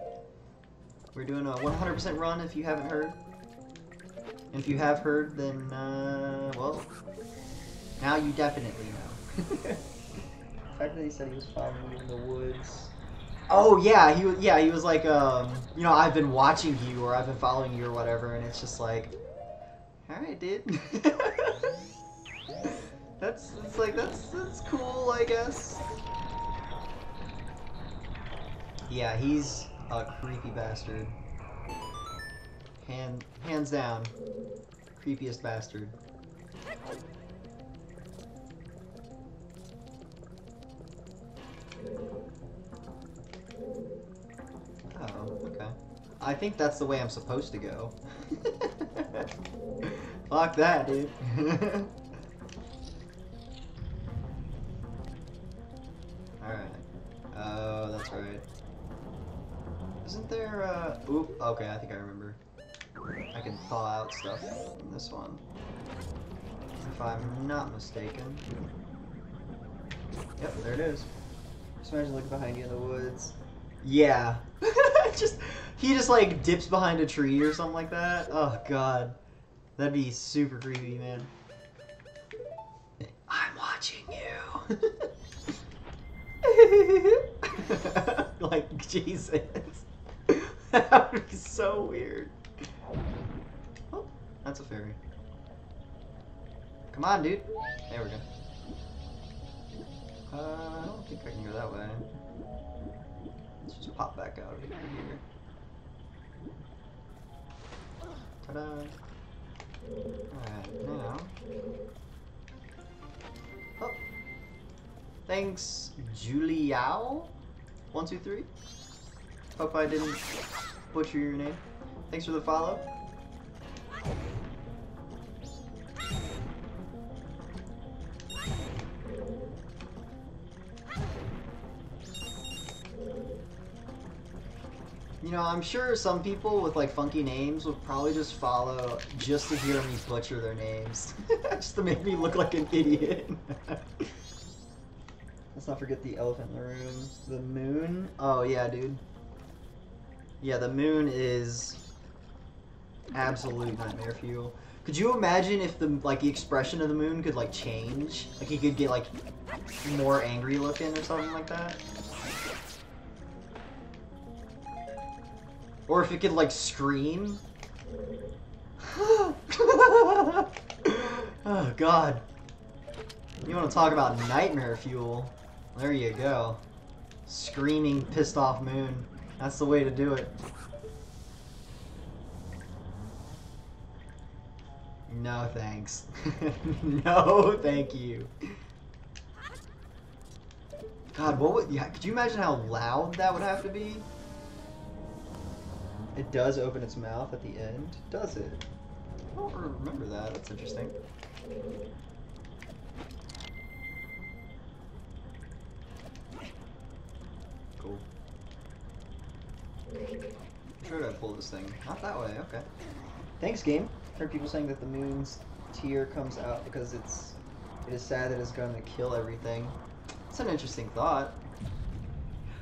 We're doing a 100% run if you haven't heard. And if you have heard, then, well... now you definitely know. The fact that he said he was following me in the woods. Oh yeah, he was like, you know, I've been watching you, or I've been following you, or whatever, and it's just like, all right, dude. that's cool, I guess. Yeah, he's a creepy bastard. Hands down, creepiest bastard. Oh, okay. I think that's the way I'm supposed to go. Fuck that, dude. Alright. Oh, that's right. Isn't there, oop, okay, I think I remember. I can thaw out stuff in this one. If I'm not mistaken. Yep, there it is. Just imagine looking behind you in the woods. Yeah. He just like dips behind a tree or something like that. Oh god. That'd be super creepy, man. I'm watching you. Like, Jesus. That would be so weird. Oh, that's a fairy. Come on, dude. There we go. I don't think I can go that way. Let's just pop back out of here. Ta-da! Alright, now... Oh! Thanks, Juliao123. Hope I didn't butcher your name. Thanks for the follow. You know, I'm sure some people with like funky names would probably just follow just to hear me butcher their names. Just to make me look like an idiot. Let's not forget the elephant in the room. The moon. Oh yeah, dude. Yeah, the moon is absolute nightmare fuel. Could you imagine if the the expression of the moon could like change? Like he could get like more angry looking or something like that? Or if it could, like, scream. Oh, God. You want to talk about nightmare fuel? There you go. Screaming, pissed off moon. That's the way to do it. No, thanks. No, thank you. God, what would... Yeah, could you imagine how loud that would have to be? It does open its mouth at the end, does it? I don't remember that. That's interesting. Cool. Sure to pull this thing. Not that way, okay. Thanks, game. Heard people saying that the moon's tear comes out because it's It is sad that it's going to kill everything. It's an interesting thought.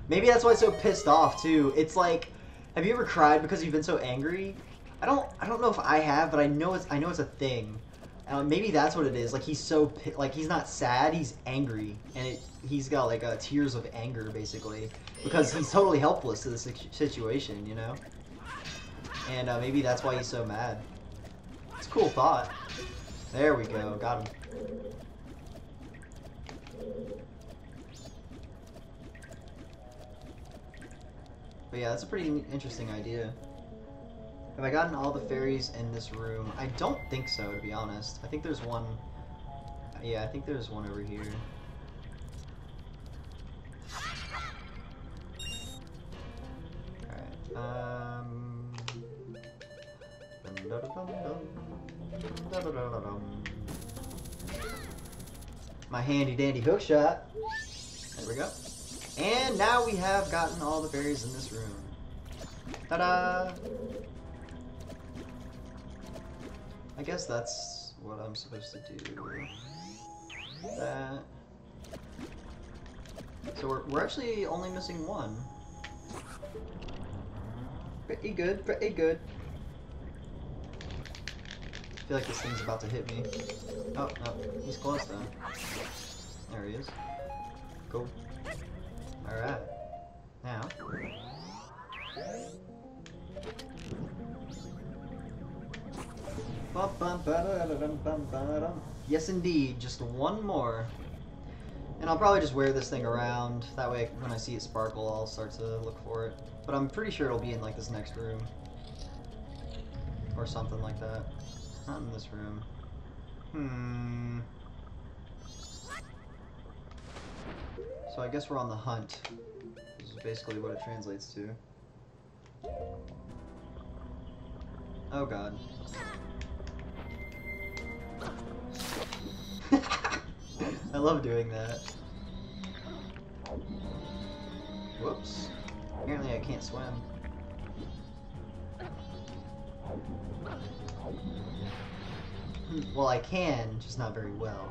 Maybe that's why it's so pissed off too. It's like, have you ever cried because you've been so angry? I don't know if I have, but I know it's a thing. Maybe that's what it is. Like he's so like he's not sad, he's angry, and he's got like tears of anger basically because he's totally helpless to the situation, you know. And maybe that's why he's so mad. It's a cool thought. There we go, got him. But yeah, that's a pretty interesting idea. Have I gotten all the fairies in this room? I don't think so, to be honest. I think there's one... Yeah, I think there's one over here. Alright, my handy dandy hook shot. There we go. And now we have gotten all the fairies in this room. Ta-da! I guess that's what I'm supposed to do. That. So we're actually only missing one. Pretty good, pretty good. I feel like this thing's about to hit me. Oh, no, he's close though. There he is. Cool. Alright. Now. Yes, indeed. Just one more. And I'll probably just wear this thing around. That way, when I see it sparkle, I'll start to look for it. But I'm pretty sure it'll be in, like, this next room. Or something like that. Not in this room. So I guess we're on the hunt. This is basically what it translates to. Oh god. I love doing that. Whoops. Apparently I can't swim. Well, I can, just not very well.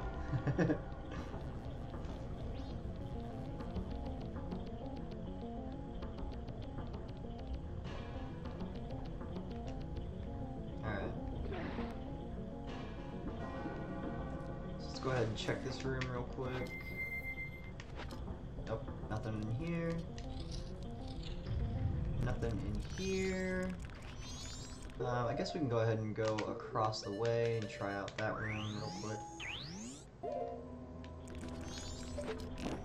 Alright. Let's go ahead and check this room real quick. Nope, nothing in here. Nothing in here. I guess we can go ahead and go across the way and try out that room real quick.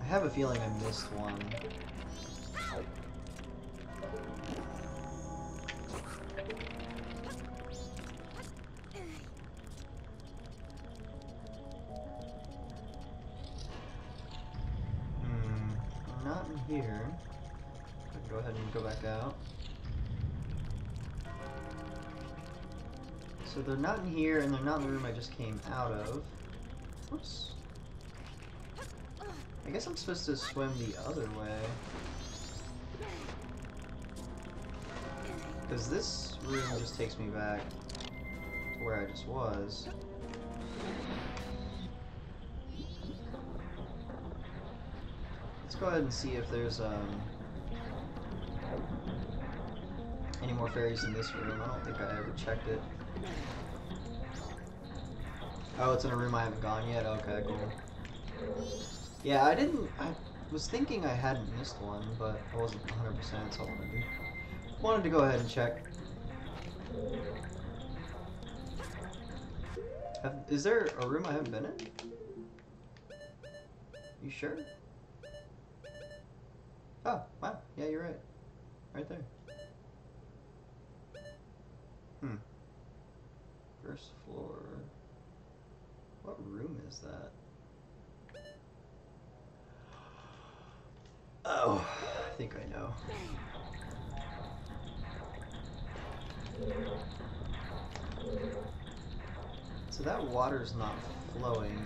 I have a feeling I missed one. Not in here. I can go ahead and go back out. So they're not in here, and they're not in the room I just came out of. Whoops. I guess I'm supposed to swim the other way. Because this room just takes me back to where I just was. Let's go ahead and see if there's any more fairies in this room. I don't think I ever checked it. Oh, it's in a room I haven't gone yet? Okay, cool. Yeah, I was thinking I hadn't missed one, but I wasn't 100%, so I wanted to go ahead and check. Is there a room I haven't been in? You sure? Oh, wow. Yeah, you're right. Right there. First floor. What room is that? Oh, I think I know. So that water's not flowing.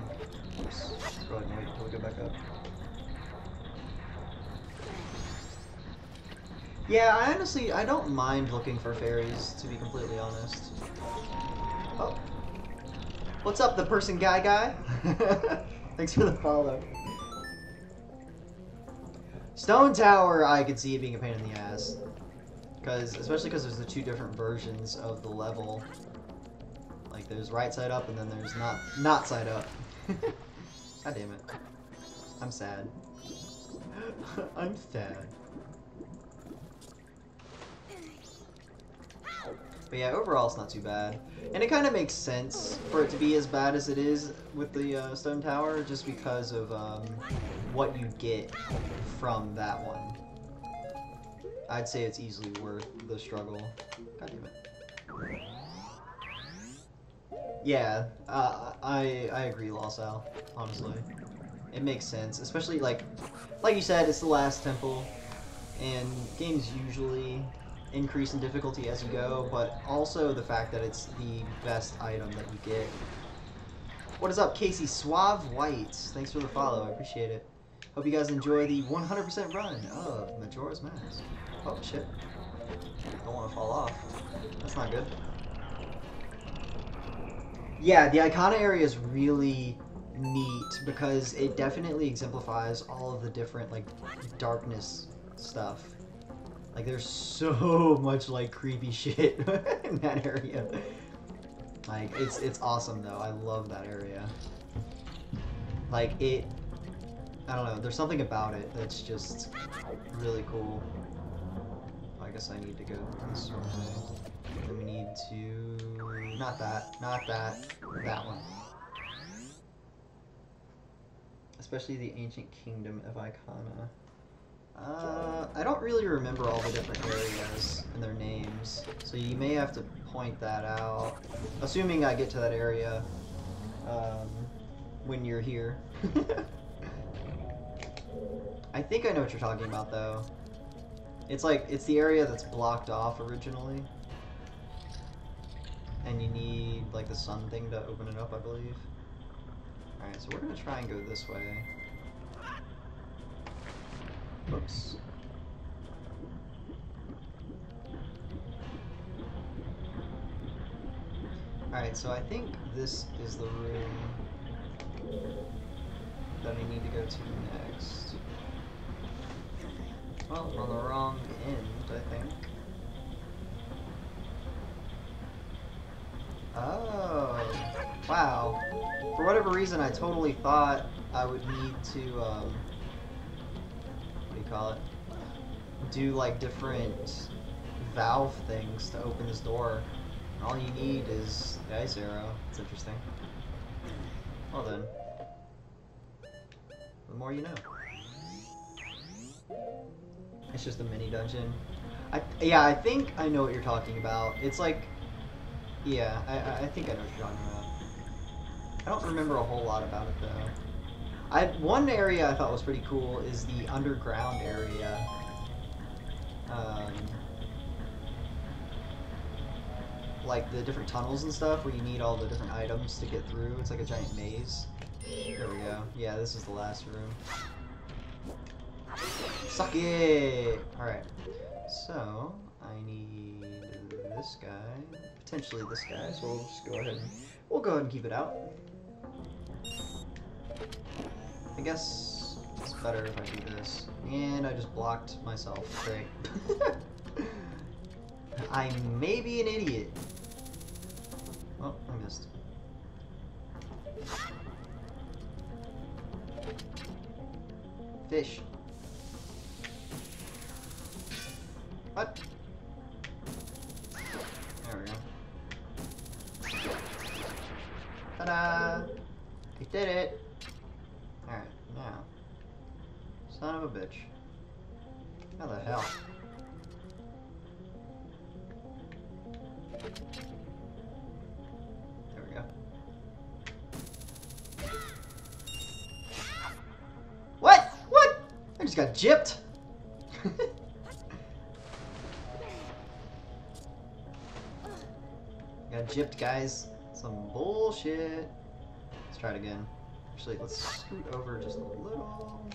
Oops. Let's go ahead and wait until we go back up. Yeah, I don't mind looking for fairies, to be completely honest. Oh. What's up, the person guy? Thanks for the follow. Stone Tower, I could see it being a pain in the ass. Especially because there's the two different versions of the level. Like, there's right side up, and then there's not side up. God damn it. I'm sad. I'm sad. But yeah, overall it's not too bad. And it kind of makes sense for it to be as bad as it is with the Stone Tower, just because of what you get from that one. I'd say it's easily worth the struggle. God damn it. Yeah, I agree, Losal, honestly. It makes sense, especially like you said, it's the last temple, and games usually increase in difficulty as you go, but also the fact that it's the best item that you get. What is up, Casey Suave White? Thanks for the follow, I appreciate it. Hope you guys enjoy the 100% run of Majora's Mask. Oh shit. Don't want to fall off. That's not good. Yeah, the Icona area is really neat because it definitely exemplifies all of the different, like, darkness stuff. Like, there's so much, like, creepy shit in that area. Like, it's awesome, though. I love that area. Like, I don't know, there's something about it that's just really cool. I guess I need to go this way. Then we need to... Not that. That one. Especially the Ancient Kingdom of Icona. I don't really remember all the different areas and their names, so you may have to point that out. Assuming I get to that area when you're here. I think I know what you're talking about, though. It's the area that's blocked off originally. And you need, like, the sun thing to open it up, I believe. Alright, so we're gonna try and go this way. Oops. Alright, so I think this is the room that I need to go to next. Well, we're on the wrong end, I think. Oh, wow. For whatever reason, I totally thought I would need to, what do you call it? Do, like, different valve things to open this door. And all you need is the ice arrow. It's interesting. Well then. The more you know. It's just a mini dungeon. Yeah, I think I know what you're talking about. It's like... Yeah, I think I know what you're talking about. I don't remember a whole lot about it, though. One area I thought was pretty cool is the underground area. Like the different tunnels and stuff where you need all the different items to get through. It's like a giant maze. There we go. Yeah, this is the last room. Suck it! Alright. So, I need this guy. Potentially this guy, so we'll just go ahead and keep it out. I guess it's better if I do this. And I just blocked myself. Great. I may be an idiot. Oh, I missed. Fish. What? There we go. Ta-da! I did it! Alright, now. Son of a bitch. How the hell? There we go. What? What? I just got gypped! Got gypped, guys. Some bullshit. Let's try it again. Actually, let's scoot over just a little.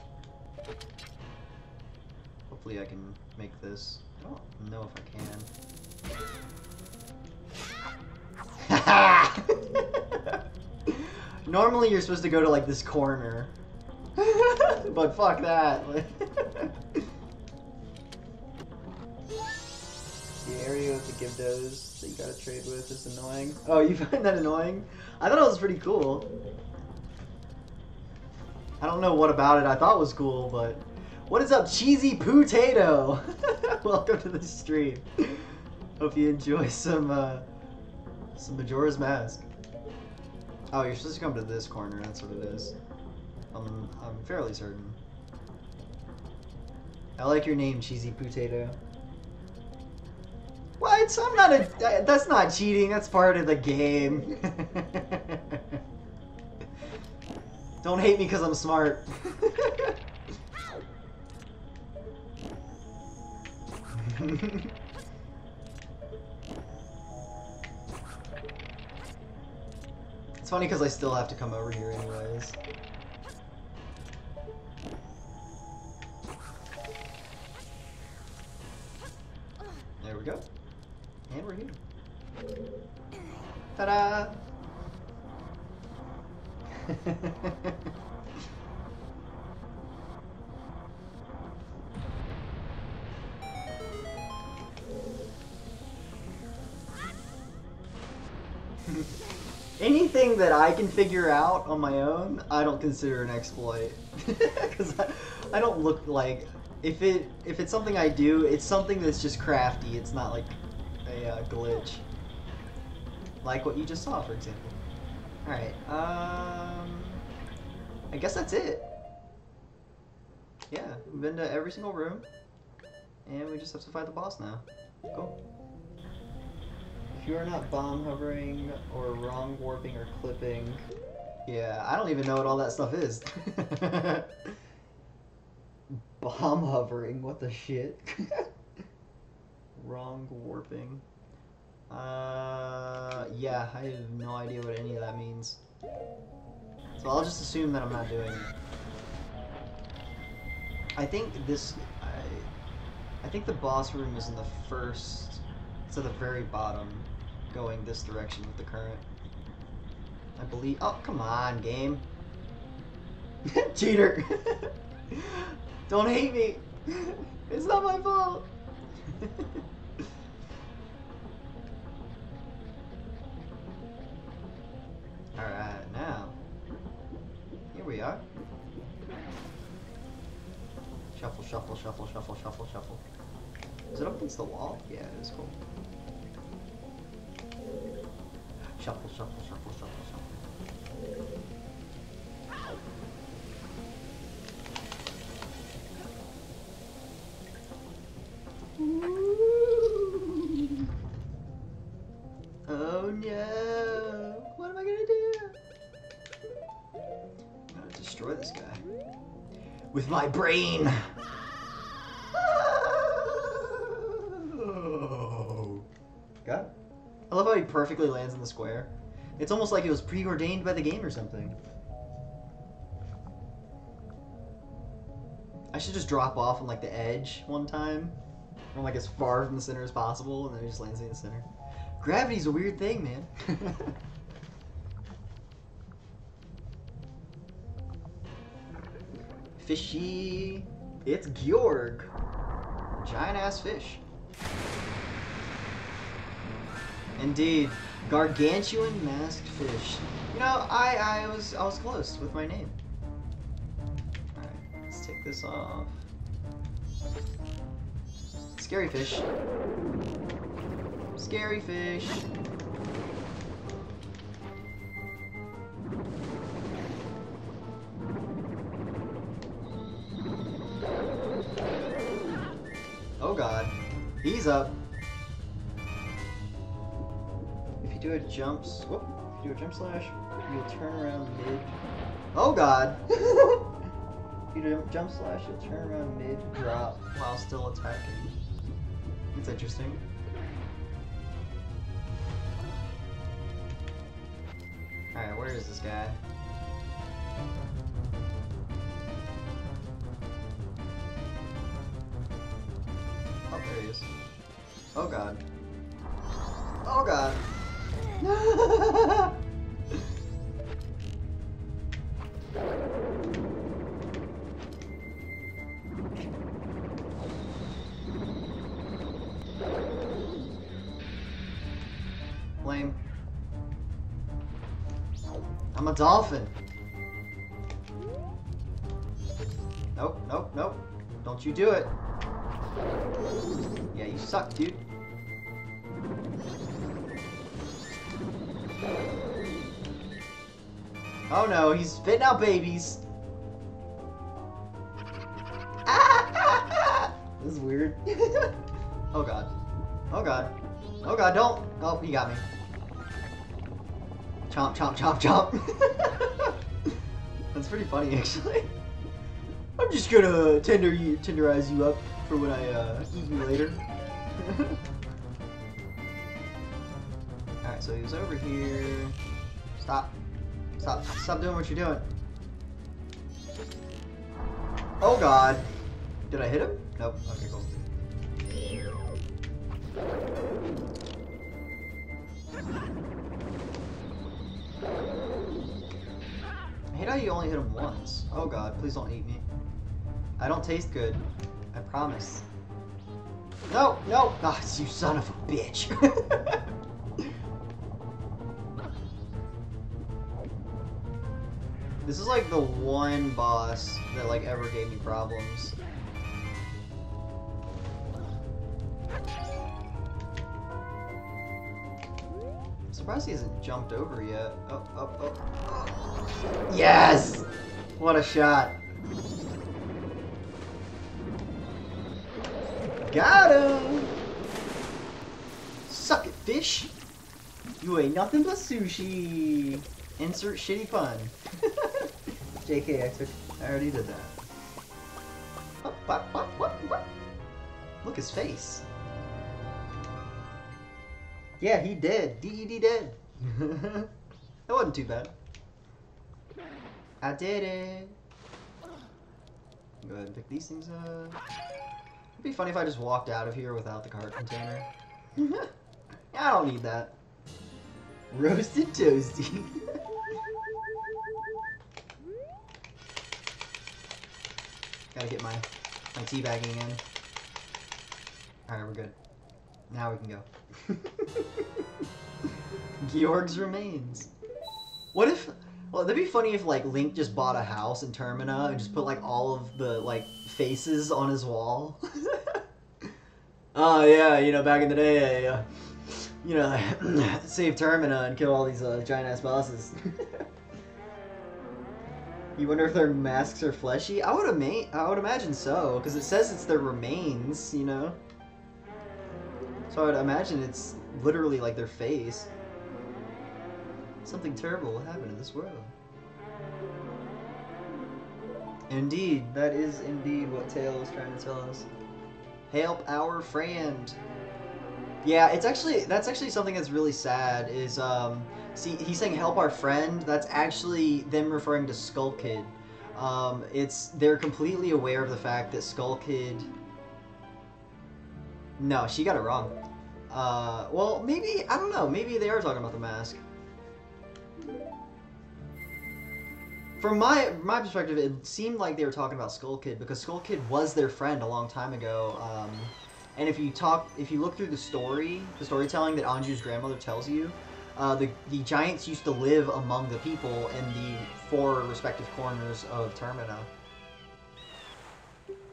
Hopefully I can make this. I don't know if I can. Normally you're supposed to go to like this corner. But fuck that. The area with the Gibdos that you gotta trade with is annoying. Oh, you find that annoying? I thought it was pretty cool. I don't know what about it I thought was cool, but... What is up, Cheesy Potato? Welcome to the stream. Hope you enjoy some Majora's Mask. Oh, you're supposed to come to this corner, that's what it is. I'm fairly certain. I like your name, Cheesy Potato. What? I'm not a... That's not cheating, that's part of the game. Don't hate me because I'm smart. It's funny because I still have to come over here anyways. There we go. And we're here. Ta-da! Anything that I can figure out on my own, I don't consider an exploit. Because I don't look like... If it's something I do, it's something that's just crafty. It's not like a glitch. Like what you just saw, for example. Alright, I guess that's it. Yeah, we've been to every single room. And we just have to fight the boss now. Cool. If you are not bomb hovering or wrong warping or clipping... Yeah, I don't even know what all that stuff is. Bomb hovering, what the shit? Wrong warping. Yeah, I have no idea what any of that means. So I'll just assume that I'm not doing it. I think this... I think the boss room is in the first... It's at the very bottom, going this direction with the current. I believe... Oh, come on, game. Cheater! Don't hate me! It's not my fault! Alright, now. Here we are. Shuffle, shuffle, shuffle, shuffle, shuffle, shuffle. Is it up against the wall? Yeah, it is cool. Shuffle, shuffle, shuffle, shuffle, shuffle. Oh no! What am I gonna do? I'm gonna destroy this guy. With my brain! Oh. God. I love how he perfectly lands in the square. It's almost like it was preordained by the game or something. I should just drop off on like the edge one time. Or like as far from the center as possible, and then it just lands in the center. Gravity's a weird thing, man. Fishy. It's Georg. Giant ass fish. Indeed. Gargantuan masked fish. You know, I was close with my name. Alright, let's take this off. Scary fish. Scary fish. Oh god. He's up. If you do a jump slash, you'll turn around mid. Oh god. If you do a jump slash, you'll turn around mid drop while still attacking. That's interesting. Alright, where is this guy? Oh, there he is. Oh god. Oh god. a dolphin. Nope, nope, nope. Don't you do it. Yeah, you suck, dude. Oh no, he's spitting out babies. This is weird. Oh god. Oh god. Oh god, don't. Oh, he got me. Chomp, chomp, chomp, chomp. That's pretty funny, actually. I'm just gonna tenderize you up for when I eat you later. Alright, so he was over here. Stop. Stop. Stop doing what you're doing. Oh god. Did I hit him? Nope. Okay, cool. I hate how you only hit him once. Oh god, please don't eat me. I don't taste good. I promise. No, no! Ah, you son of a bitch. This is like the one boss that like ever gave me problems. I'm surprised he hasn't jumped over yet. Oh, oh, oh, oh. Yes! What a shot. Got him! Suck it, fish! You ain't nothing but sushi! Insert shitty pun. JK, I already did that. What? Look, his face. Yeah, he did. D-E-D dead. That wasn't too bad. I did it. Go ahead and pick these things up. It'd be funny if I just walked out of here without the cart container. I don't need that. Roasted toasty. Gotta get my teabagging in. Alright, we're good. Now we can go. Georg's remains. What if... Well, that'd be funny if, like, Link just bought a house in Termina and just put, like, all of the, like, faces on his wall. Oh, yeah, you know, back in the day, I, you know, save Termina and kill all these giant-ass bosses. You wonder if their masks are fleshy? I would imagine so, because it says it's their remains, you know? So I would imagine it's literally like their face. Something terrible will happen in this world. Indeed, that is indeed what Tail is trying to tell us. Help our friend. Yeah, that's actually something that's really sad is, see, he's saying help our friend. That's actually them referring to Skull Kid. They're completely aware of the fact that Skull Kid... No, she got it wrong. Well, maybe, I don't know, maybe they are talking about the mask. From my perspective, it seemed like they were talking about Skull Kid because Skull Kid was their friend a long time ago. And if you look through the storytelling that Anju's grandmother tells you, the giants used to live among the people in the 4 respective corners of Termina.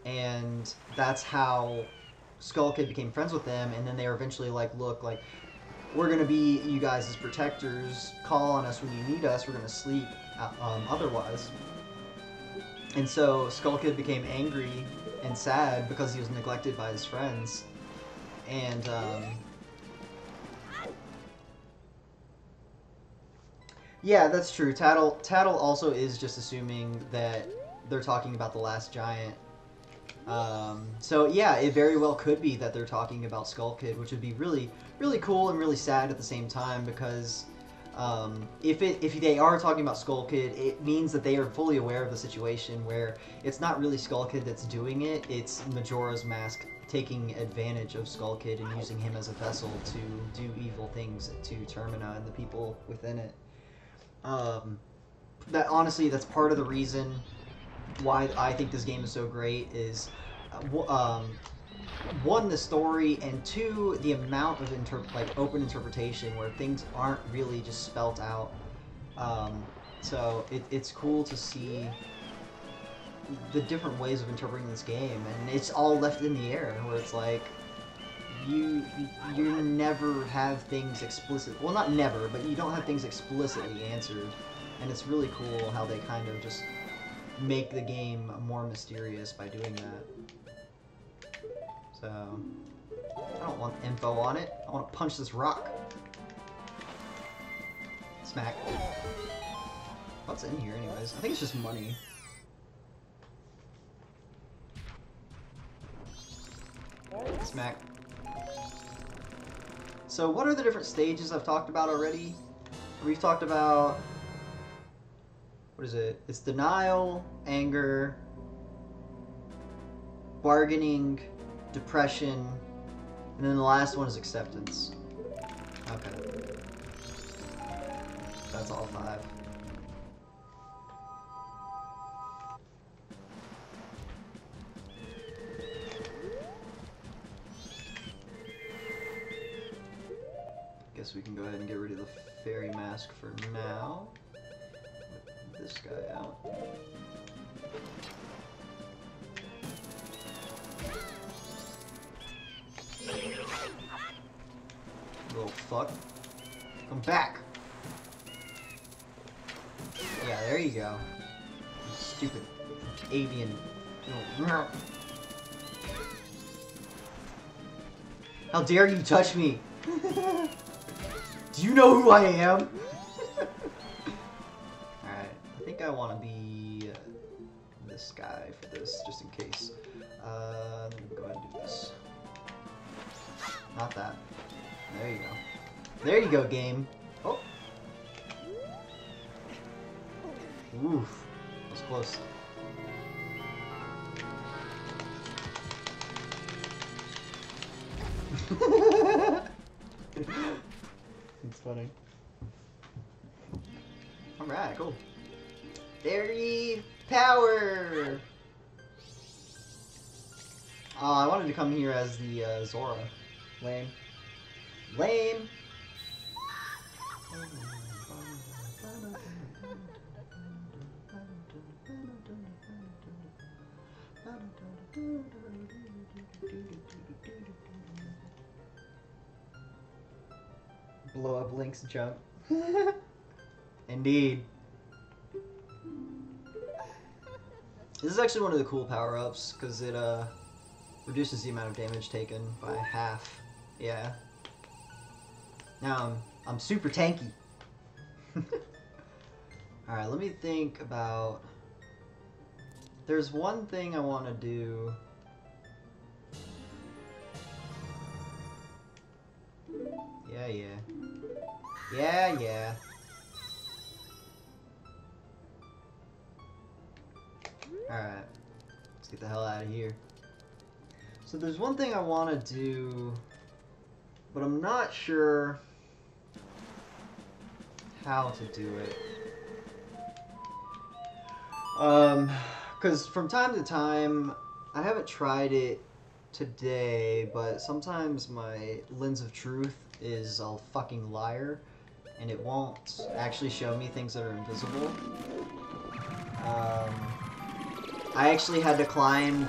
And that's how Skull Kid became friends with them, and then they were eventually like, look, like, we're gonna be you guys as protectors, call on us when you need us, we're gonna sleep otherwise. And so Skull Kid became angry and sad because he was neglected by his friends. And yeah, that's true. Tattle also is just assuming that they're talking about the last giant. So yeah, it very well could be that they're talking about Skull Kid, which would be really, really cool and really sad at the same time, because if they are talking about Skull Kid, it means that they are fully aware of the situation where it's not really Skull Kid that's doing it, it's Majora's Mask taking advantage of Skull Kid and using him as a vessel to do evil things to Termina and the people within it. That honestly, that's part of the reason why I think this game is so great is, one, the story, and 2, the amount of open interpretation where things aren't really just spelt out. So it's cool to see the different ways of interpreting this game, and it's all left in the air, where it's like you never have things explicit. Well, not never, but you don't have things explicitly answered, and it's really cool how they kind of just make the game more mysterious by doing that. So I don't want info on it. I want to punch this rock. Smack. What's in here anyways? I think it's just money. Smack. So what are the different stages I've talked about already? We've talked about... What is it? It's denial, anger, bargaining, depression, and then the last one is acceptance. Okay. That's all 5. Guess we can go ahead and get rid of the fairy mask for now. Let this guy out. Little fuck. Come back! Yeah, there you go. You stupid avian. How dare you touch me! Do you know who I am? Alright, I think I want to be this guy for this, just in case. Let me go ahead and do this. Not that. There you go. There you go, game. Oh. Oof. That was close. It's funny. Alright, cool. Fairy power! I wanted to come here as the Zora. Lame. Lame! Blow up Link's jump. Indeed. This is actually one of the cool power-ups, because it reduces the amount of damage taken by half. Yeah. Now I'm super tanky. Alright, let me think about... There's one thing I want to do... Yeah. Yeah. Alright. Let's get the hell out of here. So there's one thing I want to do, but I'm not sure how to do it. Because from time to time, I haven't tried it today, but sometimes my lens of truth is a fucking liar, and it won't actually show me things that are invisible. I actually had to climb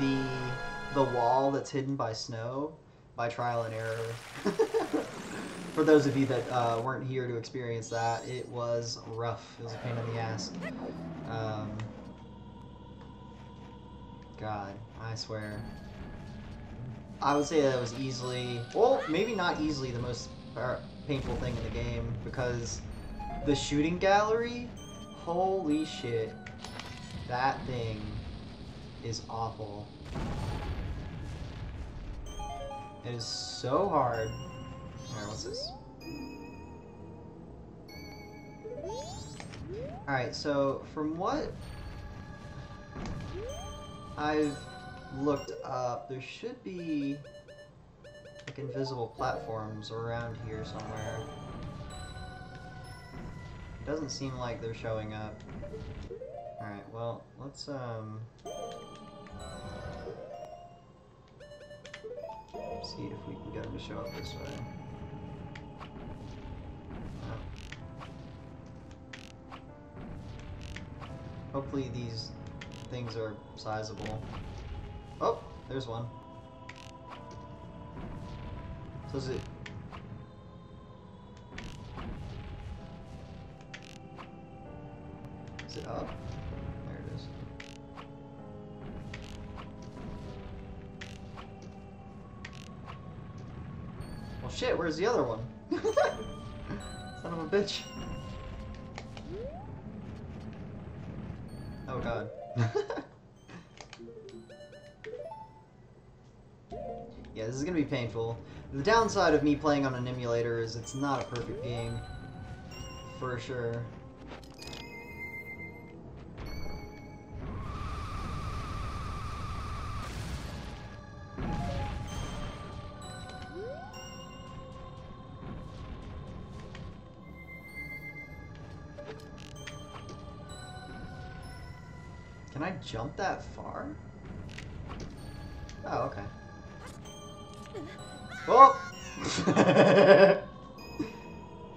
the wall that's hidden by snow by trial and error. For those of you that weren't here to experience that, it was rough. It was a pain in the ass. God, I swear. I would say that was easily, well, maybe not easily, the most painful thing in the game, because the shooting gallery, holy shit, that thing is awful. It is so hard. Alright, what's this? Alright, so from what I've looked up, there should be like invisible platforms around here somewhere. It doesn't seem like they're showing up. Alright, well, let's see if we can get them to show up this way. Hopefully these things are sizable. Oh, there's one. So is it... Is it up? There it is. Well shit, where's the other one? Son of a bitch. Oh god. Yeah, this is gonna be painful. The downside of me playing on an emulator is it's not a perfect game. For sure. Can I jump that far? Oh, okay. Oh!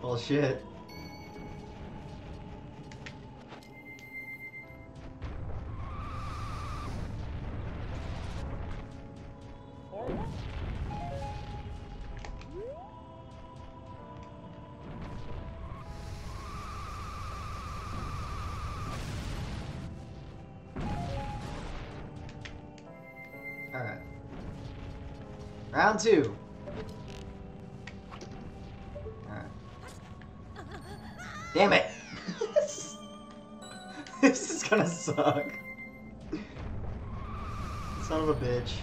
Well, shit. Alright. Round 2. Alright. Damn it! This is gonna suck. Son of a bitch.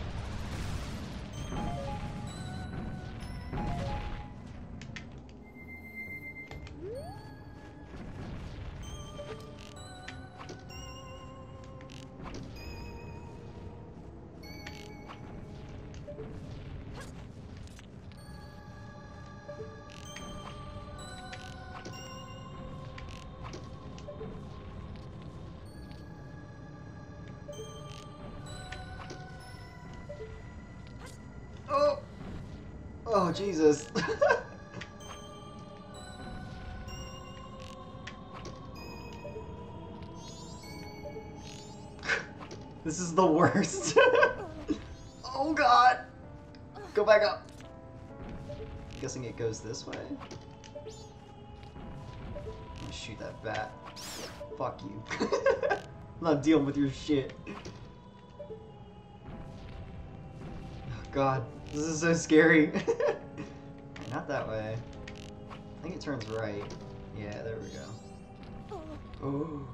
Oh! Oh, Jesus. This is the worst. Oh god! Go back up. I'm guessing it goes this way. I'm gonna shoot that bat. Fuck you. I'm not dealing with your shit. Oh god, this is so scary. Not that way. I think it turns right. Yeah, there we go. Oh.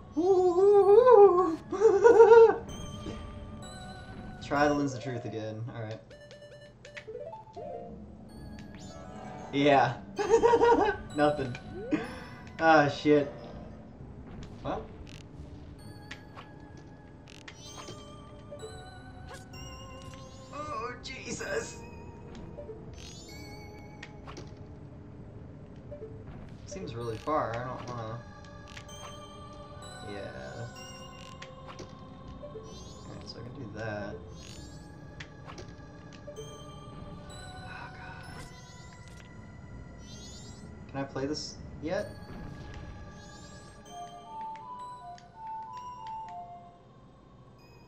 Try to lens the truth again. Alright. Yeah. Nothing. Ah, shit. Well. Oh, Jesus. Seems really far. I don't wanna... Yeah. Alright, so I can do that. Oh, God. Can I play this yet?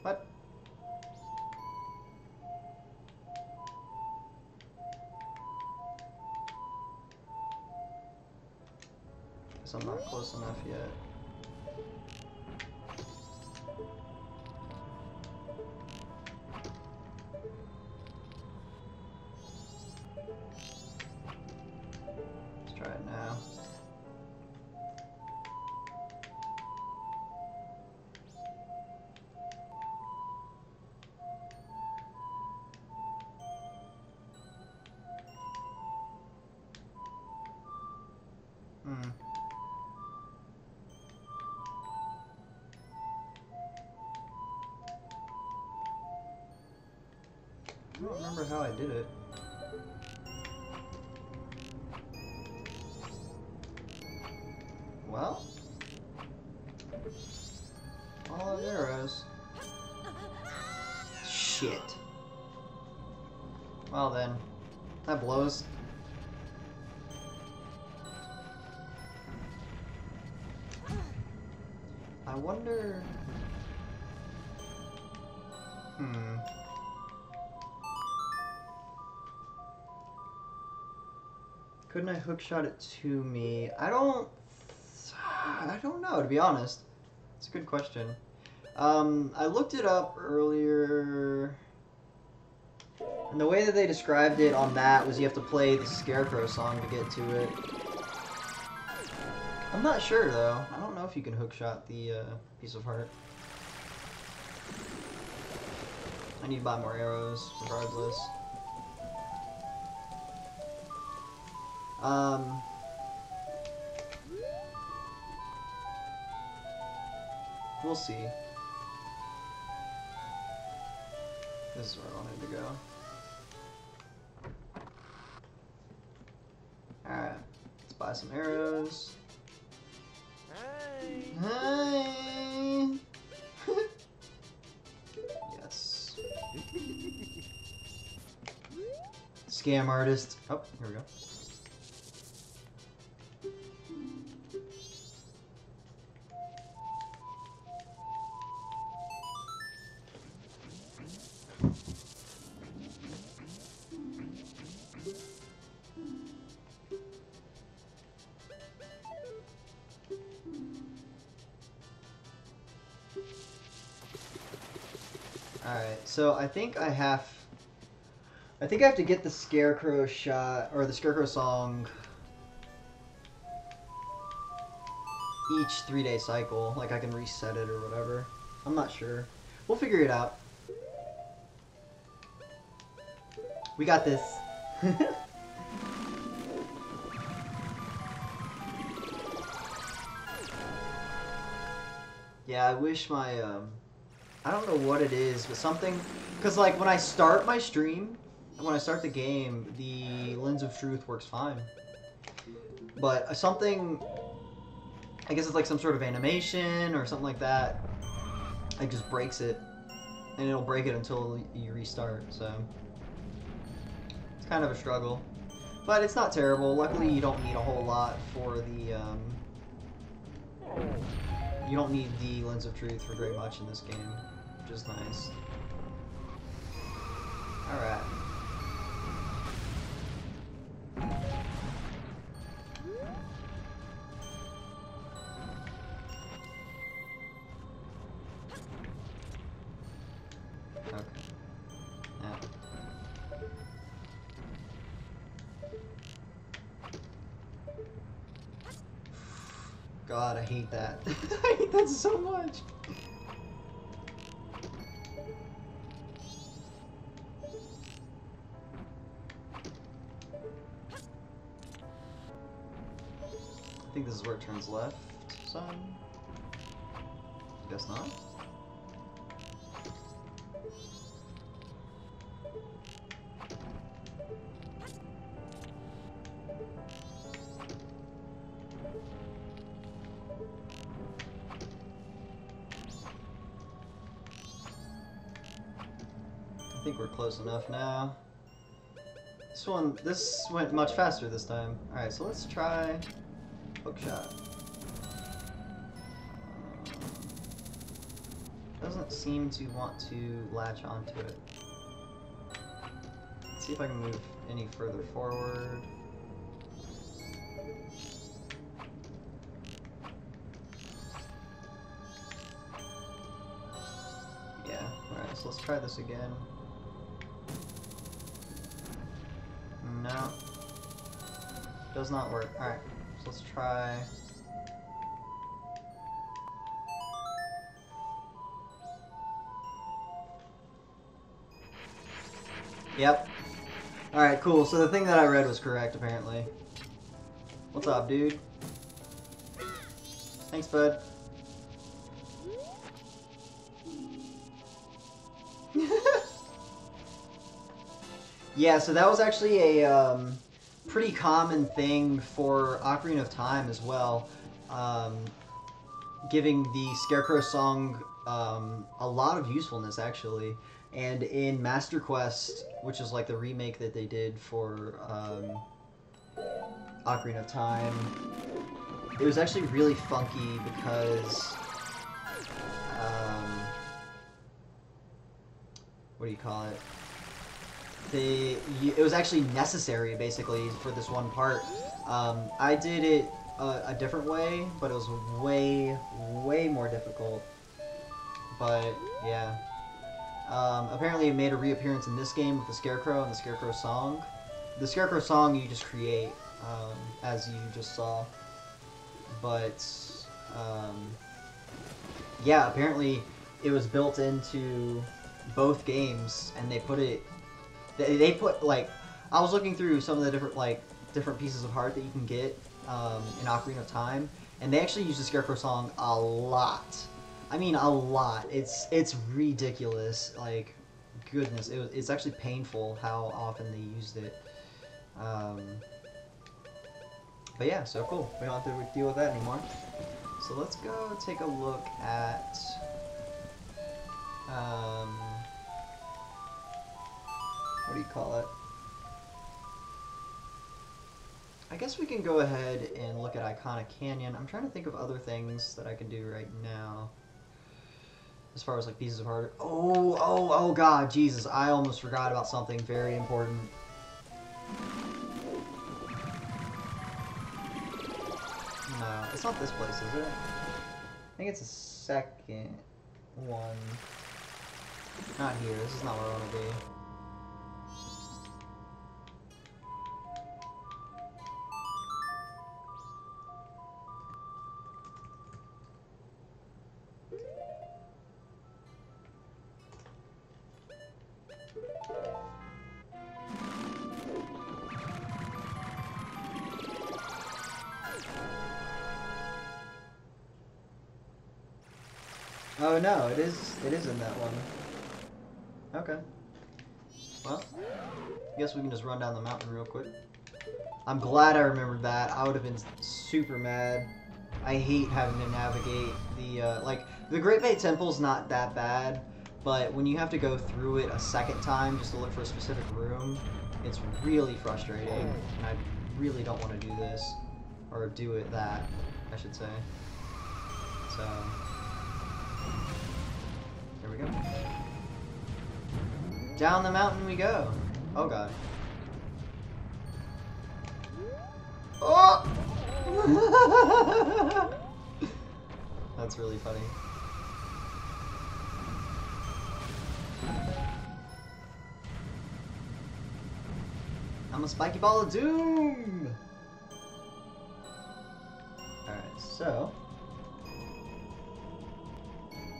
What? Guess I'm not close enough yet. Let's try it now. I don't remember how I did it. Well, all those arrows. Shit. Well then, that blows. I wonder Hmm. Couldn't I hookshot it to me? I don't know, to be honest. It's a good question. I looked it up earlier, and the way that they described it on that was you have to play the Scarecrow song to get to it. I'm not sure, though. I don't know if you can hookshot the piece of heart. I need to buy more arrows, regardless. We'll see. This is where I wanted to go. Alright, let's buy some arrows. Hi! Yes. Scam artist. Oh, here we go. Alright, so I think I have to get the Scarecrow shot, or the Scarecrow song each 3-day cycle. Like, I can reset it or whatever. I'm not sure. We'll figure it out. We got this. Yeah, I wish my, I don't know what it is, but something, because like when I start my stream, when I start the game, the Lens of Truth works fine. But something, I guess it's like some sort of animation or something like that, it just breaks it, and it'll break it until you restart, so it's kind of a struggle. But it's not terrible. Luckily, you don't need a whole lot for the, you don't need the Lens of Truth for very much in this game, which is nice. Alright. Okay. Yeah. God, I hate that. I hate that so much. I think this is where it turns left, son. Guess not. I think we're close enough now. This went much faster this time. Alright, so let's try hookshot. Doesn't seem to want to latch onto it. Let's see if I can move any further forward. Yeah, alright, so let's try this again. No. Does not work. Alright, so let's try. Yep. Alright, cool. So the thing that I read was correct, apparently. What's up, dude? Thanks, bud. Yeah, so that was actually a pretty common thing for Ocarina of Time as well. Giving the Scarecrow song a lot of usefulness, actually. And in Master Quest, which is like the remake that they did for Ocarina of Time, it was actually really funky because what do you call it? It was actually necessary, basically, for this one part. I did it a different way, but it was way more difficult. But, yeah. Apparently it made a reappearance in this game with the Scarecrow and the Scarecrow song. The Scarecrow song you just create, as you just saw. But, yeah, apparently it was built into both games, and they put it... They put, like... I was looking through some of the different pieces of heart that you can get in Ocarina of Time, and they actually use the Scarecrow song a lot. I mean, a lot. It's ridiculous. Like, goodness, it's actually painful how often they used it. But yeah, so cool. We don't have to deal with that anymore. So let's go take a look at what do you call it? I guess we can go ahead and look at Iconic Canyon. I'm trying to think of other things that I can do right now. As far as like pieces of heart. Oh god, Jesus, I almost forgot about something very important. No, it's not this place, is it? I think it's the second one. Not here, this is not where I want to be. Oh no, it is in that one. Okay. Well, I guess we can just run down the mountain real quick. I'm glad I remembered that. I would have been super mad. I hate having to navigate the, the Great Bay Temple's not that bad, but when you have to go through it a second time just to look for a specific room, it's really frustrating, and I really don't want to do this. Or do it that, I should say. So... there we go. Down the mountain we go. Oh god. Oh! That's really funny. I'm a spiky ball of doom! Alright, so...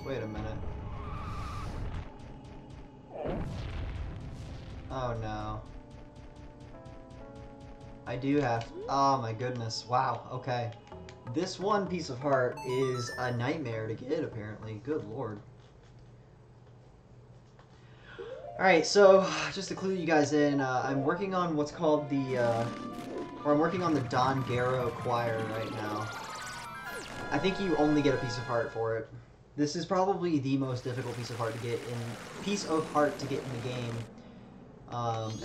wait a minute. Oh no. I do have... oh my goodness. Wow, okay. This one piece of heart is a nightmare to get, apparently. Good lord. Alright, so, just to clue you guys in, I'm working on what's called the, I'm working on the Don Gero choir right now. I think you only get a piece of heart for it. This is probably the most difficult piece of heart to get in the game,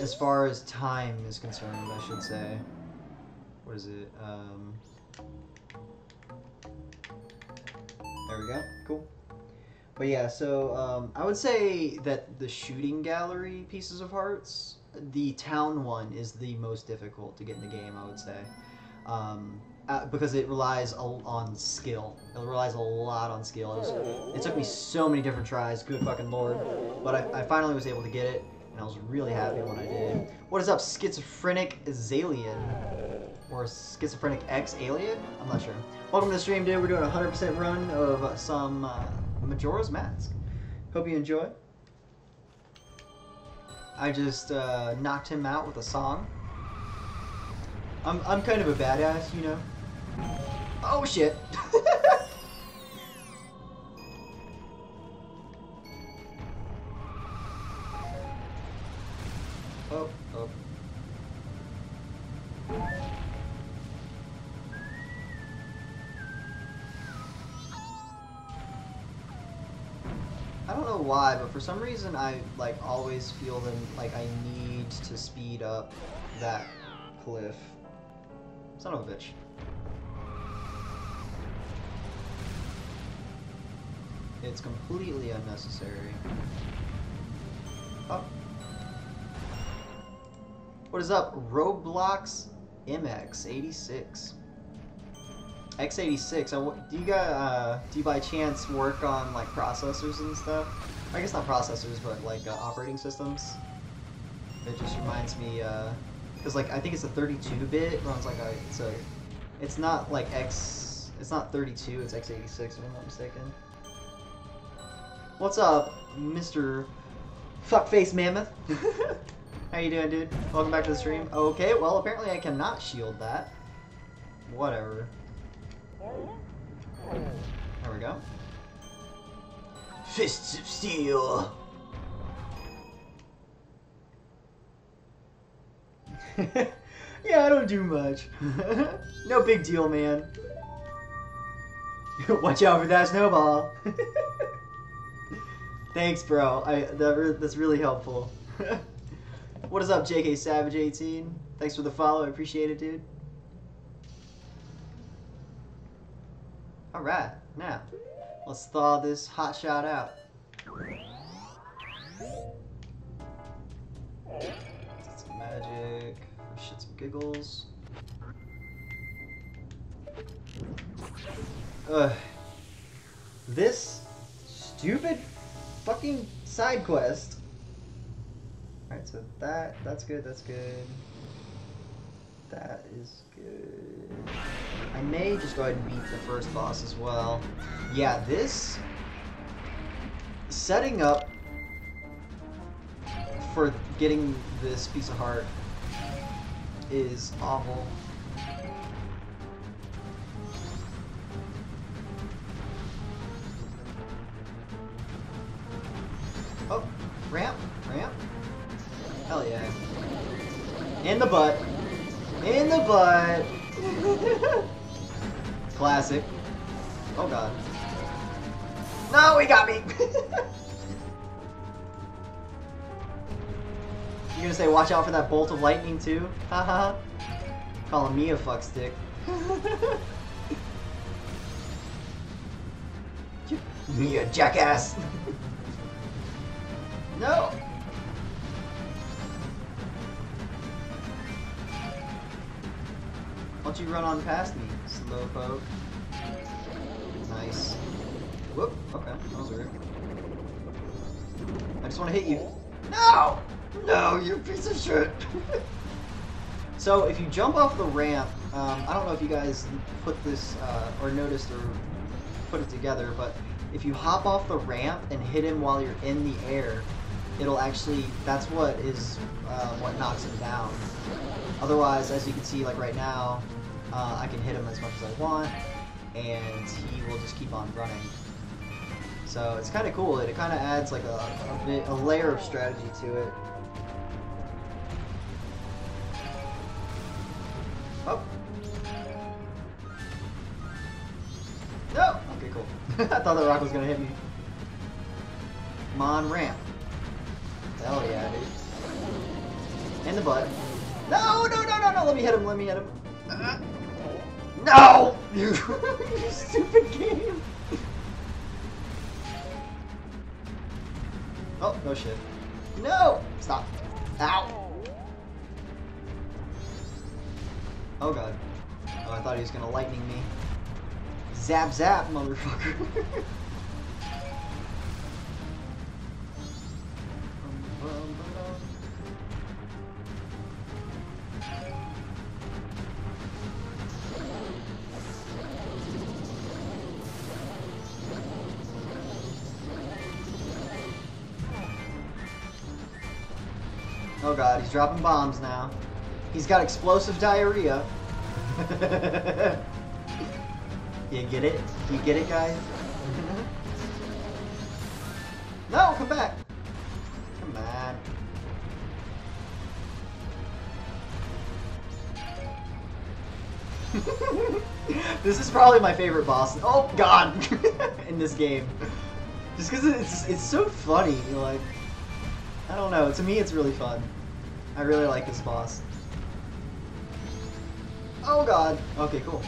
as far as time is concerned, I should say. What is it? There we go. Cool. But yeah, so I would say that the shooting gallery pieces of hearts, the town one is the most difficult to get in the game, I would say. Because it relies on skill. It relies a lot on skill. It took me so many different tries, good fucking lord. But I finally was able to get it, and I was really happy when I did. What is up, Schizophrenic Azalien? Or Schizophrenic X-Alien? I'm not sure. Welcome to the stream, dude. We're doing a 100% run of some Majora's Mask. Hope you enjoy. I just knocked him out with a song. I'm kind of a badass, you know. Oh shit! Oh. I don't know why, but for some reason I always feel like I need to speed up that cliff. Son of a bitch. It's completely unnecessary. Oh. What is up? Roblox MX86. X86. Do you by chance work on like processors and stuff? I guess not processors, but like operating systems. It just reminds me, because like I think it's a 32-bit. Runs like it's not like it's not 32. It's x86 if I'm not mistaken. What's up, Mr. Fuckface Mammoth? How you doing, dude? Welcome back to the stream. Okay, well apparently I cannot shield that. Whatever. There we go. Fists of Steel. Yeah, I don't do much. No big deal, man. Watch out for that snowball. Thanks, bro. That's really helpful. What is up, JK Savage 18? Thanks for the follow. I appreciate it, dude. Alright, now, let's thaw this hot shot out. Some magic, for shits and giggles. This stupid fucking side quest. Alright, so that's good, that's good. That is good. I may just go ahead and beat the first boss as well. Yeah, this setting up for getting this piece of heart is awful. Oh, ramp, ramp. Hell yeah. In the butt. In the butt. Classic. Oh god. No, he got me. You're gonna say watch out for that bolt of lightning too? Haha. Calling me a fuckstick. Me a jackass. No. Why don't you run on past me, slowpoke? Nice. Whoop, okay, that was weird. I just want to hit you. No! No, you piece of shit! So, if you jump off the ramp, I don't know if you guys put this, or noticed or put it together, but if you hop off the ramp and hit him while you're in the air, it'll actually, that's what is, what knocks him down. Otherwise, as you can see, like right now, I can hit him as much as I want, and he will just keep on running. So it's kind of cool. It kind of adds like a layer of strategy to it. Oh. No. Okay, cool. I thought that rock was gonna hit me. Come on, ramp. Hell yeah, dude. In the butt. No, no, no, no, no, let me hit him, let me hit him. No! You stupid game. Oh, no shit. No! Stop. Ow! Oh god. Oh, I thought he was gonna lightning me. Zap zap, motherfucker. Oh god, he's dropping bombs now. He's got explosive diarrhea. You get it? You get it, guys? No, come back! Come on. This is probably my favorite boss. Oh god! In this game. Just because it's so funny, like... I don't know, to me it's really fun. I really like this boss. Oh god. Okay, cool.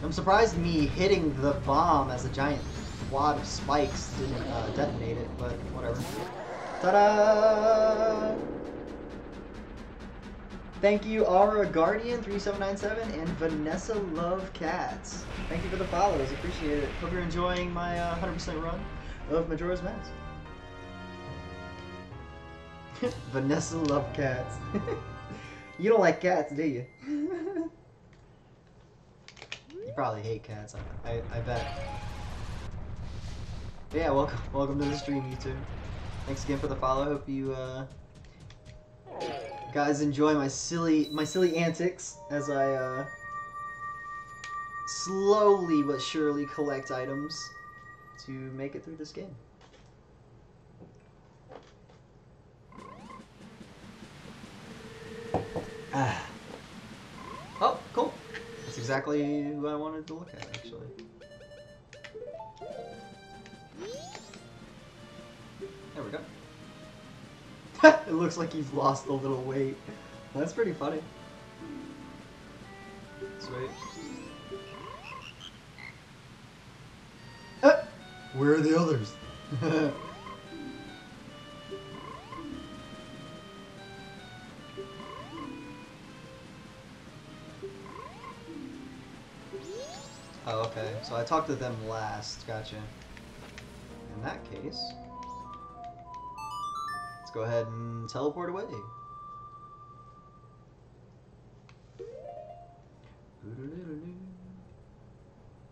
I'm surprised me hitting the bomb as a giant wad of spikes didn't detonate it, but whatever. Ta-da! Thank you, Aura Guardian 3797 and Vanessa Love Cats. Thank you for the follows. Appreciate it. Hope you're enjoying my 100% run of Majora's Mask. Vanessa Love Cats. You don't like cats, do you? You probably hate cats. I bet. But yeah, welcome to the stream, you two. Thanks again for the follow. Hope you guys enjoy my silly antics as I slowly but surely collect items to make it through this game. Oh, cool. That's exactly who I wanted to look at, actually. There we go. It looks like he's lost a little weight. That's pretty funny. Sweet. Where are the others? Oh, okay. So I talked to them last. Gotcha. In that case, let's go ahead and teleport away.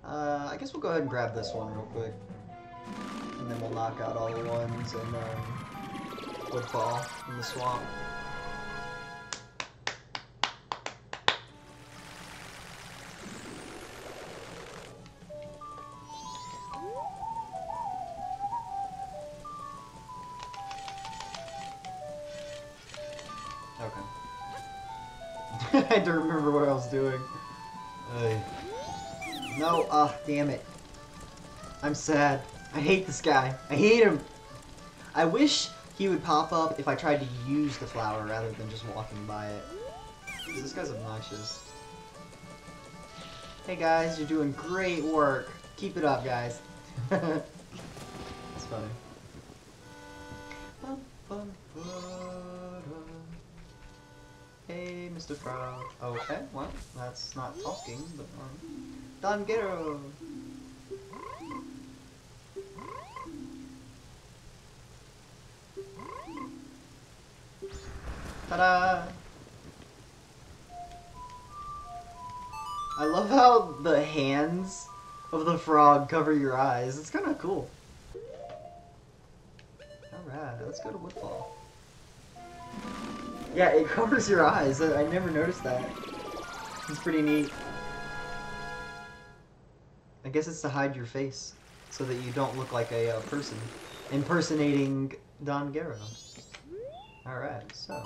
I guess we'll go ahead and grab this one real quick. And then we'll knock out all the ones in Woodfall in the swamp. I had to remember what I was doing. No, damn it. I'm sad. I hate this guy. I hate him. I wish he would pop up if I tried to use the flower rather than just walking by it. This guy's obnoxious. Hey guys, you're doing great work. Keep it up, guys. It's funny. Hey, Mr. Frog. Okay, well, that's not talking, but Don Gero. Ta-da! I love how the hands of the frog cover your eyes. It's kind of cool. Alright, let's go to Woodfall. Yeah, it covers your eyes. I never noticed that. It's pretty neat. I guess it's to hide your face, so that you don't look like a person impersonating Don Gero. Alright, so...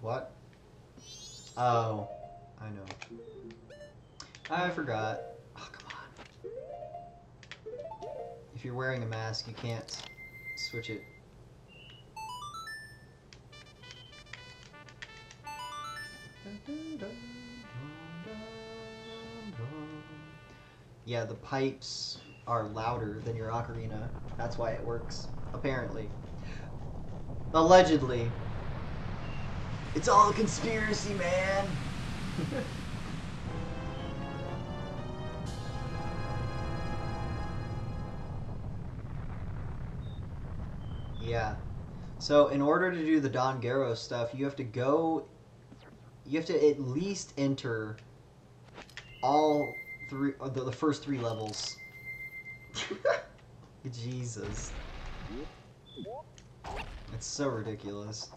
What? Oh, I know. I forgot. Oh, come on. If you're wearing a mask, you can't switch it. Yeah, the pipes are louder than your ocarina. That's why it works, apparently. Allegedly. It's all a conspiracy, man! Yeah. So, in order to do the Don Gero stuff, you have to go... You have to at least enter all three... the first 3 levels. Jesus. It's so ridiculous.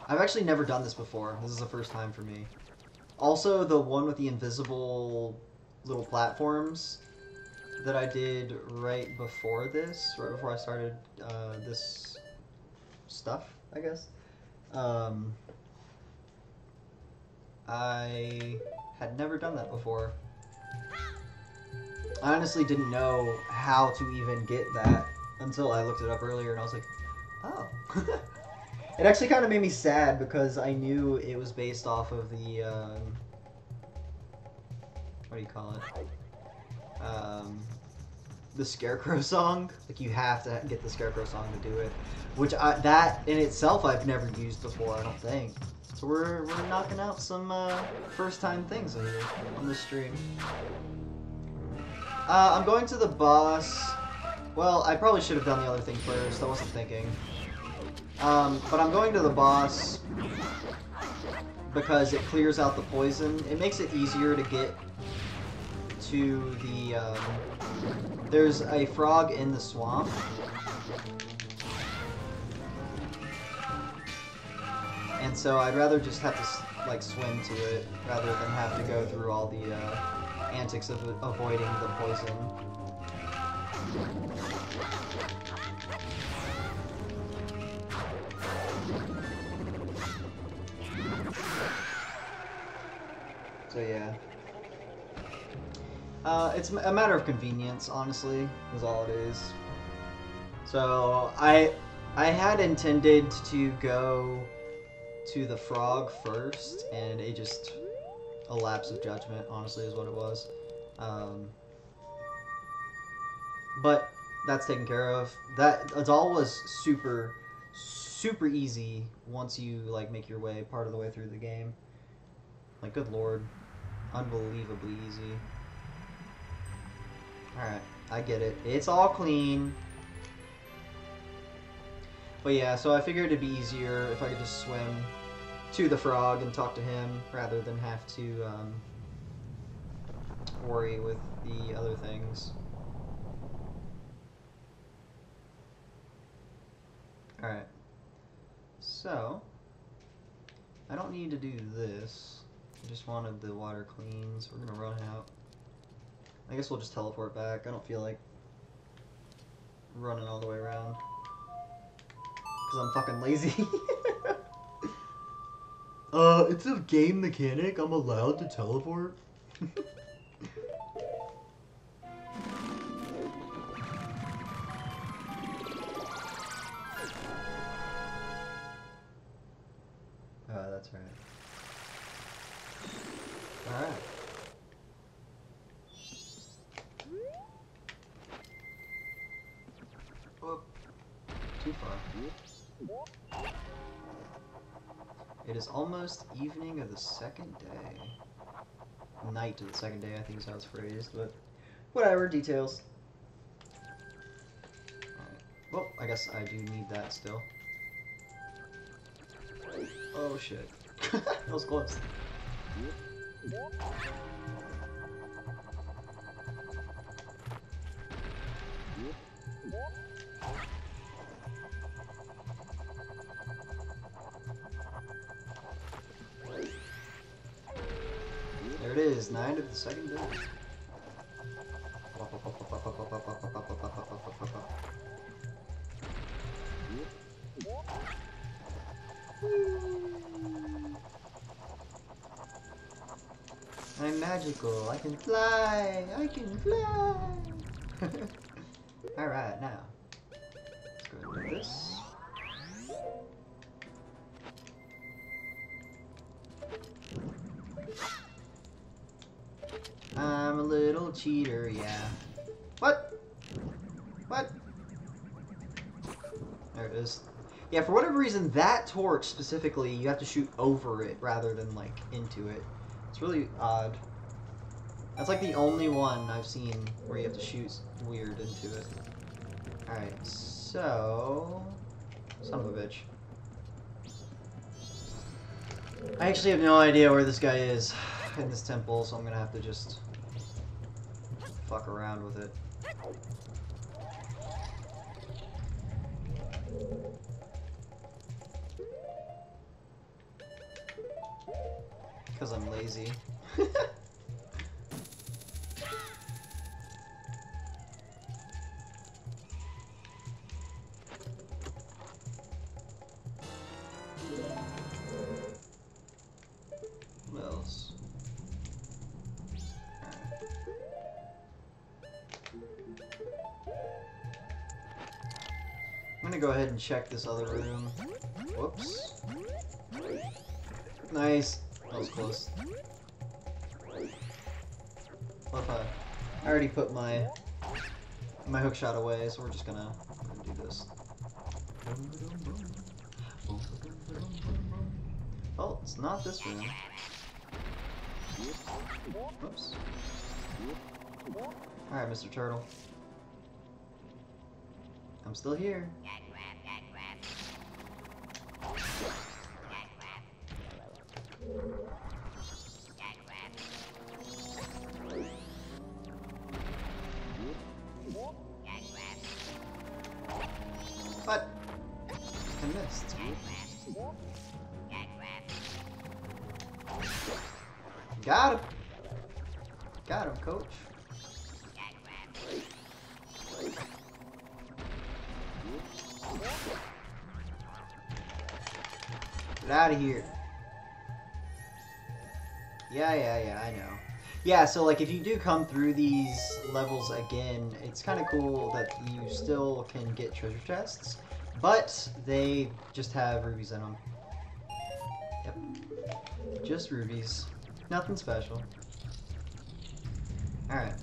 I've actually never done this before. This is the first time for me. Also, the one with the invisible little platforms that I did right before this, right before I started this stuff, I guess. I had never done that before. I honestly didn't know how to even get that until I looked it up earlier, and I was like, oh. It actually kind of made me sad because I knew it was based off of the, what do you call it? The Scarecrow song. Like, you have to get the Scarecrow song to do it. Which, that in itself I've never used before, I don't think. So we're knocking out some, first-time things here on this stream. I'm going to the boss. Well, I probably should have done the other thing first. I wasn't thinking. But I'm going to the boss because it clears out the poison. It makes it easier to get to the, there's a frog in the swamp. And so I'd rather just have to, like, swim to it rather than have to go through all the, antics of avoiding the poison. So yeah. It's a matter of convenience, honestly, is all it is. So I had intended to go to the frog first, and it just a lapse of judgment, honestly, is what it was. But that's taken care of. That all was super easy once you, like, make your way part of the way through the game. Like, good lord. Unbelievably easy. Alright, I get it. It's all clean. But yeah, so I figured it'd be easier if I could just swim to the frog and talk to him rather than have to worry with the other things. Alright. So, I don't need to do this. I just wanted the water clean, so we're gonna run out. I guess we'll just teleport back. I don't feel like running all the way around. Because I'm fucking lazy. It's a game mechanic. I'm allowed to teleport. That's right. Alright. Whoop. Too far. It is almost evening of the second day. Night of the second day, I think is how it's phrased, but whatever, details. Alright. Well, I guess I do need that still. Oh shit. That was close. There it is, 9 of the second day. I'm magical, I can fly, I can fly! Alright, now, let's go ahead and do this. I'm a little cheater, yeah. What? What? There it is. Yeah, for whatever reason, that torch specifically, you have to shoot over it rather than, like, into it. It's really odd. That's like the only one I've seen where you have to shoot weird into it. Alright, so... Son of a bitch. I actually have no idea where this guy is in this temple, so I'm gonna have to just fuck around with it. Because I'm lazy. What else? I'm gonna go ahead and check this other room. Whoops. Nice. That was close. What if I already put my hook shot away, so we're just gonna do this. Oh, it's not this room. Oops. Alright, Mr. Turtle. I'm still here. What? I missed. Got him. Got him, coach. Get out of here. Yeah, I know. Yeah, so like if you do come through these levels again, it's kind of cool that you still can get treasure chests, but they just have rubies in them. Yep. Just rubies. Nothing special. Alright.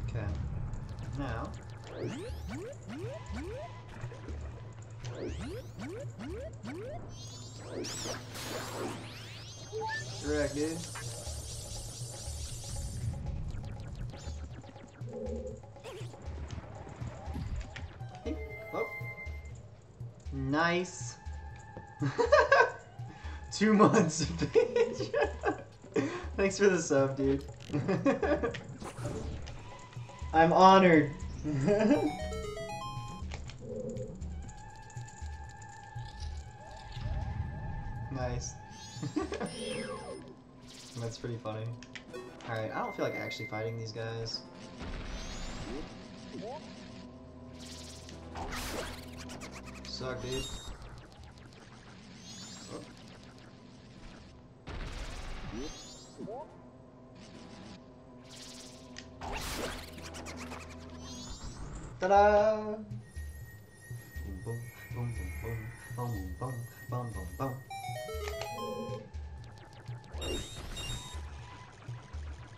Okay. Now. Correct, dude. Oh. Nice. 2 months, bitch. Thanks for the sub, dude. I'm honored. Nice. That's pretty funny. Alright, I don't feel like actually fighting these guys. Suck, dude. Oh. Ta-da! Boom, boom, boom, boom, boom, boom, boom, boom, boom.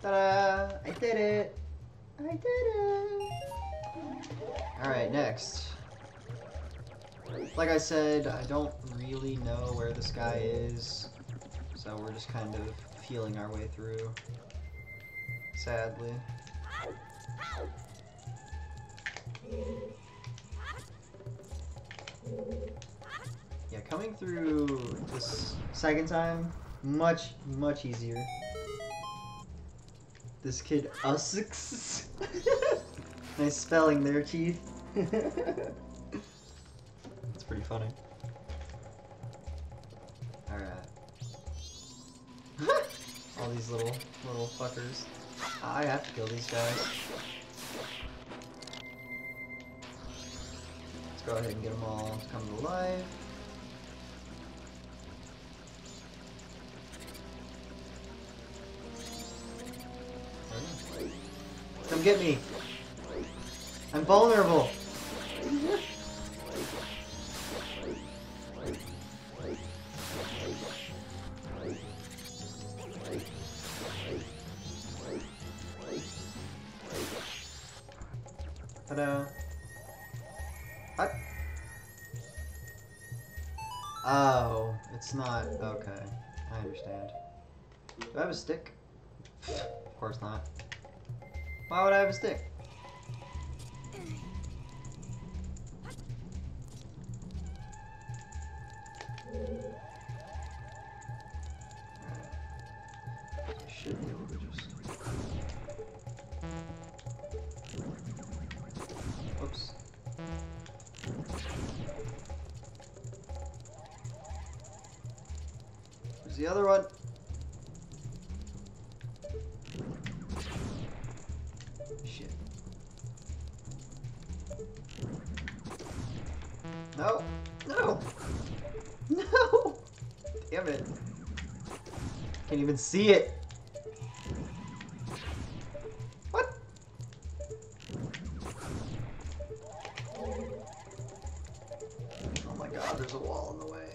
Ta-da! I did it! I did it! Alright, next. Like I said, I don't really know where this guy is, so we're just kind of feeling our way through. Sadly. Yeah, coming through this second time, much easier. This kid Ussex. Nice spelling there, Chief. It's pretty funny. Alright. All these little fuckers. I have to kill these guys. Let's go ahead and get them all to come to life. Come get me. I'm vulnerable. Ta-da. What? Oh, it's not. Okay, I understand. Do I have a stick? Of course not. Why would I have a stick? Should be able to just... Whoops. Where's the other one? Shit. No! No! No! Damn it. Can't even see it. What? Oh my god, there's a wall in the way.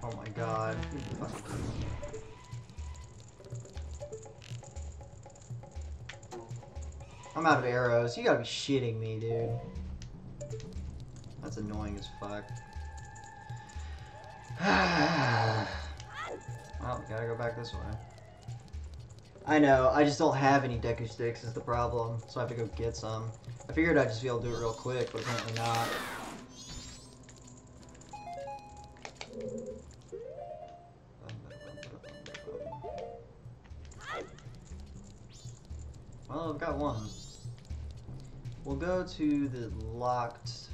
Oh my god. I'm out of arrows. You gotta be shitting me, dude. That's annoying as fuck. Well, gotta go back this way. I know, I just don't have any Deku sticks is the problem, so I have to go get some. I figured I'd just be able to do it real quick, but apparently not. Well, I've got one. We'll go to the locked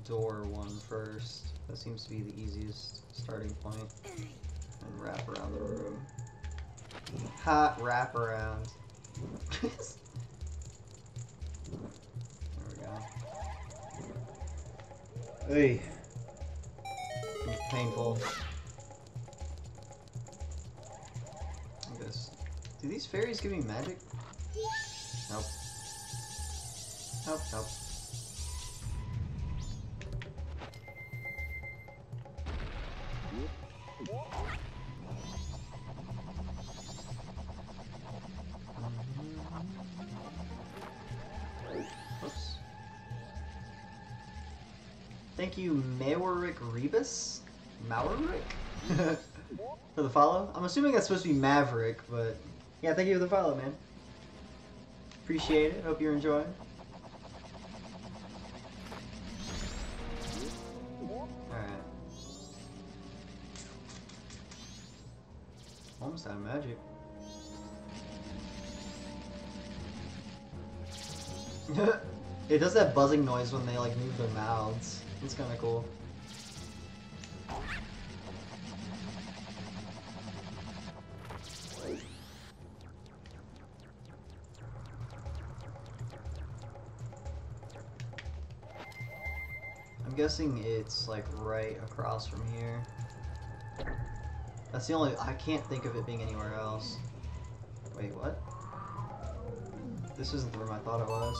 door one first. That seems to be the easiest starting point. And wrap around the room. Hot wrap around. There we go. Hey. It's painful. I guess. Do these fairies give me magic? Nope. Nope, nope. Oops. Thank you, Maverick Rebus? Maverick? For the follow? I'm assuming that's supposed to be Maverick, but yeah, thank you for the follow, man. Appreciate it. Hope you're enjoying. Alright. Almost out of magic. It does that buzzing noise when they like move their mouths. It's kind of cool. I'm guessing it's like right across from here. That's the only, I can't think of it being anywhere else. Wait, what? This isn't the room I thought it was.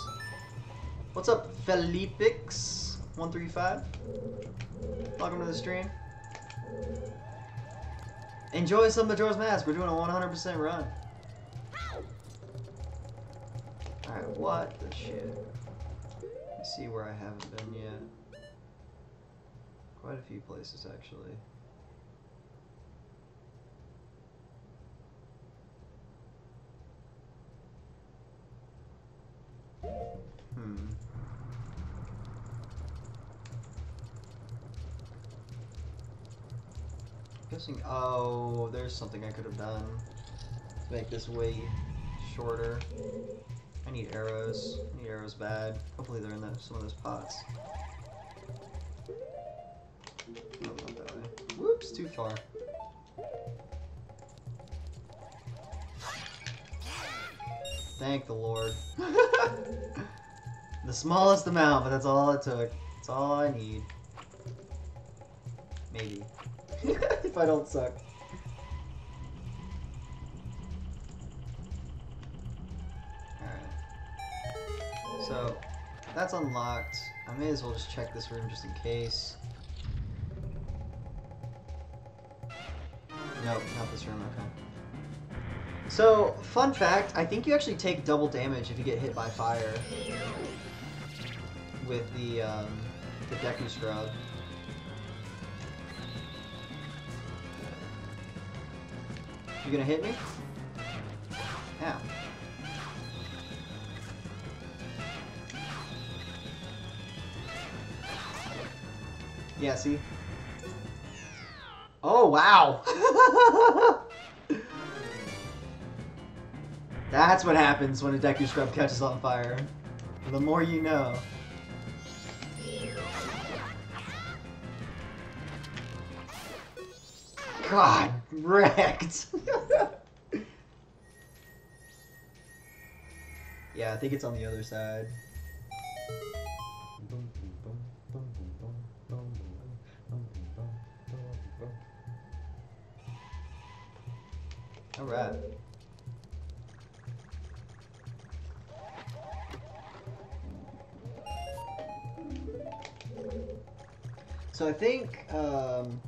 What's up, Felipix135? Welcome to the stream. Enjoy some Majora's Mask. We're doing a 100% run. Alright, what the shit? Let's see where I haven't been yet. Quite a few places, actually. Guessing, oh, there's something I could have done to make this way shorter. I need arrows. I need arrows bad. Hopefully they're in some of those pots. No, not that way. Whoops, too far. Thank the Lord. The smallest amount, but that's all it took. That's all I need. Maybe. If I don't suck. Alright. So, that's unlocked. I may as well just check this room just in case. Nope, not this room, okay. So, fun fact, I think you actually take double damage if you get hit by fire. With the Deku Scrub. You gonna hit me? Ow. Yeah, see? Oh, wow! That's what happens when a Deku Scrub catches on fire. The more you know. God, wrecked! Yeah, I think it's on the other side. Alright. So I think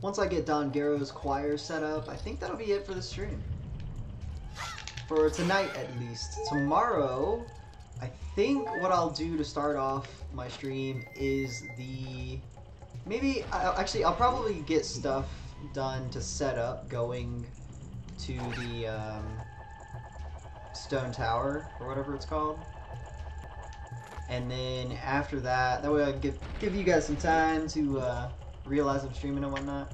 once I get Don Gero's choir set up, I think that'll be it for the stream. For tonight at least. Tomorrow, I think what I'll do to start off my stream is I'll probably get stuff done to set up going to the stone tower, or whatever it's called. And then after that way I can give you guys some time to realize I'm streaming and whatnot.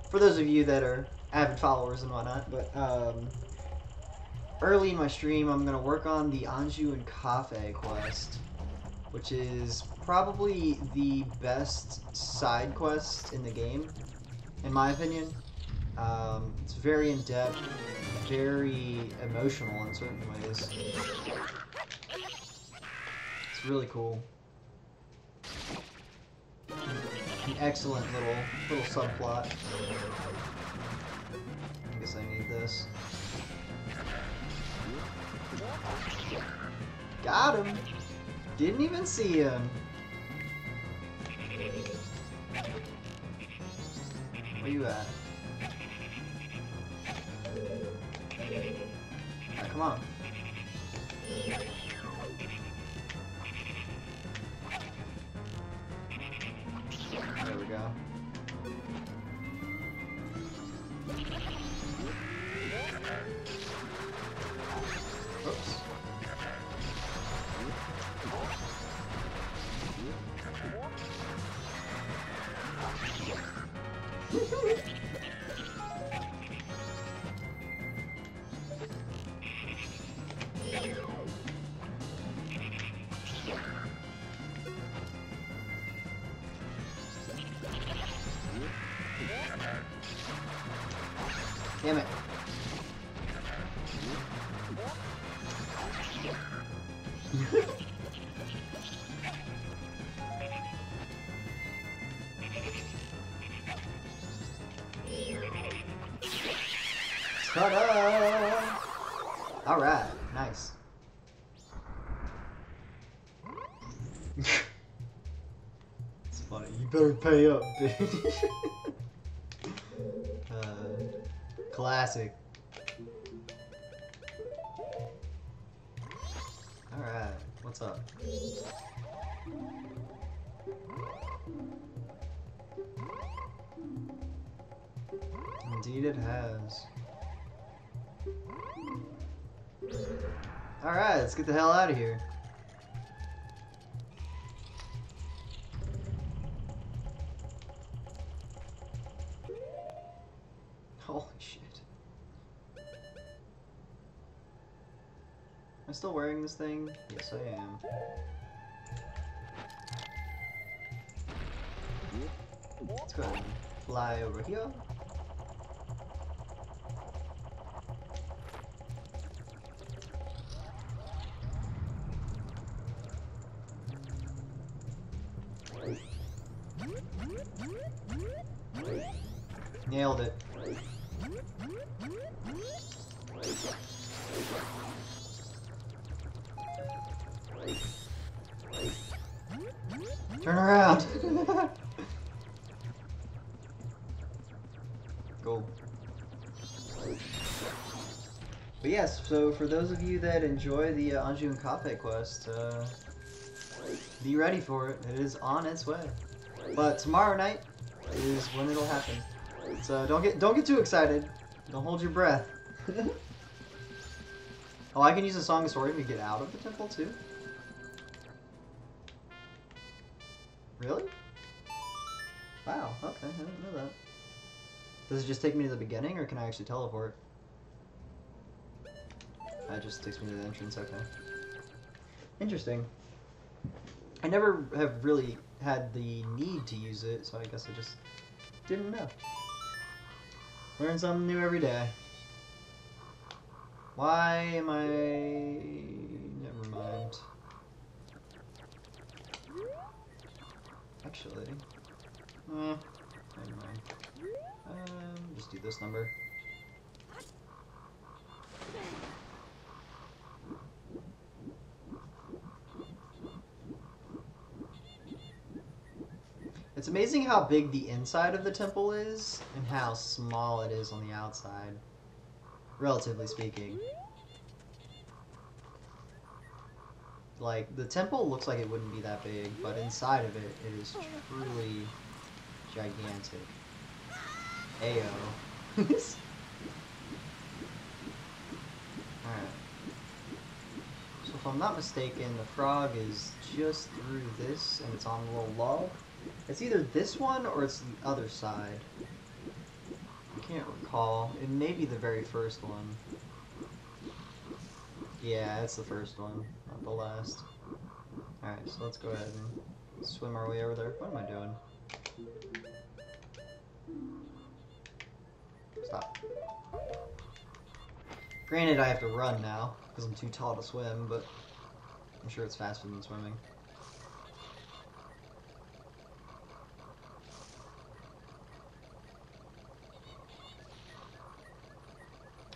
For those of you that are avid followers and whatnot, but early in my stream I'm going to work on the Anju and Cafe quest, which is probably the best side quest in the game, in my opinion. It's very in-depth, very emotional in certain ways. It's really cool. An excellent little subplot. I guess I need this. Got him! Didn't even see him. Where you at? Right, come on. There we go. Oops. Damn it. Ta-da! Alright, nice. It's funny, you better pay up, bitch. Classic. Alright, what's up? Indeed it has. Alright, let's get the hell out of here. Holy shit. Am I still wearing this thing? Yes, I am. Let's go ahead and fly over here. Nailed it. Turn around. Cool. But yes, so for those of you that enjoy the Anju and Cafe quest, be ready for it. It is on its way. But tomorrow night is when it'll happen. So don't get too excited. Don't hold your breath. Oh, I can use a Song of Sword to get out of the temple too? Really? Wow, okay, I didn't know that. Does it just take me to the beginning, or can I actually teleport? It just takes me to the entrance, okay. Interesting. I never have really had the need to use it, so I guess I just didn't know. Learn something new every day. Why am I... Never mind. Actually... never mind. Just do this number. It's amazing how big the inside of the temple is and how small it is on the outside, relatively speaking. Like, the temple looks like it wouldn't be that big, but inside of it, it is truly gigantic. Ayo. Alright. So if I'm not mistaken, the frog is just through this, and it's on a little log. It's either this one, or it's the other side. I can't recall. It may be the very first one. Yeah, it's the first one, not the last. Alright, so let's go ahead and swim our way over there. What am I doing? Stop. Granted, I have to run now, because I'm too tall to swim, but I'm sure it's faster than swimming.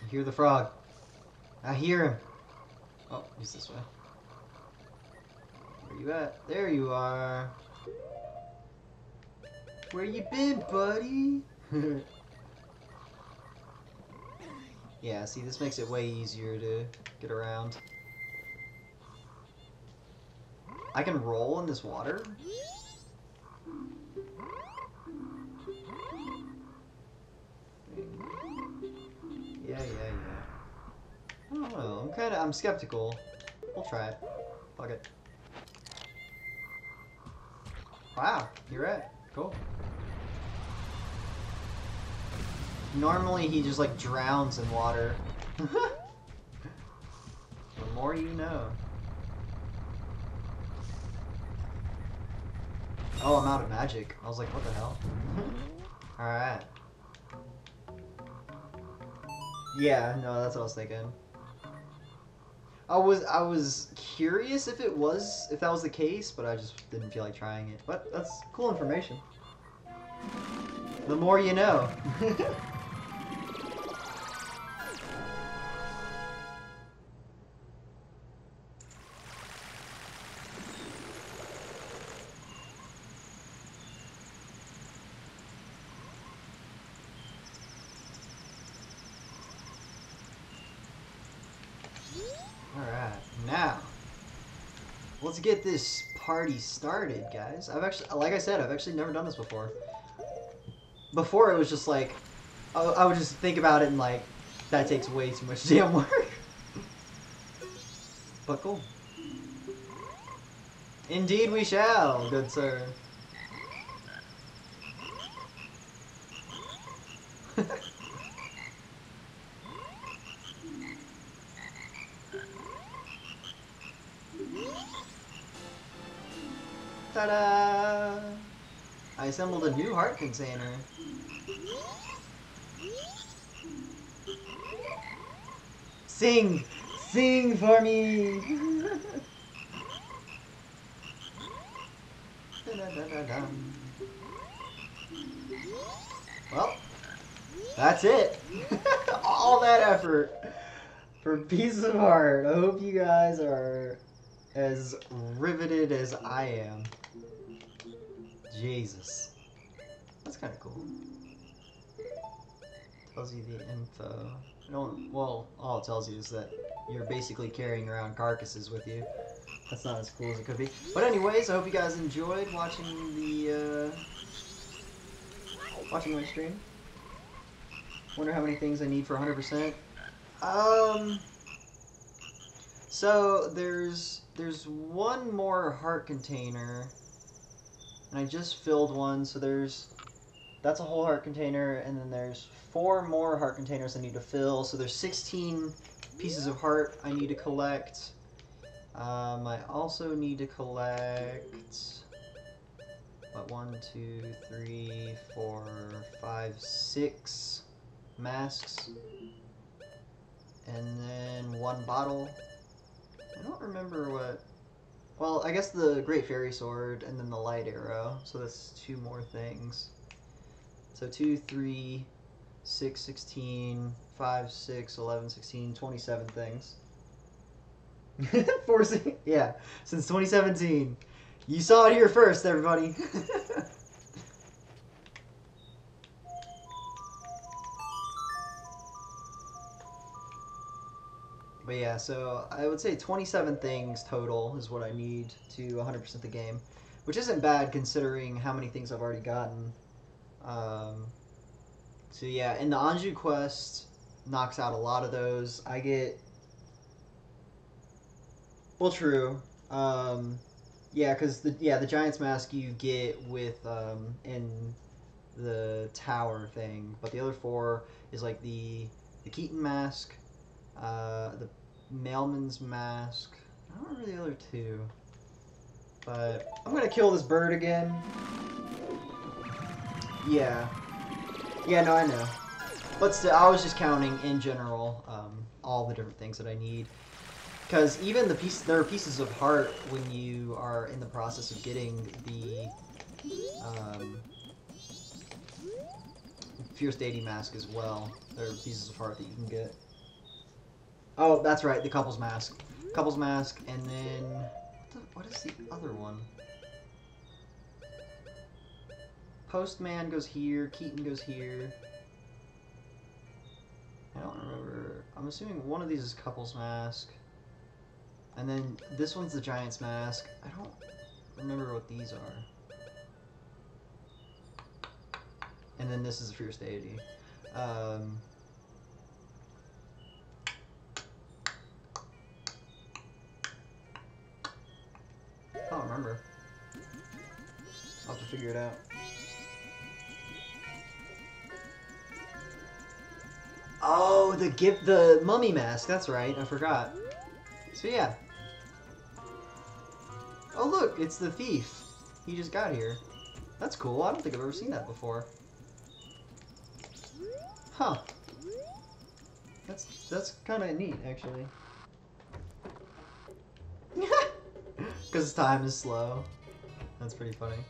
I hear the frog. I hear him. Oh, he's this way. Where you at? There you are. Where you been, buddy? Yeah, see, this makes it way easier to get around. I can roll in this water? Yeah. I don't know. I'm skeptical. We'll try it. Fuck it. Wow, you're right. Cool. Normally he just like drowns in water. The more you know. Oh, I'm out of magic. I was like, what the hell? Alright. Yeah, no, that's what I was thinking. I was curious if that was the case, but I just didn't feel like trying it. But that's cool information. The more you know. Alright, now let's get this party started, guys. Like I said, I've actually never done this before. Before it was just like, I would just think about it and like, that takes way too much damn work. But cool. Indeed we shall, good sir. Ta-da! I assembled a new heart container. Sing! Sing for me! Well, that's it. All that effort for a piece of heart. I hope you guys are as riveted as I am. Jesus. That's kind of cool. Tells you the info. Well, all it tells you is that you're basically carrying around carcasses with you. That's not as cool as it could be. But anyways, I hope you guys enjoyed watching watching my stream. Wonder how many things I need for 100%. So there's one more heart container, and I just filled one. So that's a whole heart container, and then there's 4 more heart containers I need to fill. So there's 16 pieces of heart I need to collect. I also need to collect, what, 1, 2, 3, 4, 5, 6 masks, and then 1 bottle. I don't remember what. Well, I guess the Great Fairy Sword and then the Light Arrow. So that's 2 more things. So 2, 3, 6, 16, 5, 6, 11, 16, 27 things. Yeah, since 2017. You saw it here first, everybody. But yeah, so I would say 27 things total is what I need to 100% the game, which isn't bad considering how many things I've already gotten. So yeah, and the Anju quest knocks out a lot of those. I get... Well, true. Yeah, because the Giant's Mask you get with in the tower thing, but the other 4 is like the Keaton Mask, the Mailman's Mask. I don't remember the other 2, but I'm gonna kill this bird again. Yeah, no, I know, but still, I was just counting in general all the different things that I need. Because even there are pieces of heart when you are in the process of getting the Fierce Deity Mask as well. There are pieces of heart that you can get. Oh, that's right, the Couple's Mask. Couple's Mask, and then... What is the other one? Postman goes here, Keaton goes here. I don't remember. I'm assuming one of these is Couple's Mask. And then this one's the Giant's Mask. I don't remember what these are. And then this is the Fierce Deity. I don't remember. I'll have to figure it out. Oh, the Mummy Mask. That's right. I forgot. So yeah. Oh look, it's the thief. He just got here. That's cool. I don't think I've ever seen that before. Huh. That's kind of neat, actually. Because time is slow. That's pretty funny.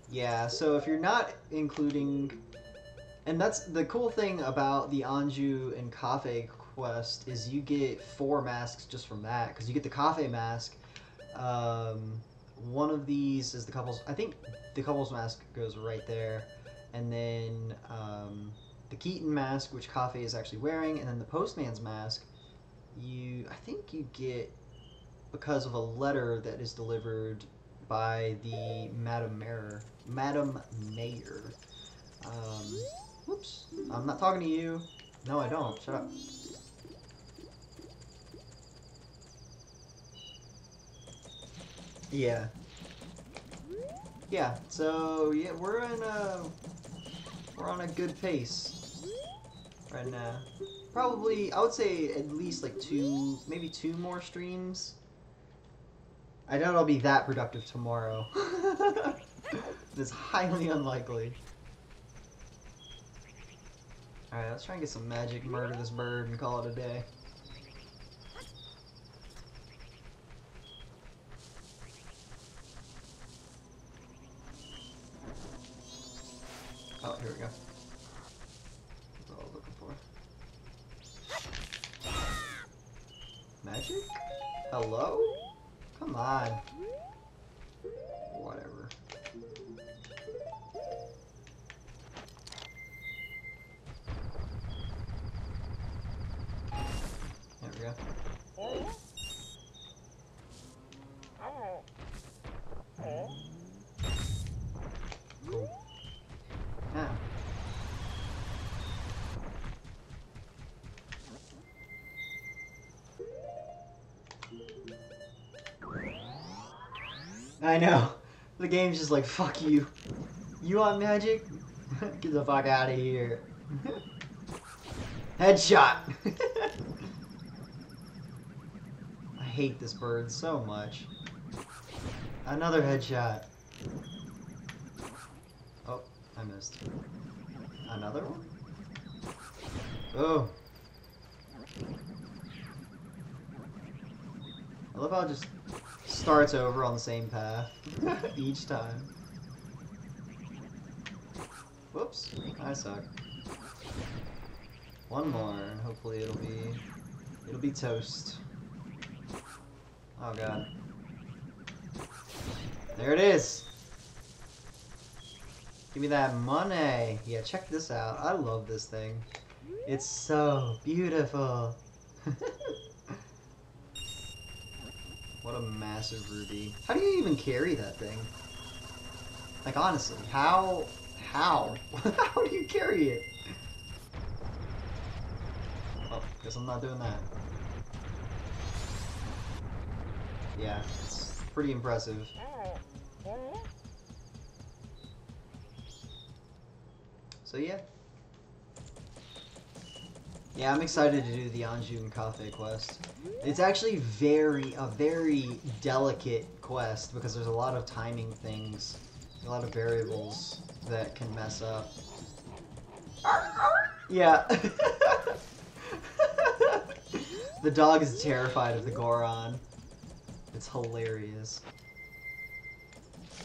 Yeah, so if you're not including... And that's the cool thing about the Anju and Cafe quest is you get 4 masks just from that, because you get the Cafe mask. One of these is the couple's... I think the couple's mask goes right there. And then the Keaton mask, which Cafe is actually wearing, and then the Postman's mask, I think you get because of a letter that is delivered by the Madam Mayor. Whoops. I'm not talking to you. No, I don't. Shut up. Yeah. Yeah, so yeah, we're on a good pace right now. Probably, I would say at least like 2, maybe 2 more streams. I doubt I'll be that productive tomorrow. It's highly unlikely. Alright, let's try and get some magic, murder this bird, and call it a day. Oh, here we go. That's what I was looking for. Magic? Hello? Come on. Whatever. There we go. Cool. Now. I know. The game's just like, fuck you. You want magic? Get the fuck out of here. Headshot! I hate this bird so much. Another headshot. Oh, I missed. Another one? Oh. I love how it just starts over on the same path each time. Whoops, I suck. One more, and hopefully it'll be toast. Oh god. There it is! Give me that money! Yeah, check this out. I love this thing. It's so beautiful. What a massive ruby. How do you even carry that thing? Like, honestly, how? How do you carry it? Oh, guess I'm not doing that. Yeah, it's pretty impressive. So yeah. Yeah, I'm excited to do the Anjun Cafe quest. It's actually a very delicate quest because there's a lot of timing things, a lot of variables that can mess up. Yeah. The dog is terrified of the Goron. It's hilarious.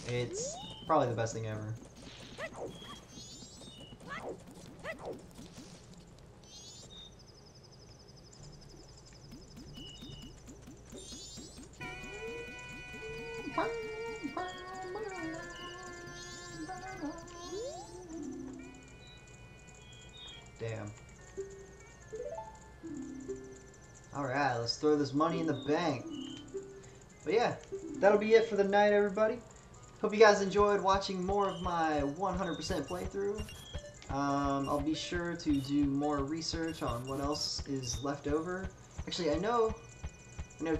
It's probably the best thing ever. Damn. Alright, let's throw this money in the bank. But yeah, that'll be it for the night, everybody. Hope you guys enjoyed watching more of my 100% playthrough. I'll be sure to do more research on what else is left over. Actually, I know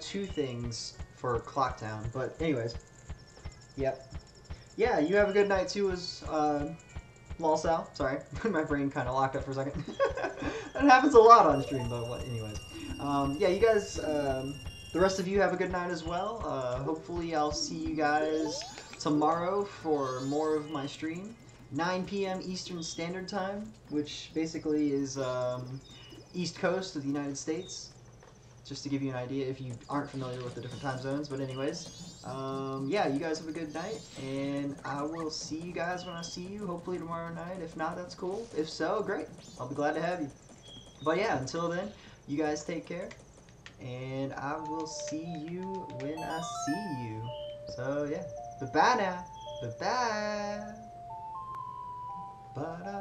two things for Clocktown, but anyways. Yep. Yeah, you have a good night too as Lolsal. Sorry, my brain kind of locked up for a second. That happens a lot on stream, but what? Anyways, yeah, you guys, the rest of you have a good night as well. Hopefully, I'll see you guys tomorrow for more of my stream, 9 p.m. Eastern Standard Time, which basically is East Coast of the United States. Just to give you an idea if you aren't familiar with the different time zones, but anyways, yeah, you guys have a good night, and I will see you guys when I see you, hopefully tomorrow night. If not, that's cool. If so, great. I'll be glad to have you. But yeah, until then, you guys take care, and I will see you when I see you. So yeah, bye-bye now. Bye-bye. Bye-bye.